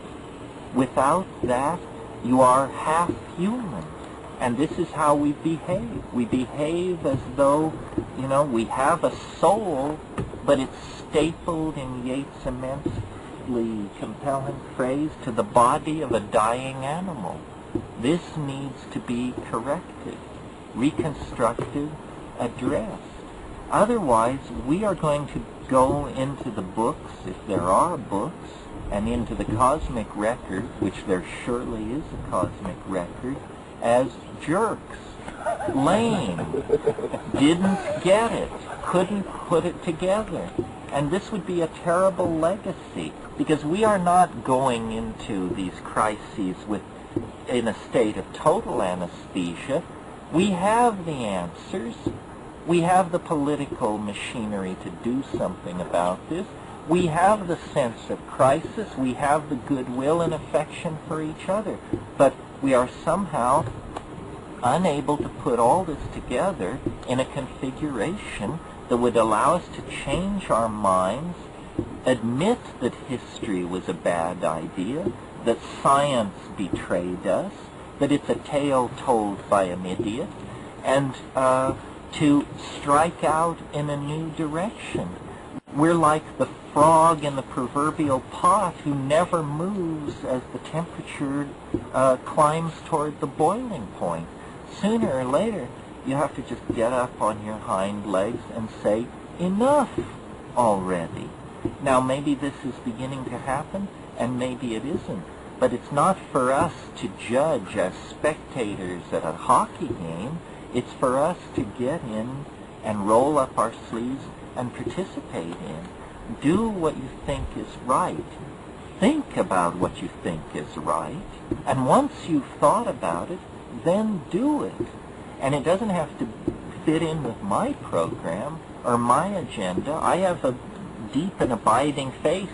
Without that, you are half human. And this is how we behave. We behave as though, we have a soul, but it's stapled in Yeats' immensely compelling phrase to the body of a dying animal. This needs to be corrected, reconstructed, addressed. Otherwise, we are going to go into the books, if there are books, and into the cosmic record, which there surely is a cosmic record, as jerks, lame, didn't get it, couldn't put it together. And this would be a terrible legacy, because we are not going into these crises in a state of total anesthesia. We have the answers. We have the political machinery to do something about this. We have the sense of crisis. We have the goodwill and affection for each other. But we are somehow unable to put all this together in a configuration that would allow us to change our minds, admit that history was a bad idea, that science betrayed us, that it's a tale told by an idiot, and to strike out in a new direction. We're like the frog in the proverbial pot who never moves as the temperature climbs toward the boiling point. Sooner or later, you have to just get up on your hind legs and say, enough already. Now, maybe this is beginning to happen, and maybe it isn't. But it's not for us to judge as spectators at a hockey game. It's for us to get in and roll up our sleeves and participate in. Do what you think is right. Think about what you think is right. And once you've thought about it, then do it. And it doesn't have to fit in with my program or my agenda. I have a deep and abiding faith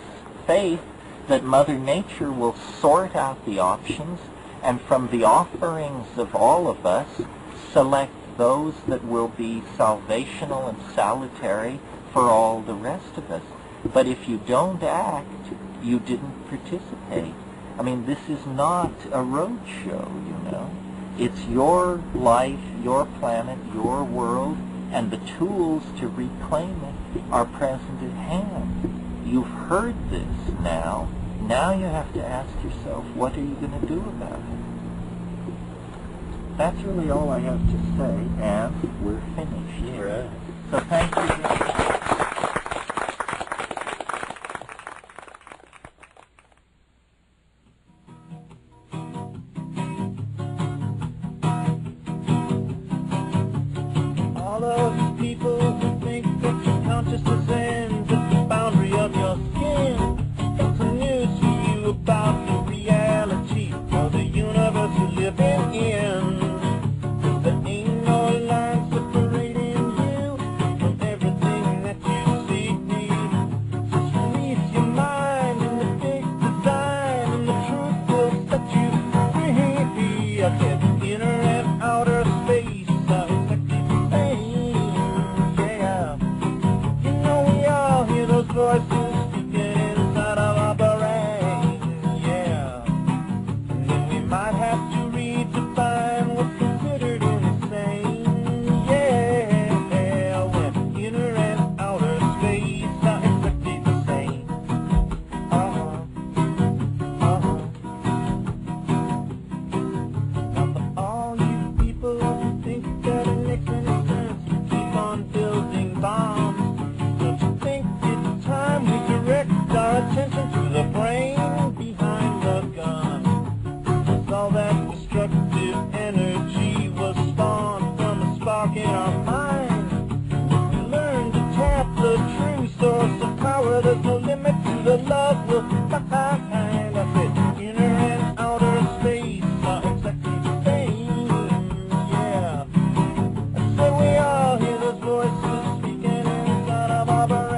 that Mother Nature will sort out the options, and from the offerings of all of us, select those that will be salvational and salutary for all the rest of us. But if you don't act, you didn't participate. I mean, this is not a road show, It's your life, your planet, your world, and the tools to reclaim it are present at hand. You've heard this now. Now you have to ask yourself, what are you going to do about it? That's really all I have to say, and we're finished. Right. So thank you very much. All of these people who think that your consciousness ends at the boundary of your skin. Got some news for you about the reality of the universe you're living in. There ain't no line separating you from everything that you see. Just release your mind in the big design, and the truth will set you free. I said inner and outer space are exactly the same. Yeah, you know robber